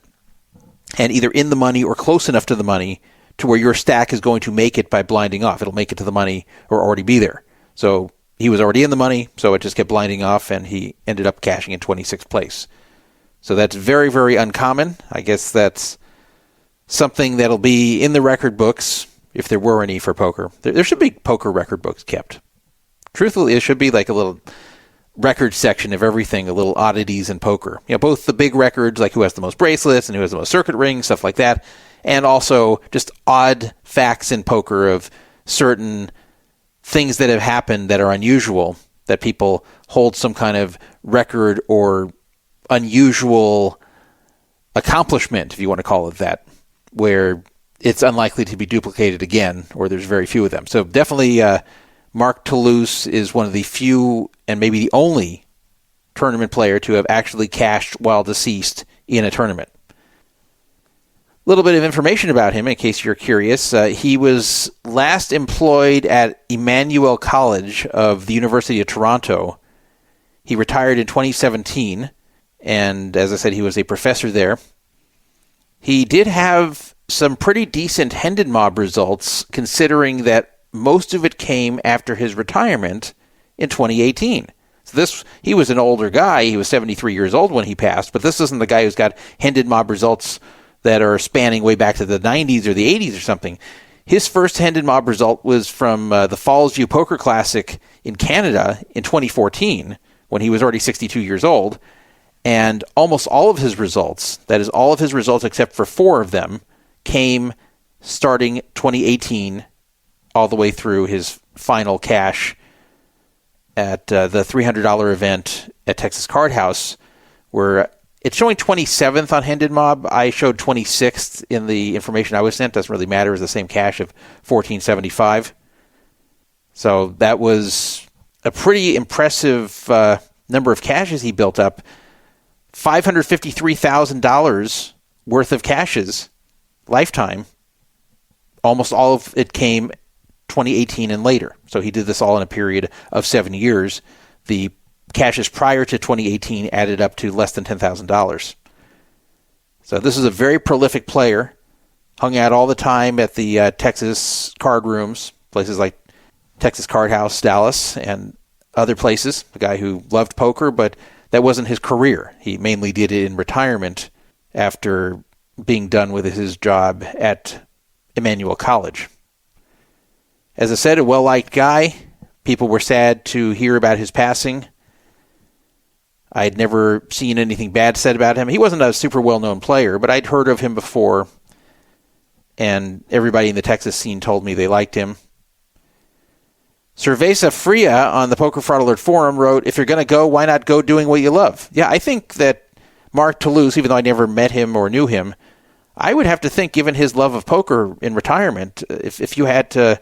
and either in the money or close enough to the money to where your stack is going to make it by blinding off. It'll make it to the money or already be there. So he was already in the money, so it just kept blinding off, and he ended up cashing in 26th place. So that's very, very uncommon. I guess that's something that'll be in the record books, if there were any for poker. There should be poker record books kept. Truthfully, it should be like a little record section of everything, a little oddities in poker. You know, both the big records, like who has the most bracelets and who has the most circuit rings, stuff like that, and also just odd facts in poker of certain things that have happened that are unusual, that people hold some kind of record or unusual accomplishment, if you want to call it that, where it's unlikely to be duplicated again, or there's very few of them. So definitely Mark Toulouse is one of the few and maybe the only tournament player to have actually cashed while deceased in a tournament. A little bit of information about him, in case you're curious. He was last employed at Emmanuel College of the University of Toronto. He retired in 2017, and as I said, he was a professor there. He did have some pretty decent Hendon Mob results, considering that most of it came after his retirement in 2018. So he was an older guy. He was 73 years old when he passed, but this isn't the guy who's got Hendon Mob results that are spanning way back to the 90s or the 80s or something. His first Hendon Mob result was from the Fallsview Poker Classic in Canada in 2014, when he was already 62 years old. And almost all of his results, that is all of his results except for 4 of them, came starting 2018 all the way through his final cash at the $300 event at Texas Card House, where it's showing 27th on Hendon Mob. I showed 26th in the information I was sent. Doesn't really matter. It's the same cash of $1,475. So that was a pretty impressive number of cashes he built up. $553,000 worth of cashes lifetime. Almost all of it came 2018 and later. So he did this all in a period of 7 years. The cashes prior to 2018 added up to less than $10,000. So this is a very prolific player. Hung out all the time at the Texas card rooms, places like Texas Card House, Dallas, and other places. A guy who loved poker, but that wasn't his career. He mainly did it in retirement after being done with his job at Emmanuel College. As I said, a well-liked guy. People were sad to hear about his passing. I had never seen anything bad said about him. He wasn't a super well-known player, but I'd heard of him before, and everybody in the Texas scene told me they liked him. Cerveza Fria on the Poker Fraud Alert forum wrote, "If you're going to go, why not go doing what you love?" Yeah, I think that Mark Toulouse, even though I never met him or knew him, I would have to think, given his love of poker in retirement, if you had to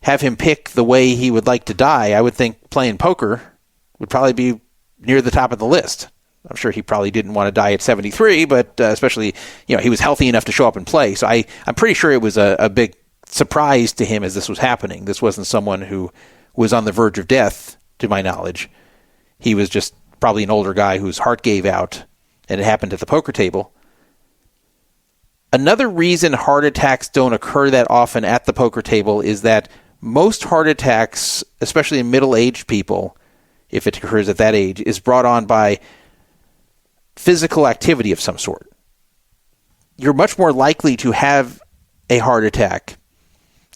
have him pick the way he would like to die, I would think playing poker would probably be near the top of the list. I'm sure he probably didn't want to die at 73, but especially, he was healthy enough to show up and play. So I'm pretty sure it was a big surprise to him as this was happening. This wasn't someone who was on the verge of death, to my knowledge. He was just probably an older guy whose heart gave out, and it happened at the poker table. Another reason heart attacks don't occur that often at the poker table is that most heart attacks, especially in middle-aged people, if it occurs at that age, is brought on by physical activity of some sort. You're much more likely to have a heart attack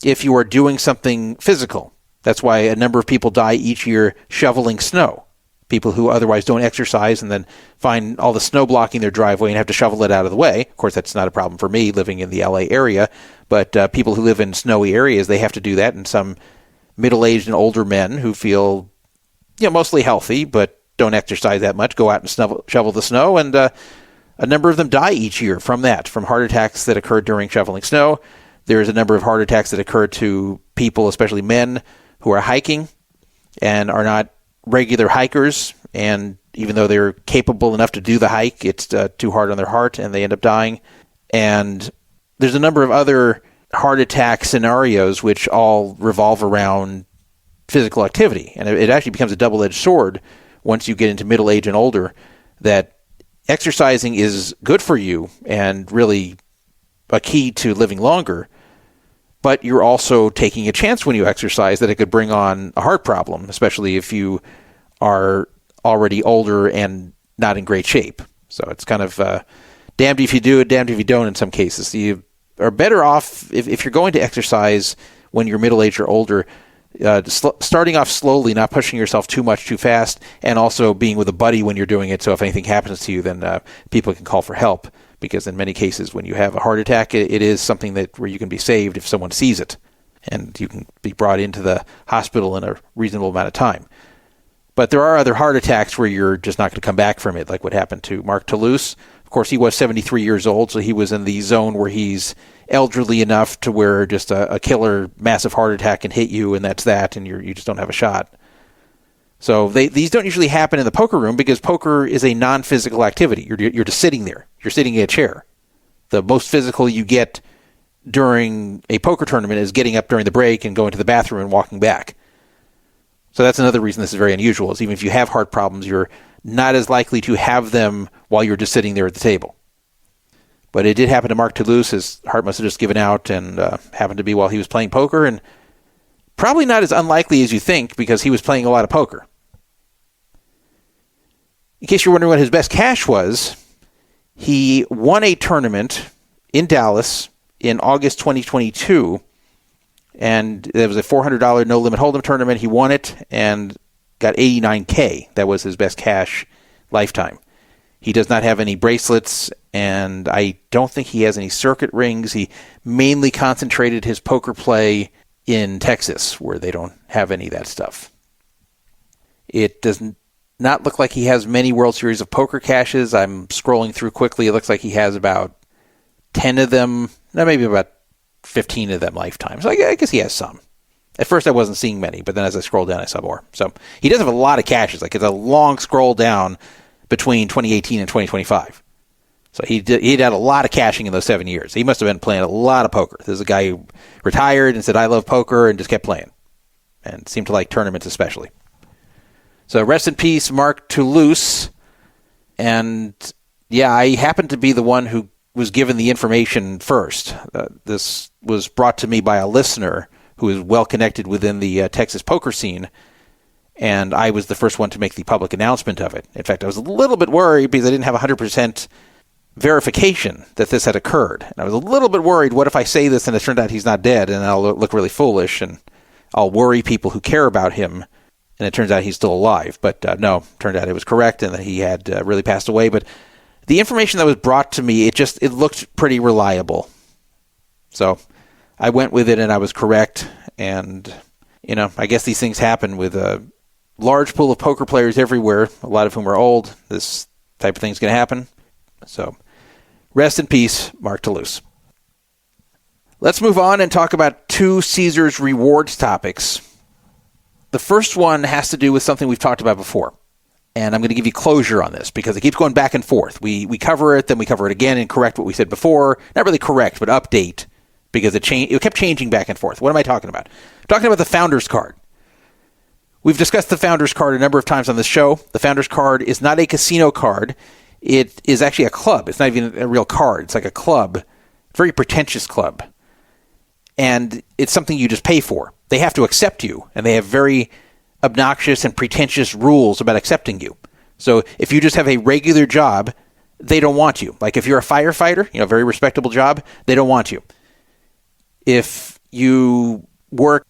if you are doing something physical. That's why a number of people die each year shoveling snow. people who otherwise don't exercise and then find all the snow blocking their driveway and have to shovel it out of the way. Of course, that's not a problem for me living in the LA area, but people who live in snowy areas, they have to do that. And some middle-aged and older men who feel, mostly healthy, but don't exercise that much, go out and shovel the snow. And a number of them die each year from heart attacks that occurred during shoveling snow. There's a number of heart attacks that occur to people, especially men, who are hiking and are not regular hikers, and even though they're capable enough to do the hike, it's too hard on their heart and they end up dying. And there's a number of other heart attack scenarios which all revolve around physical activity. And it actually becomes a double-edged sword once you get into middle age and older, that exercising is good for you and really a key to living longer, but you're also taking a chance when you exercise that it could bring on a heart problem, especially if you are already older and not in great shape. So it's kind of damned if you do it, damned if you don't in some cases. You are better off, if you're going to exercise when you're middle-aged or older, starting off slowly, not pushing yourself too much too fast, and also being with a buddy when you're doing it, so if anything happens to you, then people can call for help. Because in many cases, when you have a heart attack, it is something where you can be saved if someone sees it, and you can be brought into the hospital in a reasonable amount of time. But there are other heart attacks where you're just not going to come back from it, like what happened to Mark Toulouse. Of course, he was 73 years old, so he was in the zone where he's elderly enough to where just a killer, massive heart attack can hit you, and that's that, and you just don't have a shot. So these don't usually happen in the poker room because poker is a non-physical activity. You're just sitting there. You're sitting in a chair. The most physical you get during a poker tournament is getting up during the break and going to the bathroom and walking back. So that's another reason this is very unusual, is even if you have heart problems, you're not as likely to have them while you're just sitting there at the table. But it did happen to Mark Toulouse. His heart must have just given out, and happened to be while he was playing poker, and probably not as unlikely as you think because he was playing a lot of poker. In case you're wondering what his best cash was, he won a tournament in Dallas in August 2022, and it was a $400 no-limit hold'em tournament. He won it and got $89K. That was his best cash lifetime. He does not have any bracelets, and I don't think he has any circuit rings. He mainly concentrated his poker play in Texas, where they don't have any of that stuff. It doesn't not look like he has many World Series of Poker cashes. I'm scrolling through quickly. It looks like he has about 10 of them, maybe about 15 of them lifetime. So I guess he has some. At first I wasn't seeing many, but then as I scroll down I saw more. So he does have a lot of cashes. Like it's a long scroll down between 2018 and 2025. So he'd had a lot of cashing in those 7 years. He must have been playing a lot of poker. This is a guy who retired and said, I love poker, and just kept playing. And seemed to like tournaments especially. So rest in peace, Mark Toulouse. And yeah, I happened to be the one who was given the information first. This was brought to me by a listener who is well connected within the Texas poker scene. And I was the first one to make the public announcement of it. In fact, I was a little bit worried because I didn't have 100% verification that this had occurred. And I was a little bit worried, what if I say this and it turned out he's not dead, and I'll look really foolish and I'll worry people who care about him, and it turns out he's still alive. But no, turned out it was correct and that he had really passed away. But the information that was brought to me, it looked pretty reliable. So I went with it and I was correct. And, I guess these things happen with a large pool of poker players everywhere, a lot of whom are old. This type of thing's going to happen. So rest in peace, Mark Toulouse. Let's move on and talk about two Caesars Rewards topics. The first one has to do with something we've talked about before. And I'm going to give you closure on this because it keeps going back and forth. We cover it, then we cover it again and correct what we said before. Not really correct, but update, because it kept changing back and forth. What am I talking about? I'm talking about the Founders Card. We've discussed the Founders Card a number of times on this show. The Founders Card is not a casino card. It is actually a club. It's not even a real card. It's like a club, very pretentious club. And it's something you just pay for. They have to accept you, and they have very obnoxious and pretentious rules about accepting you. So if you just have a regular job, they don't want you. Like if you're a firefighter, very respectable job, they don't want you. If you work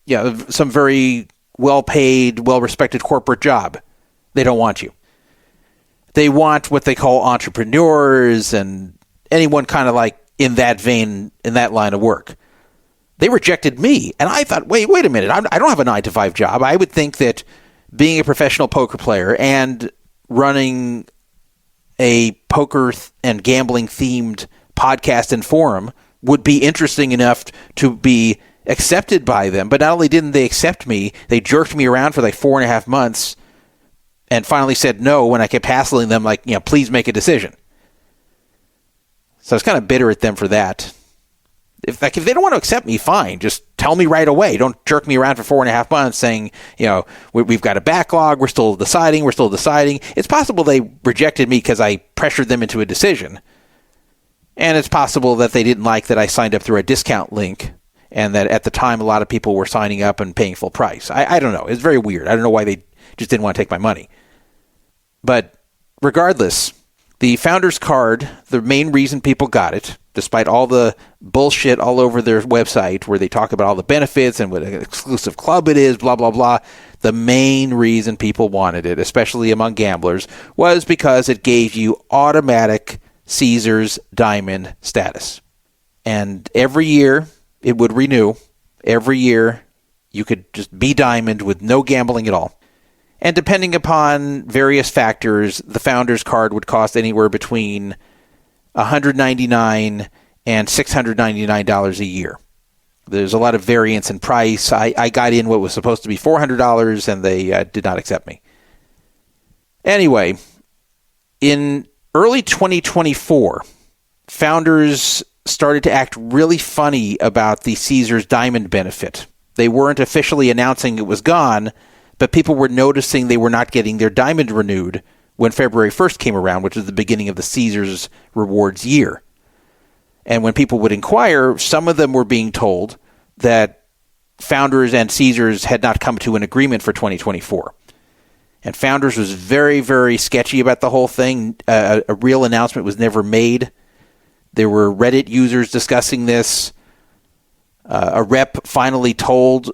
some very well-paid, well-respected corporate job, They don't want you. They want what they call entrepreneurs and anyone kind of like in that vein, in that line of work. They rejected me. And I thought, wait a minute. I don't have a 9-to-5 job. I would think that being a professional poker player and running a poker and gambling themed podcast and forum would be interesting enough to be accepted by them. But not only didn't they accept me, they jerked me around for like 4.5 months and finally said no when I kept hassling them like, please make a decision. So I was kind of bitter at them for that. If they don't want to accept me, fine. Just tell me right away. Don't jerk me around for 4.5 months saying, we've got a backlog. We're still deciding. It's possible they rejected me because I pressured them into a decision. And it's possible that they didn't like that I signed up through a discount link and that at the time a lot of people were signing up and paying full price. I don't know. It's very weird. I don't know why they just didn't want to take my money. But regardless, the Founders Card, the main reason people got it, despite all the bullshit all over their website where they talk about all the benefits and what an exclusive club it is, blah, blah, blah, the main reason people wanted it, especially among gamblers, was because it gave you automatic Caesars Diamond status. And every year it would renew. Every year you could just be Diamond with no gambling at all. And depending upon various factors, the Founders Card would cost anywhere between $199 and $699 a year. There's a lot of variance in price. I got in what was supposed to be $400, and they did not accept me. Anyway, in early 2024, Founders started to act really funny about the Caesars Diamond benefit. They weren't officially announcing it was gone, but people were noticing they were not getting their Diamond renewed when February 1st came around, which is the beginning of the Caesars Rewards year. And when people would inquire, some of them were being told that Founders and Caesars had not come to an agreement for 2024. And Founders was very, very sketchy about the whole thing. A real announcement was never made. There were Reddit users discussing this. A rep finally told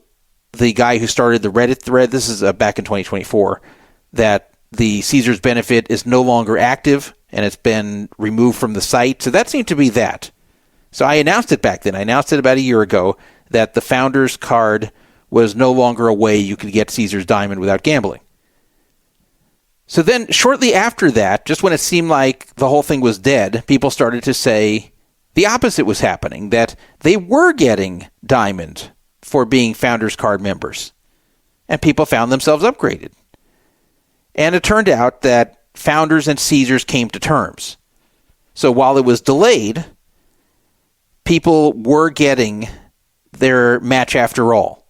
the guy who started the Reddit thread, this is back in 2024, that the Caesars benefit is no longer active and it's been removed from the site. So that seemed to be that. So I announced it back then. I announced it about a year ago that the Founders Card was no longer a way you could get Caesars Diamond without gambling. So then shortly after that, just when it seemed like the whole thing was dead, people started to say the opposite was happening, that they were getting Diamond for being Founders Card members. And people found themselves upgraded. And it turned out that Founders and Caesars came to terms. So while it was delayed, people were getting their match after all.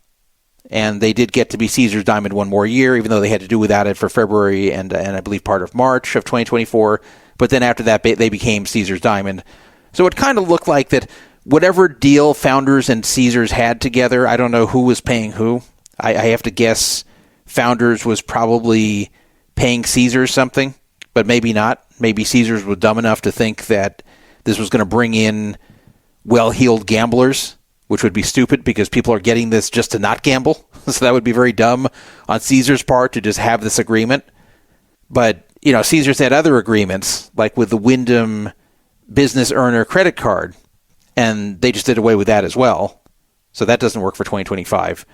And they did get to be Caesars Diamond one more year, even though they had to do without it for February and I believe part of March of 2024. But then after that, they became Caesars Diamond. So it kind of looked like that whatever deal Founders and Caesars had together, I don't know who was paying who. I have to guess Founders was probably paying Caesars something, but maybe not. Maybe Caesars was dumb enough to think that this was going to bring in well-heeled gamblers, which would be stupid because people are getting this just to not gamble. So that would be very dumb on Caesars' part to just have this agreement. But, Caesars had other agreements, like with the Wyndham Business Earner credit card, and they just did away with that as well. So that doesn't work for 2025.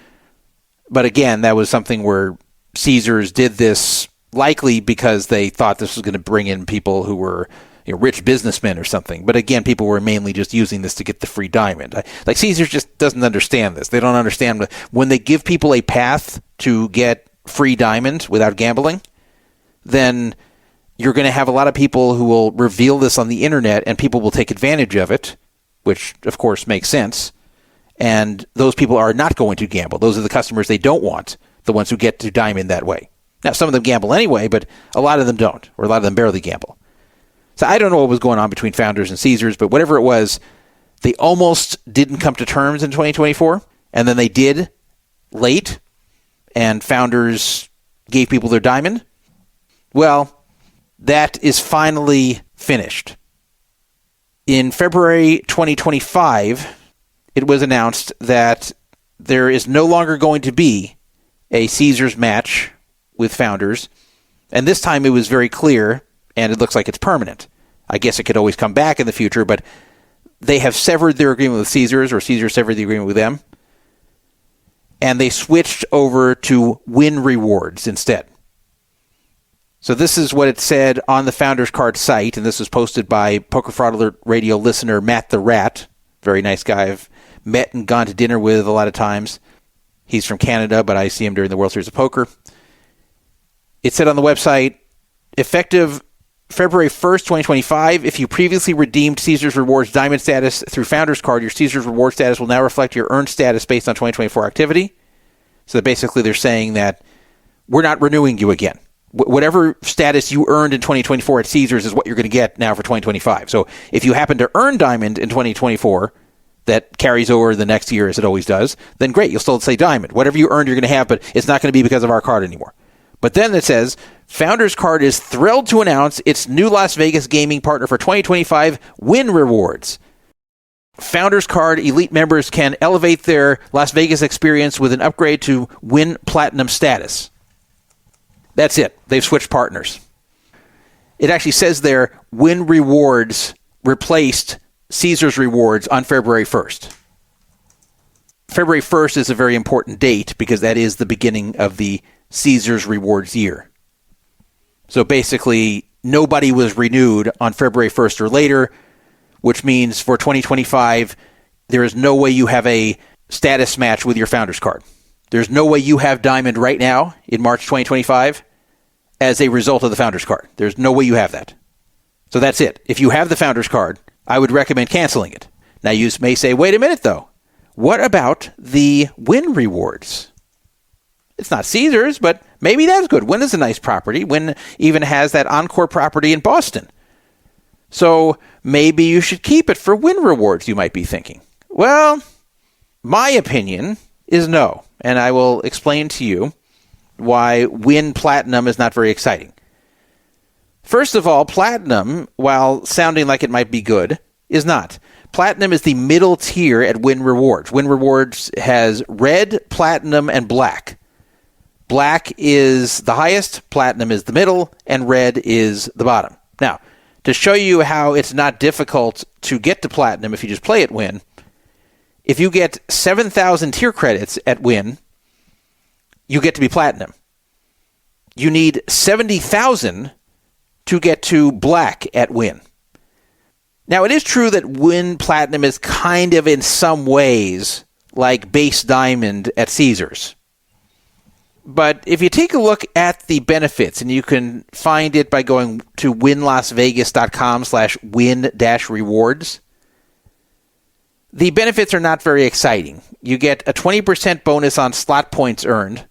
But again, that was something where Caesars did this likely because they thought this was going to bring in people who were rich businessmen or something. But again, people were mainly just using this to get the free Diamond. Like Caesars just doesn't understand this. They don't understand when they give people a path to get free Diamond without gambling, then you're going to have a lot of people who will reveal this on the internet and people will take advantage of it, which of course makes sense. And those people are not going to gamble. Those are the customers they don't want, the ones who get to Diamond that way. Now, some of them gamble anyway, but a lot of them don't, or a lot of them barely gamble. So I don't know what was going on between Founders and Caesars, but whatever it was, they almost didn't come to terms in 2024, and then they did late, and Founders gave people their Diamond. Well, that is finally finished. In February 2025, it was announced that there is no longer going to be a Caesars match with Founders, And this time it was very clear, and it looks like it's permanent. I guess it could always come back in the future, but they have severed their agreement with Caesars, or Caesars severed the agreement with them, and they switched over to Win Rewards instead. So this is what it said on the Founders Card site, and this was posted by Poker Fraud Alert Radio listener Matt the Rat. Very nice guy I've met and gone to dinner with a lot of times. He's from Canada, but I see him during the World Series of Poker. It said on the website, effective February 1st, 2025, if you previously redeemed Caesars Rewards Diamond status through Founders Card, your Caesars Rewards status will now reflect your earned status based on 2024 activity. So basically they're saying that we're not renewing you again. Whatever status you earned in 2024 at Caesars is what you're going to get now for 2025. So if you happen to earn Diamond in 2024, that carries over the next year as it always does, then great, you'll still say Diamond. Whatever you earned, you're going to have, but it's not going to be because of our card anymore. But then it says, Founders Card is thrilled to announce its new Las Vegas gaming partner for 2025, Win Rewards. Founders Card Elite members can elevate their Las Vegas experience with an upgrade to Win Platinum status. That's it. They've switched partners. It actually says there, Win Rewards replaced Caesars Rewards on February 1st. February 1st is a very important date because that is the beginning of the Caesars Rewards year. So basically, nobody was renewed on February 1st or later, which means for 2025, there is no way you have a status match with your Founders Card. There's no way you have Diamond right now in March 2025 as a result of the Founders Card. There's no way you have that. So that's it. If you have the Founders Card, I would recommend canceling it. Now you may say, wait a minute though. What about the Win Rewards? It's not Caesars, but maybe that's good. Win is a nice property. Win even has that Encore property in Boston. So maybe you should keep it for Win Rewards, you might be thinking. Well, my opinion is no. And I will explain to you why Win Platinum is not very exciting. First of all, Platinum, while sounding like it might be good, is not. Platinum is the middle tier at Win Rewards. Win Rewards has red, platinum, and black. Black is the highest, platinum is the middle, and red is the bottom. Now, to show you how it's not difficult to get to platinum if you just play at Win, if you get 7,000 tier credits at Win, you get to be platinum. You need 70,000 to get to black at Win. Now, it is true that Win Platinum is kind of in some ways like base diamond at Caesars. But if you take a look at the benefits, and you can find it by going to winlasvegas.com/win-rewards, the benefits are not very exciting. You get a 20% bonus on slot points earned,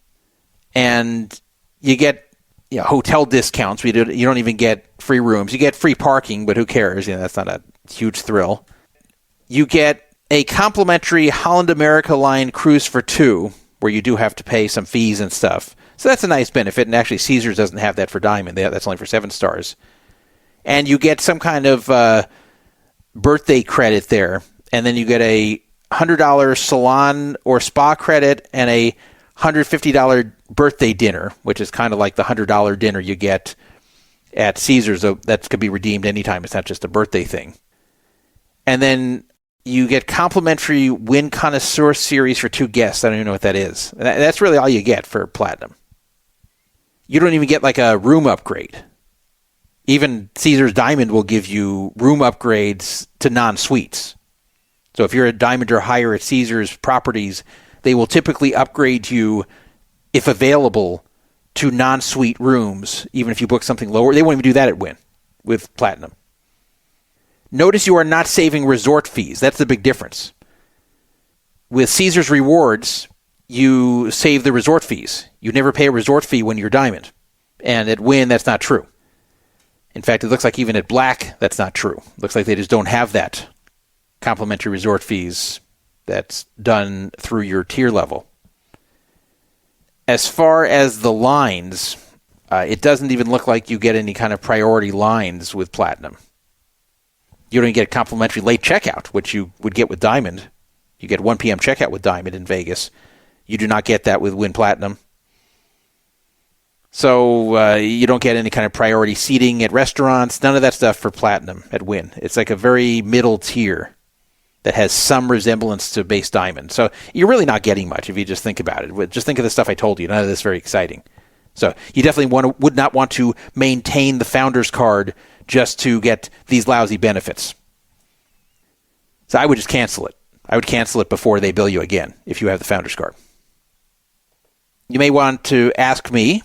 and you get hotel discounts. You don't even get free rooms. You get free parking, but who cares? That's not a huge thrill. You get a complimentary Holland America Line cruise for two, where you do have to pay some fees and stuff. So that's a nice benefit, and actually Caesars doesn't have that for Diamond. That's only for 7 stars. And you get some kind of birthday credit there, and then you get a $100 salon or spa credit and a $150 birthday dinner, which is kind of like the $100 dinner you get at Caesars. That could be redeemed anytime. It's not just a birthday thing. And then you get complimentary Win Connoisseur Series for 2 guests. I don't even know what that is. That's really all you get for Platinum. You don't even get like a room upgrade. Even Caesars Diamond will give you room upgrades to non-suites. So if you're a Diamond or higher at Caesars properties, they will typically upgrade you, if available, to non-suite rooms, even if you book something lower. They won't even do that at Win with Platinum. Notice you are not saving resort fees. That's the big difference. With Caesars Rewards, you save the resort fees. You never pay a resort fee when you're Diamond. And at Win, that's not true. In fact, it looks like even at Black, that's not true. It looks like they just don't have that complimentary resort fees that's done through your tier level. As far as the lines, it doesn't even look like you get any kind of priority lines with Platinum. You don't even get complimentary late checkout, which you would get with Diamond. You get 1 p.m. checkout with Diamond in Vegas. You do not get that with Win Platinum. So you don't get any kind of priority seating at restaurants, none of that stuff for Platinum at Wynn. It's like a very middle tier that has some resemblance to base diamond. So you're really not getting much if you just think about it. Just think of the stuff I told you. None of this is very exciting. So you definitely would not want to maintain the Founders card just to get these lousy benefits. So I would just cancel it. I would cancel it before they bill you again if you have the Founders card. You may want to ask me,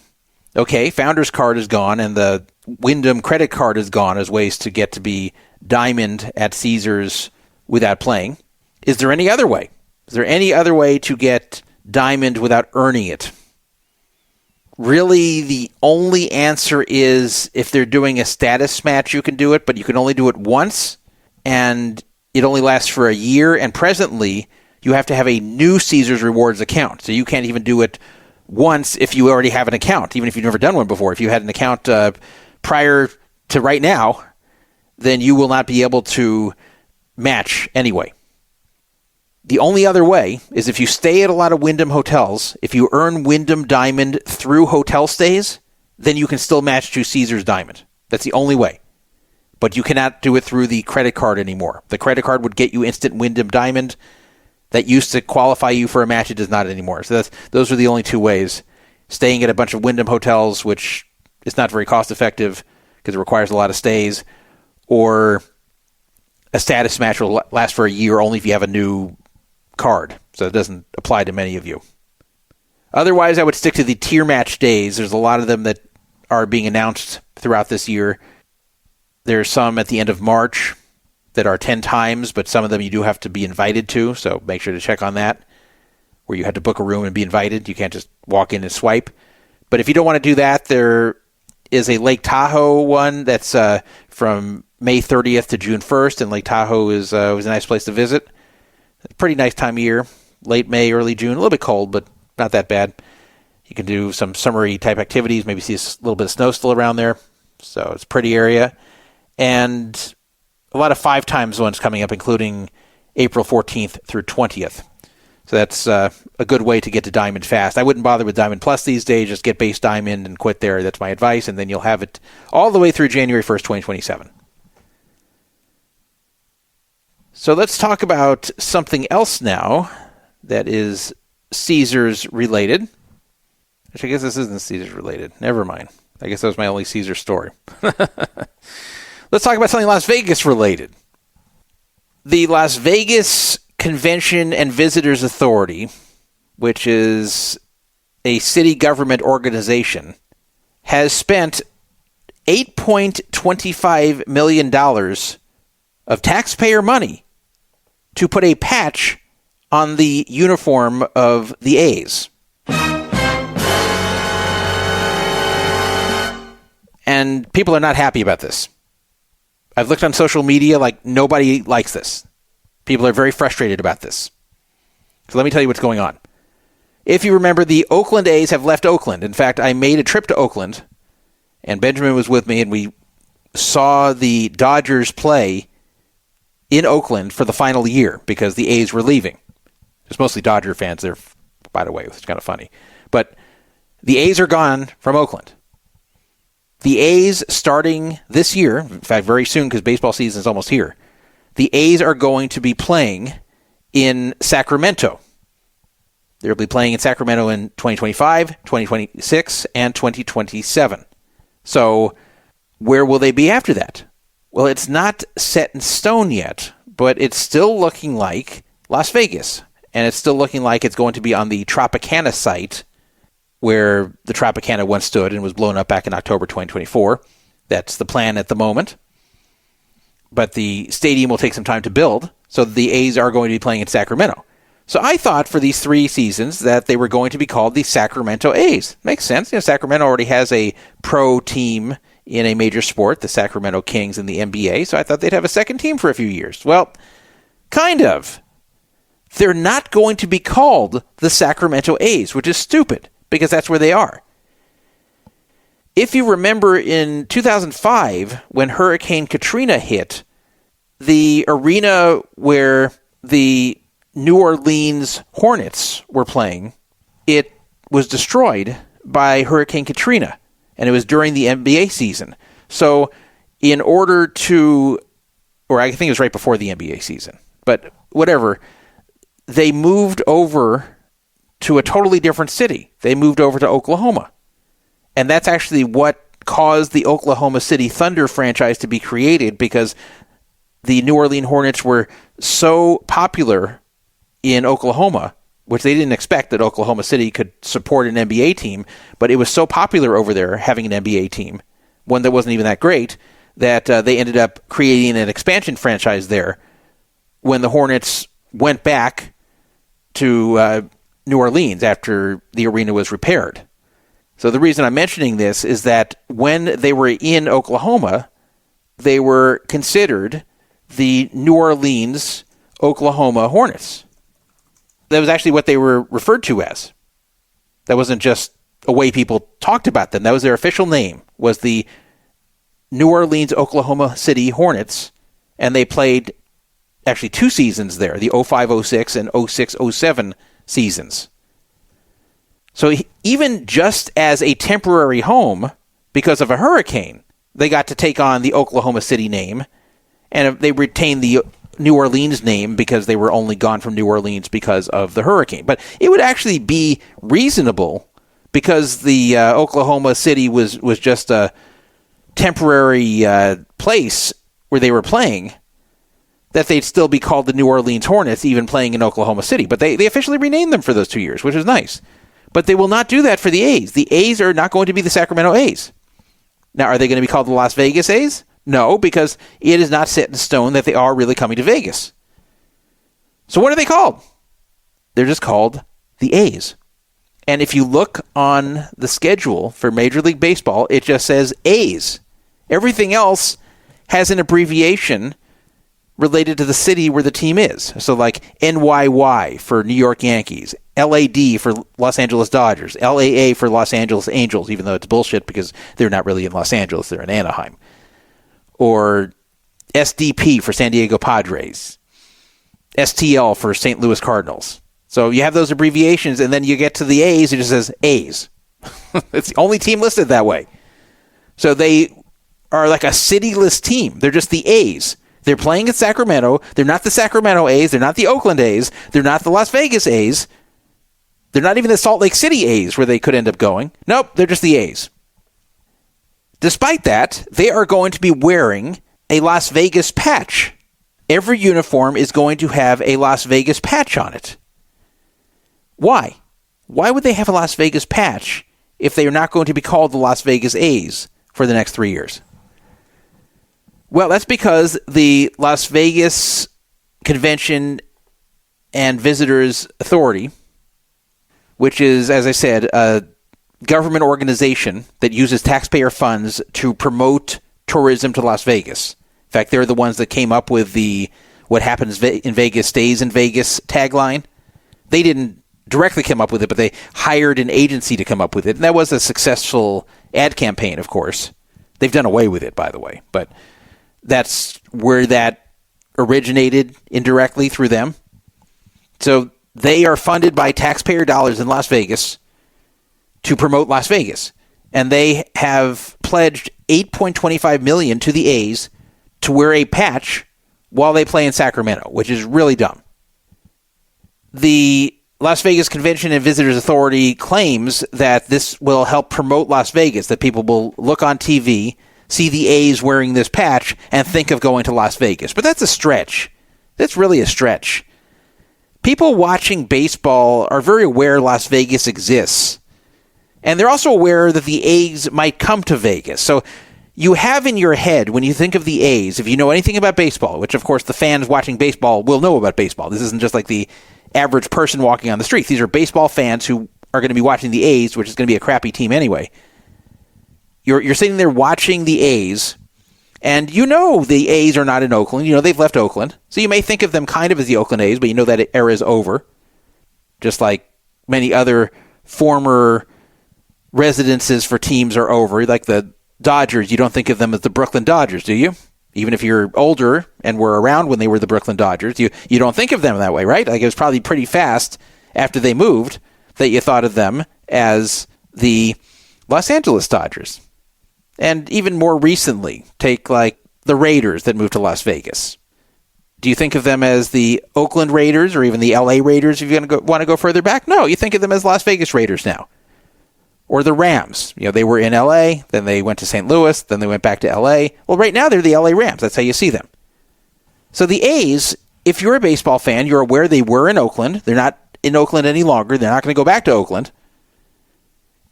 okay, Founders card is gone and the Wyndham credit card is gone as ways to get to be diamond at Caesars without playing. Is there any other way? Is there any other way to get diamond without earning it? Really, the only answer is if they're doing a status match, you can do it, but you can only do it once, and it only lasts for a year, and presently, you have to have a new Caesars Rewards account, so you can't even do it once if you already have an account, even if you've never done one before. If you had an account prior to right now, then you will not be able to match anyway. The only other way is if you stay at a lot of Wyndham hotels, if you earn Wyndham Diamond through hotel stays, then you can still match to Caesars Diamond. That's the only way. But you cannot do it through the credit card anymore. The credit card would get you instant Wyndham Diamond. That used to qualify you for a match. It does not anymore. So those are the only two ways. Staying at a bunch of Wyndham hotels, which is not very cost effective because it requires a lot of stays, or a status match will last for a year only if you have a new card. So it doesn't apply to many of you. Otherwise, I would stick to the tier match days. There's a lot of them that are being announced throughout this year. There's some at the end of March that are 10 times, but some of them you do have to be invited to, so make sure to check on that, where you have to book a room and be invited. You can't just walk in and swipe. But if you don't want to do that, there is a Lake Tahoe one that's from May 30th to June 1st, and Lake Tahoe was a nice place to visit. A pretty nice time of year, late May, early June. A little bit cold, but not that bad. You can do some summery type activities, maybe see a little bit of snow still around there. So it's a pretty area. And a lot of 5 times ones coming up, including April 14th through 20th. So that's a good way to get to Diamond fast. I wouldn't bother with Diamond Plus these days. Just get base Diamond and quit there. That's my advice. And then you'll have it all the way through January 1st, 2027. So let's talk about something else now that is Caesars related. Actually, I guess this isn't Caesars related. Never mind. I guess that was my only Caesars story. Let's talk about something Las Vegas related. The Las Vegas Convention and Visitors Authority, which is a city government organization, has spent $8.25 million of taxpayer money to put a patch on the uniform of the A's. And people are not happy about this. I've looked on social media, like nobody likes this. People are very frustrated about this. So let me tell you what's going on. If you remember, the Oakland A's have left Oakland. In fact, I made a trip to Oakland, and Benjamin was with me, and we saw the Dodgers play in Oakland for the final year because the A's were leaving. There's mostly Dodger fans there, by the way, which is kind of funny. But the A's are gone from Oakland. The A's, starting this year, in fact, very soon because baseball season is almost here, the A's are going to be playing in Sacramento. They'll be playing in Sacramento in 2025, 2026, and 2027. So where will they be after that? Well, it's not set in stone yet, but it's still looking like Las Vegas. And it's still looking like it's going to be on the Tropicana site where the Tropicana once stood and was blown up back in October 2024. That's the plan at the moment. But the stadium will take some time to build, so the A's are going to be playing in Sacramento. So I thought for these 3 seasons that they were going to be called the Sacramento A's. Makes sense. You know, Sacramento already has a pro team in a major sport, the Sacramento Kings in the NBA, so I thought they'd have a second team for a few years. Well, kind of. They're not going to be called the Sacramento A's, which is stupid, because that's where they are. If you remember in 2005, when Hurricane Katrina hit, the arena where the New Orleans Hornets were playing, it was destroyed by Hurricane Katrina, and it was during the NBA season. So in order to, or I think it was right before the NBA season, but whatever, they moved over to a totally different city. They moved over to Oklahoma. And that's actually what caused the Oklahoma City Thunder franchise to be created, because the New Orleans Hornets were so popular in Oklahoma, which they didn't expect that Oklahoma City could support an NBA team, but it was so popular over there having an NBA team, one that wasn't even that great, that they ended up creating an expansion franchise there when the Hornets went back to New Orleans after the arena was repaired. So the reason I'm mentioning this is that when they were in Oklahoma, they were considered the New Orleans, Oklahoma Hornets. That was actually what they were referred to as. That wasn't just a way people talked about them. That was their official name, was the New Orleans, Oklahoma City Hornets, and they played actually 2 seasons there, the 05-06 and 06-07 seasons. So even just as a temporary home, because of a hurricane, they got to take on the Oklahoma City name, and they retained the New Orleans name because they were only gone from New Orleans because of the hurricane. But it would actually be reasonable, because the Oklahoma City was just a temporary place where they were playing, that they'd still be called the New Orleans Hornets, even playing in Oklahoma City. But they officially renamed them for those 2 years, which is nice. But they will not do that for the A's. The A's are not going to be the Sacramento A's. Now, are they going to be called the Las Vegas A's? No, because it is not set in stone that they are really coming to Vegas. So what are they called? They're just called the A's. And if you look on the schedule for Major League Baseball, it just says A's. Everything else has an abbreviation related to the city where the team is. So like NYY for New York Yankees, LAD for Los Angeles Dodgers, LAA for Los Angeles Angels, even though it's bullshit because they're not really in Los Angeles, they're in Anaheim. Or SDP for San Diego Padres, STL for St. Louis Cardinals. So you have those abbreviations, and then you get to the A's, it just says A's. It's the only team listed that way. So they are like a cityless team. They're just the A's. They're playing in Sacramento. They're not the Sacramento A's. They're not the Oakland A's. They're not the Las Vegas A's. They're not even the Salt Lake City A's, where they could end up going. Nope, they're just the A's. Despite that, they are going to be wearing a Las Vegas patch. Every uniform is going to have a Las Vegas patch on it. Why? Why would they have a Las Vegas patch if they are not going to be called the Las Vegas A's for the next 3 years? Well, that's because the Las Vegas Convention and Visitors Authority, which is, as I said, a government organization that uses taxpayer funds to promote tourism to Las Vegas. In fact, they're the ones that came up with the "What happens in Vegas stays in Vegas" tagline. They didn't directly come up with it, but they hired an agency to come up with it. And that was a successful ad campaign, of course. They've done away with it, by the way. But that's where that originated indirectly through them. So they are funded by taxpayer dollars in Las Vegas to promote Las Vegas. And they have pledged $8.25 million to the A's to wear a patch while they play in Sacramento, which is really dumb. The Las Vegas Convention and Visitors Authority claims that this will help promote Las Vegas, that people will look on TV, see the A's wearing this patch, and think of going to Las Vegas. But that's a stretch. That's really a stretch. People watching baseball are very aware Las Vegas exists. And they're also aware that the A's might come to Vegas. So you have in your head, when you think of the A's, if you know anything about baseball, which of course the fans watching baseball will know about baseball. This isn't just like the average person walking on the street. These are baseball fans who are going to be watching the A's, which is going to be a crappy team anyway. You're sitting there watching the A's, and you know the A's are not in Oakland. You know they've left Oakland. So you may think of them kind of as the Oakland A's, but you know that era is over. Just like many other former residences for teams are over. Like the Dodgers, you don't think of them as the Brooklyn Dodgers, do you? Even if you're older and were around when they were the Brooklyn Dodgers, you don't think of them that way, right? Like it was probably pretty fast after they moved that you thought of them as the Los Angeles Dodgers. And even more recently, take like the Raiders that moved to Las Vegas. Do you think of them as the Oakland Raiders or even the LA Raiders if you want to go further back? No, you think of them as Las Vegas Raiders now. Or the Rams. They were in LA, then they went to St. Louis, then they went back to LA. Well, right now they're the LA Rams. That's how you see them. So the A's, if you're a baseball fan, you're aware they were in Oakland. They're not in Oakland any longer. They're not going to go back to Oakland.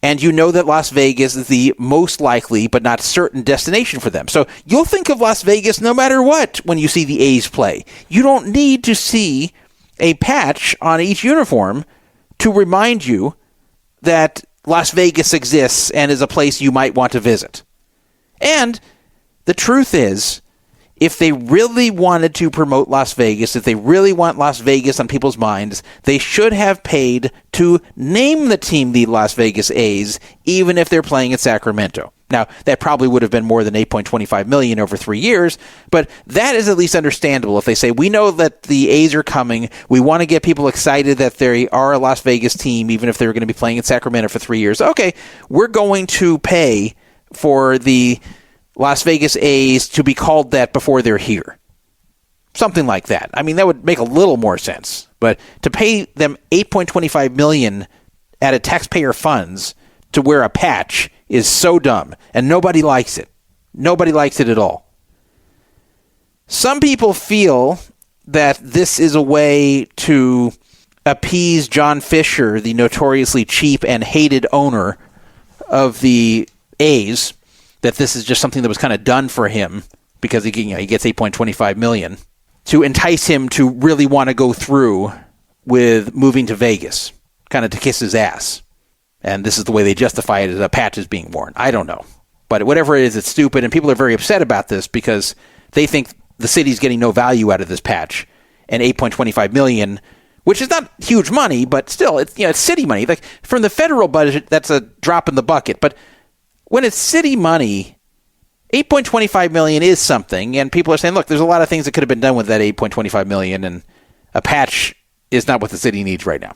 And you know that Las Vegas is the most likely but not certain destination for them. So you'll think of Las Vegas no matter what when you see the A's play. You don't need to see a patch on each uniform to remind you that Las Vegas exists and is a place you might want to visit. And the truth is, if they really wanted to promote Las Vegas, if they really want Las Vegas on people's minds, they should have paid to name the team the Las Vegas A's, even if they're playing in Sacramento. Now, that probably would have been more than $8.25 million over 3 years, but that is at least understandable. If they say, we know that the A's are coming, we want to get people excited that they are a Las Vegas team, even if they're going to be playing in Sacramento for 3 years. Okay, we're going to pay for the Las Vegas A's to be called that before they're here. Something like that. I mean, that would make a little more sense. But to pay them $8.25 million out of taxpayer funds to wear a patch is so dumb, and nobody likes it. Nobody likes it at all. Some people feel that this is a way to appease John Fisher, the notoriously cheap and hated owner of the A's, that this is just something that was kind of done for him because he gets $8.25 million to entice him to really want to go through with moving to Vegas, kind of to kiss his ass. And this is the way they justify it, as a patch is being worn. I don't know. But whatever it is, it's stupid, and people are very upset about this because they think the city's getting no value out of this patch. And $8.25 million, which is not huge money, but still, it's city money. Like, from the federal budget, that's a drop in the bucket. But when it's city money, $8.25 million is something, and people are saying, look, there's a lot of things that could have been done with that $8.25 million, and a patch is not what the city needs right now.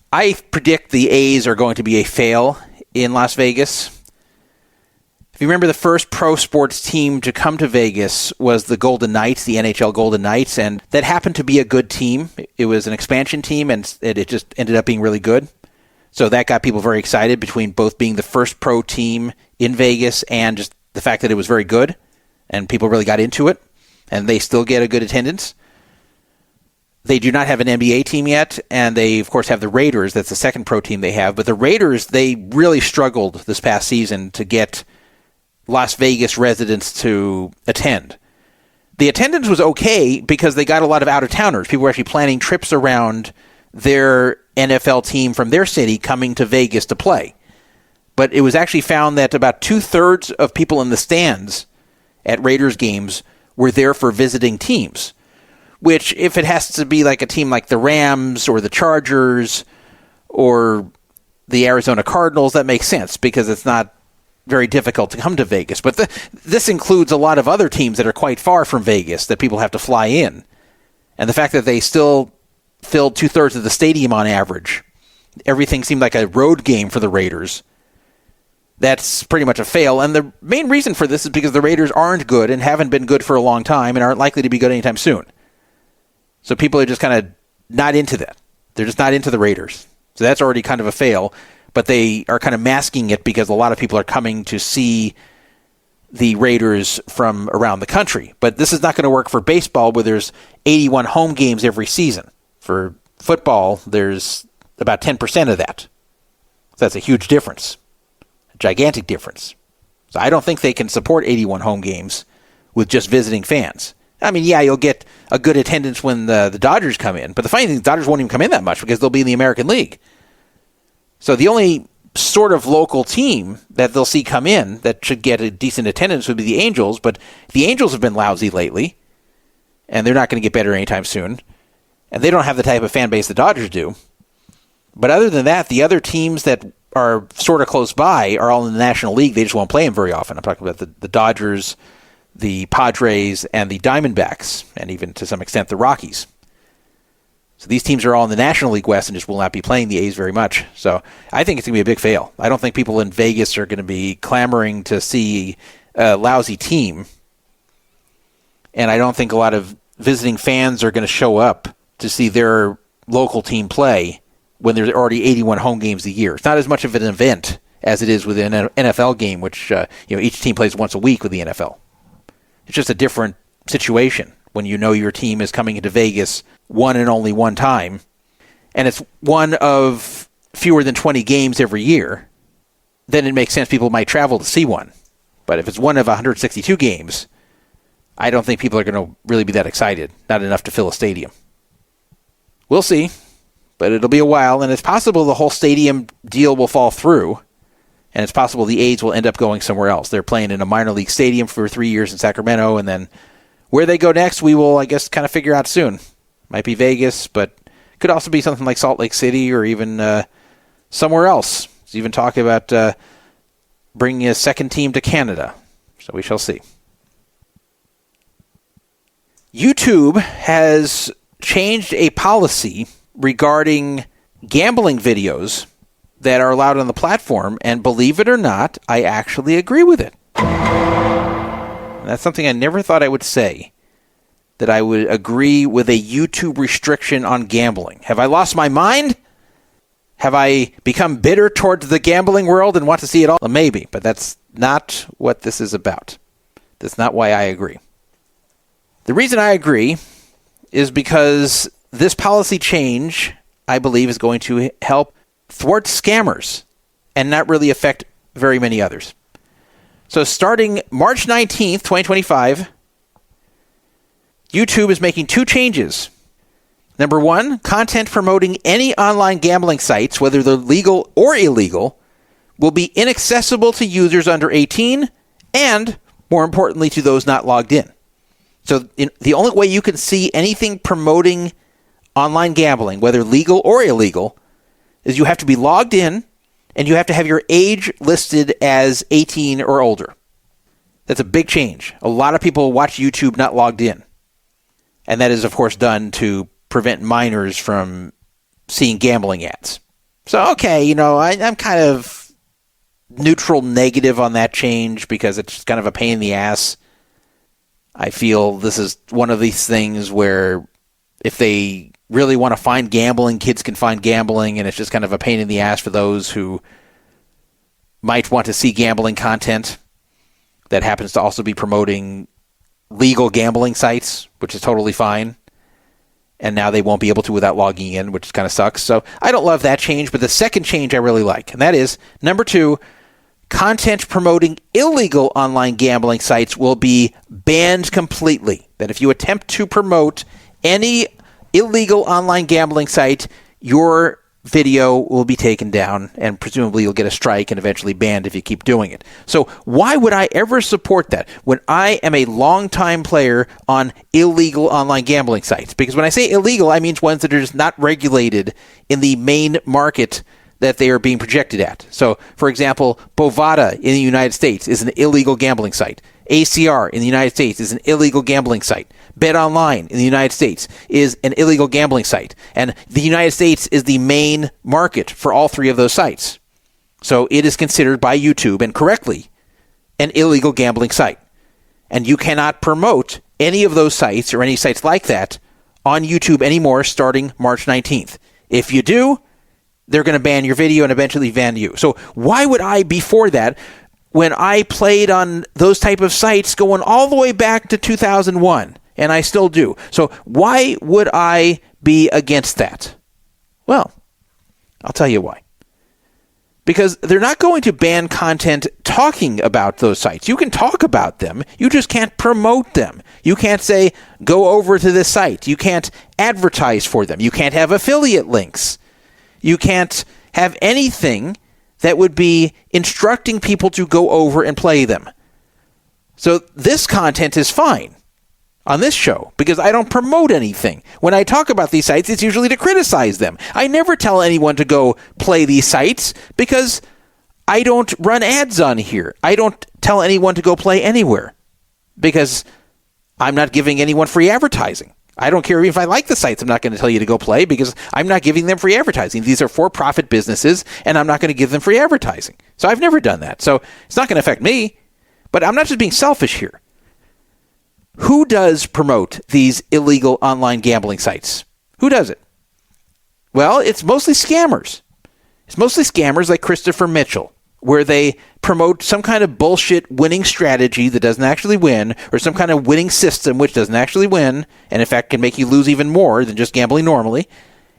I predict the A's are going to be a fail in Las Vegas. If you remember, the first pro sports team to come to Vegas was the Golden Knights, the NHL Golden Knights, and that happened to be a good team. It was an expansion team, and it just ended up being really good. So that got people very excited, between both being the first pro team in Vegas and just the fact that it was very good, and people really got into it, and they still get a good attendance. They do not have an NBA team yet, and they, of course, have the Raiders. That's the second pro team they have. But the Raiders, they really struggled this past season to get Las Vegas residents to attend. The attendance was okay because they got a lot of out-of-towners. People were actually planning trips around their NFL team from their city coming to Vegas to play. But it was actually found that about 2/3 of people in the stands at Raiders games were there for visiting teams, which, if it has to be like a team like the Rams or the Chargers or the Arizona Cardinals, that makes sense because it's not very difficult to come to Vegas. But this includes a lot of other teams that are quite far from Vegas that people have to fly in. And the fact that they still filled 2/3 of the stadium on average, everything seemed like a road game for the Raiders. That's pretty much a fail. And the main reason for this is because the Raiders aren't good and haven't been good for a long time and aren't likely to be good anytime soon. So people are just kind of not into that. They're just not into the Raiders. So that's already kind of a fail. But they are kind of masking it because a lot of people are coming to see the Raiders from around the country. But this is not going to work for baseball, where there's 81 home games every season. For football, there's about 10% of that. So that's a huge difference. A gigantic difference. So I don't think they can support 81 home games with just visiting fans. I mean, yeah, you'll get a good attendance when the Dodgers come in. But the funny thing is, the Dodgers won't even come in that much because they'll be in the American League. So the only sort of local team that they'll see come in that should get a decent attendance would be the Angels. But the Angels have been lousy lately, and they're not going to get better anytime soon. And they don't have the type of fan base the Dodgers do. But other than that, the other teams that are sort of close by are all in the National League. They just won't play them very often. I'm talking about the Dodgers, the Padres, and the Diamondbacks, and even to some extent the Rockies. So these teams are all in the National League West and just will not be playing the A's very much. So I think it's going to be a big fail. I don't think people in Vegas are going to be clamoring to see a lousy team. And I don't think a lot of visiting fans are going to show up to see their local team play when there's already 81 home games a year. It's not as much of an event as it is with an NFL game, which each team plays once a week with the NFL. It's just a different situation when you know your team is coming into Vegas one and only one time, and it's one of fewer than 20 games every year. Then it makes sense people might travel to see one. But if it's one of 162 games, I don't think people are going to really be that excited. Not enough to fill a stadium. We'll see, but it'll be a while, and it's possible the whole stadium deal will fall through, and it's possible the A's will end up going somewhere else. They're playing in a minor league stadium for 3 years in Sacramento, and then where they go next, we will, I guess, kind of figure out soon. Might be Vegas, but could also be something like Salt Lake City or even somewhere else. There's even talk about bringing a second team to Canada, so we shall see. YouTube has changed a policy regarding gambling videos that are allowed on the platform, and believe it or not, I actually agree with it. And that's something I never thought I would say, that I would agree with a YouTube restriction on gambling. Have I lost my mind? Have I become bitter towards the gambling world and want to see it all? Maybe, but that's not what this is about. That's not why I agree. The reason I agree is because this policy change, I believe, is going to help thwart scammers and not really affect very many others. So starting March 19th, 2025, YouTube is making two changes. Number one, content promoting any online gambling sites, whether they're legal or illegal, will be inaccessible to users under 18 and, more importantly, to those not logged in. So the only way you can see anything promoting online gambling, whether legal or illegal, is you have to be logged in and you have to have your age listed as 18 or older. That's a big change. A lot of people watch YouTube not logged in. And that is, of course, done to prevent minors from seeing gambling ads. So, okay, I'm kind of neutral negative on that change because it's kind of a pain in the ass. I feel this is one of these things where if they really want to find gambling, kids can find gambling, and it's just kind of a pain in the ass for those who might want to see gambling content that happens to also be promoting legal gambling sites, which is totally fine. And now they won't be able to without logging in, which kind of sucks. So I don't love that change, but the second change I really like, and that is, number two, content promoting illegal online gambling sites will be banned completely. That if you attempt to promote any illegal online gambling site, your video will be taken down, and presumably you'll get a strike and eventually banned if you keep doing it. So why would I ever support that when I am a longtime player on illegal online gambling sites? Because when I say illegal, I mean ones that are just not regulated in the main market that they are being projected at. So, for example, Bovada in the United States is an illegal gambling site. ACR in the United States is an illegal gambling site. BetOnline in the United States is an illegal gambling site. And the United States is the main market for all three of those sites. So it is considered by YouTube, and correctly, an illegal gambling site. And you cannot promote any of those sites or any sites like that on YouTube anymore starting March 19th. If you do, they're going to ban your video and eventually ban you. So why would I be for that when I played on those type of sites going all the way back to 2001, and I still do? So why would I be against that? Well, I'll tell you why. Because they're not going to ban content talking about those sites. You can talk about them. You just can't promote them. You can't say, go over to this site. You can't advertise for them. You can't have affiliate links. You can't have anything that would be instructing people to go over and play them. So this content is fine on this show because I don't promote anything. When I talk about these sites, it's usually to criticize them. I never tell anyone to go play these sites because I don't run ads on here. I don't tell anyone to go play anywhere because I'm not giving anyone free advertising. I don't care if I like the sites. I'm not going to tell you to go play because I'm not giving them free advertising. These are for-profit businesses, and I'm not going to give them free advertising. So I've never done that. So it's not going to affect me. But I'm not just being selfish here. Who does promote these illegal online gambling sites? Who does it? Well, it's mostly scammers. It's mostly scammers like Christopher Mitchell, where they promote some kind of bullshit winning strategy that doesn't actually win, or some kind of winning system which doesn't actually win, and in fact can make you lose even more than just gambling normally.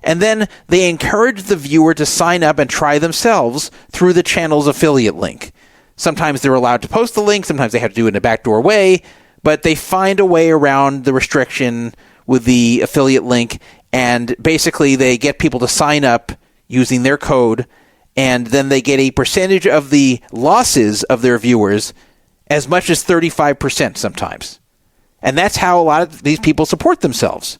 And then they encourage the viewer to sign up and try themselves through the channel's affiliate link. Sometimes they're allowed to post the link, sometimes they have to do it in a backdoor way, but they find a way around the restriction with the affiliate link, and basically they get people to sign up using their code, and then they get a percentage of the losses of their viewers, as much as 35% sometimes. And that's how a lot of these people support themselves.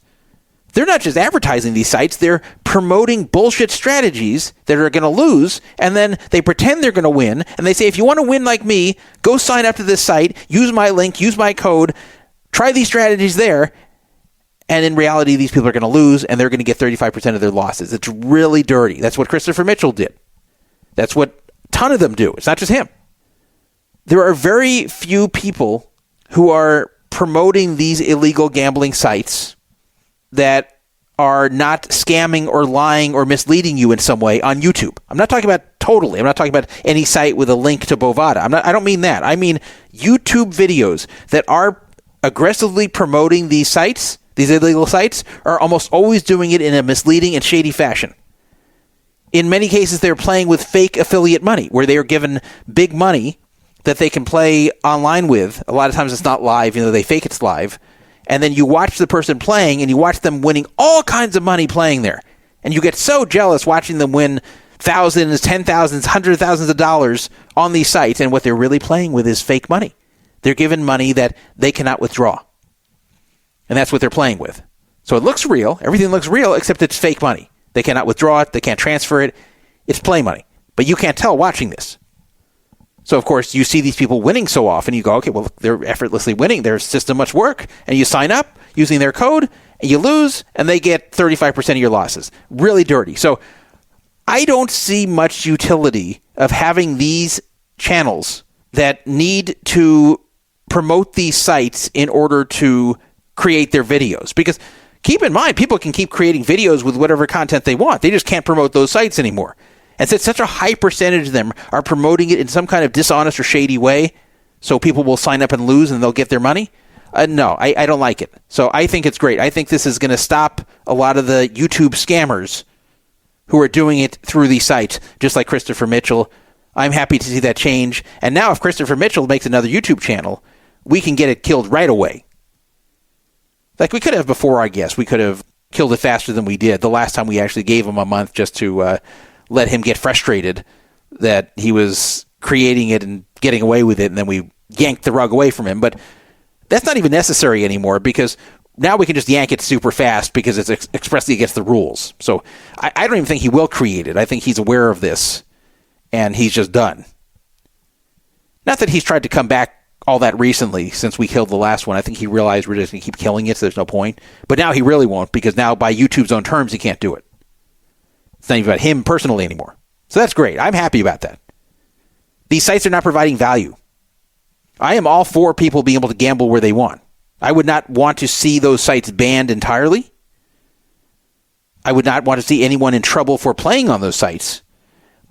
They're not just advertising these sites, they're promoting bullshit strategies that are going to lose, and then they pretend they're going to win, and they say, if you want to win like me, go sign up to this site, use my link, use my code, try these strategies there, and in reality, these people are going to lose, and they're going to get 35% of their losses. It's really dirty. That's what Christopher Mitchell did. That's what a ton of them do. It's not just him. There are very few people who are promoting these illegal gambling sites that are not scamming or lying or misleading you in some way on YouTube. I'm not talking about totally. I'm not talking about any site with a link to Bovada. I don't mean that. I mean YouTube videos that are aggressively promoting these sites, these illegal sites, are almost always doing it in a misleading and shady fashion. In many cases, they're playing with fake affiliate money, where they are given big money that they can play online with. A lot of times it's not live, even though they fake it's live. And then you watch the person playing, and you watch them winning all kinds of money playing there. And you get so jealous watching them win thousands, 10,000s, hundreds of thousands of dollars on these sites, and what they're really playing with is fake money. They're given money that they cannot withdraw. And that's what they're playing with. So it looks real. Everything looks real, except it's fake money. They cannot withdraw it. They can't transfer it. It's play money. But you can't tell watching this. So, of course, you see these people winning so often, you go, okay, well, they're effortlessly winning. Their system must work. And you sign up using their code, and you lose, and they get 35% of your losses. Really dirty. So I don't see much utility of having these channels that need to promote these sites in order to create their videos. Because keep in mind, people can keep creating videos with whatever content they want. They just can't promote those sites anymore. And since such a high percentage of them are promoting it in some kind of dishonest or shady way, so people will sign up and lose and they'll get their money, no, I don't like it. So I think it's great. I think this is going to stop a lot of the YouTube scammers who are doing it through these sites, just like Christopher Mitchell. I'm happy to see that change. And now if Christopher Mitchell makes another YouTube channel, we can get it killed right away. Like we could have before, I guess. We could have killed it faster than we did. The last time we actually gave him a month just to let him get frustrated that he was creating it and getting away with it, and then we yanked the rug away from him. But that's not even necessary anymore, because now we can just yank it super fast because it's expressly against the rules. So I don't even think he will create it. I think he's aware of this, and he's just done. Not that he's tried to come back all that recently since we killed the last one. I think he realized we're just going to keep killing it, so there's no point. But now he really won't, because now by YouTube's own terms, he can't do it. It's not even about him personally anymore. So that's great. I'm happy about that. These sites are not providing value. I am all for people being able to gamble where they want. I would not want to see those sites banned entirely. I would not want to see anyone in trouble for playing on those sites.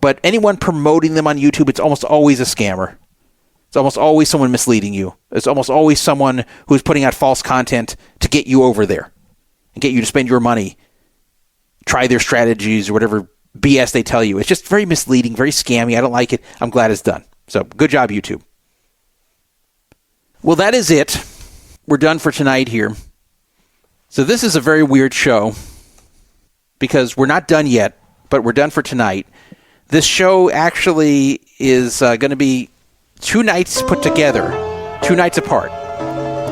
But anyone promoting them on YouTube, it's almost always a scammer. It's almost always someone misleading you. It's almost always someone who's putting out false content to get you over there and get you to spend your money, try their strategies or whatever BS they tell you. It's just very misleading, very scammy. I don't like it. I'm glad it's done. So good job, YouTube. Well, that is it. We're done for tonight here. So this is a very weird show because we're not done yet, but we're done for tonight. This show actually is going to be 2 nights put together, 2 nights apart.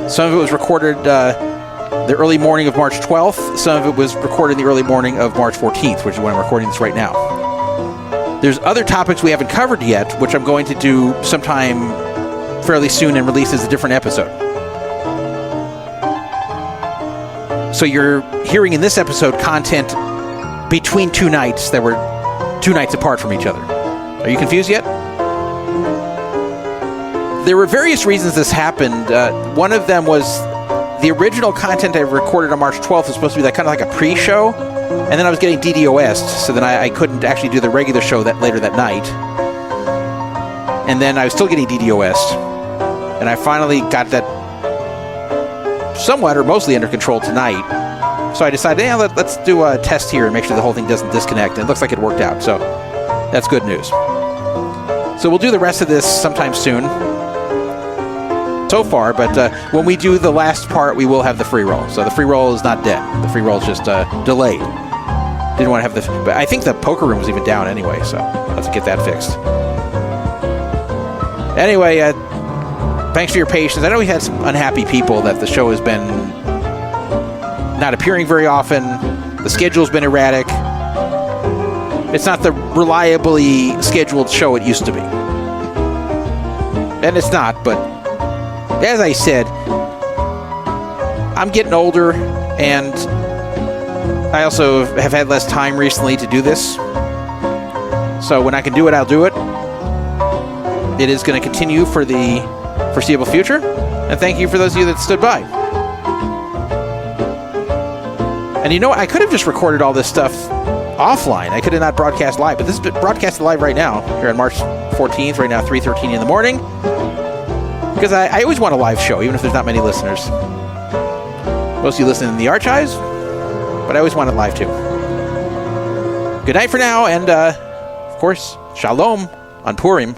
Some of it was recorded the early morning of March 12th. Some of it was recorded in the early morning of March 14th, which is when I'm recording this right now. There's other topics we haven't covered yet, which I'm going to do sometime fairly soon and release as a different episode. So you're hearing in this episode content between two nights that were 2 nights apart from each other. Are you confused yet? There were various reasons this happened. One of them was the original content I recorded on March 12th was supposed to be kind of like a pre-show, and then I was getting DDoS'd, so then I couldn't actually do the regular show later that night. And then I was still getting DDoS'd, and I finally got that somewhat or mostly under control tonight. So I decided, let's do a test here and make sure the whole thing doesn't disconnect. And it looks like it worked out, so that's good news. So we'll do the rest of this sometime soon. So far, but when we do the last part, we will have the free roll. So the free roll is not dead. The free roll is just delayed. Didn't want to have but I think the poker room was even down anyway, so let's get that fixed. Anyway, thanks for your patience. I know we had some unhappy people that the show has been not appearing very often. The schedule's been erratic. It's not the reliably scheduled show it used to be. And it's not, but as I said, I'm getting older, and I also have had less time recently to do this. So when I can do it, I'll do it. It is going to continue for the foreseeable future. And thank you for those of you that stood by. And you know what? I could have just recorded all this stuff offline. I could have not broadcast live, but this is broadcasted live right now, here on March 14th, right now, 3:13 in the morning. Because I always want a live show, even if there's not many listeners. Most of you listen in the archives, but I always want it live too. Good night for now, and of course, Shalom on Purim.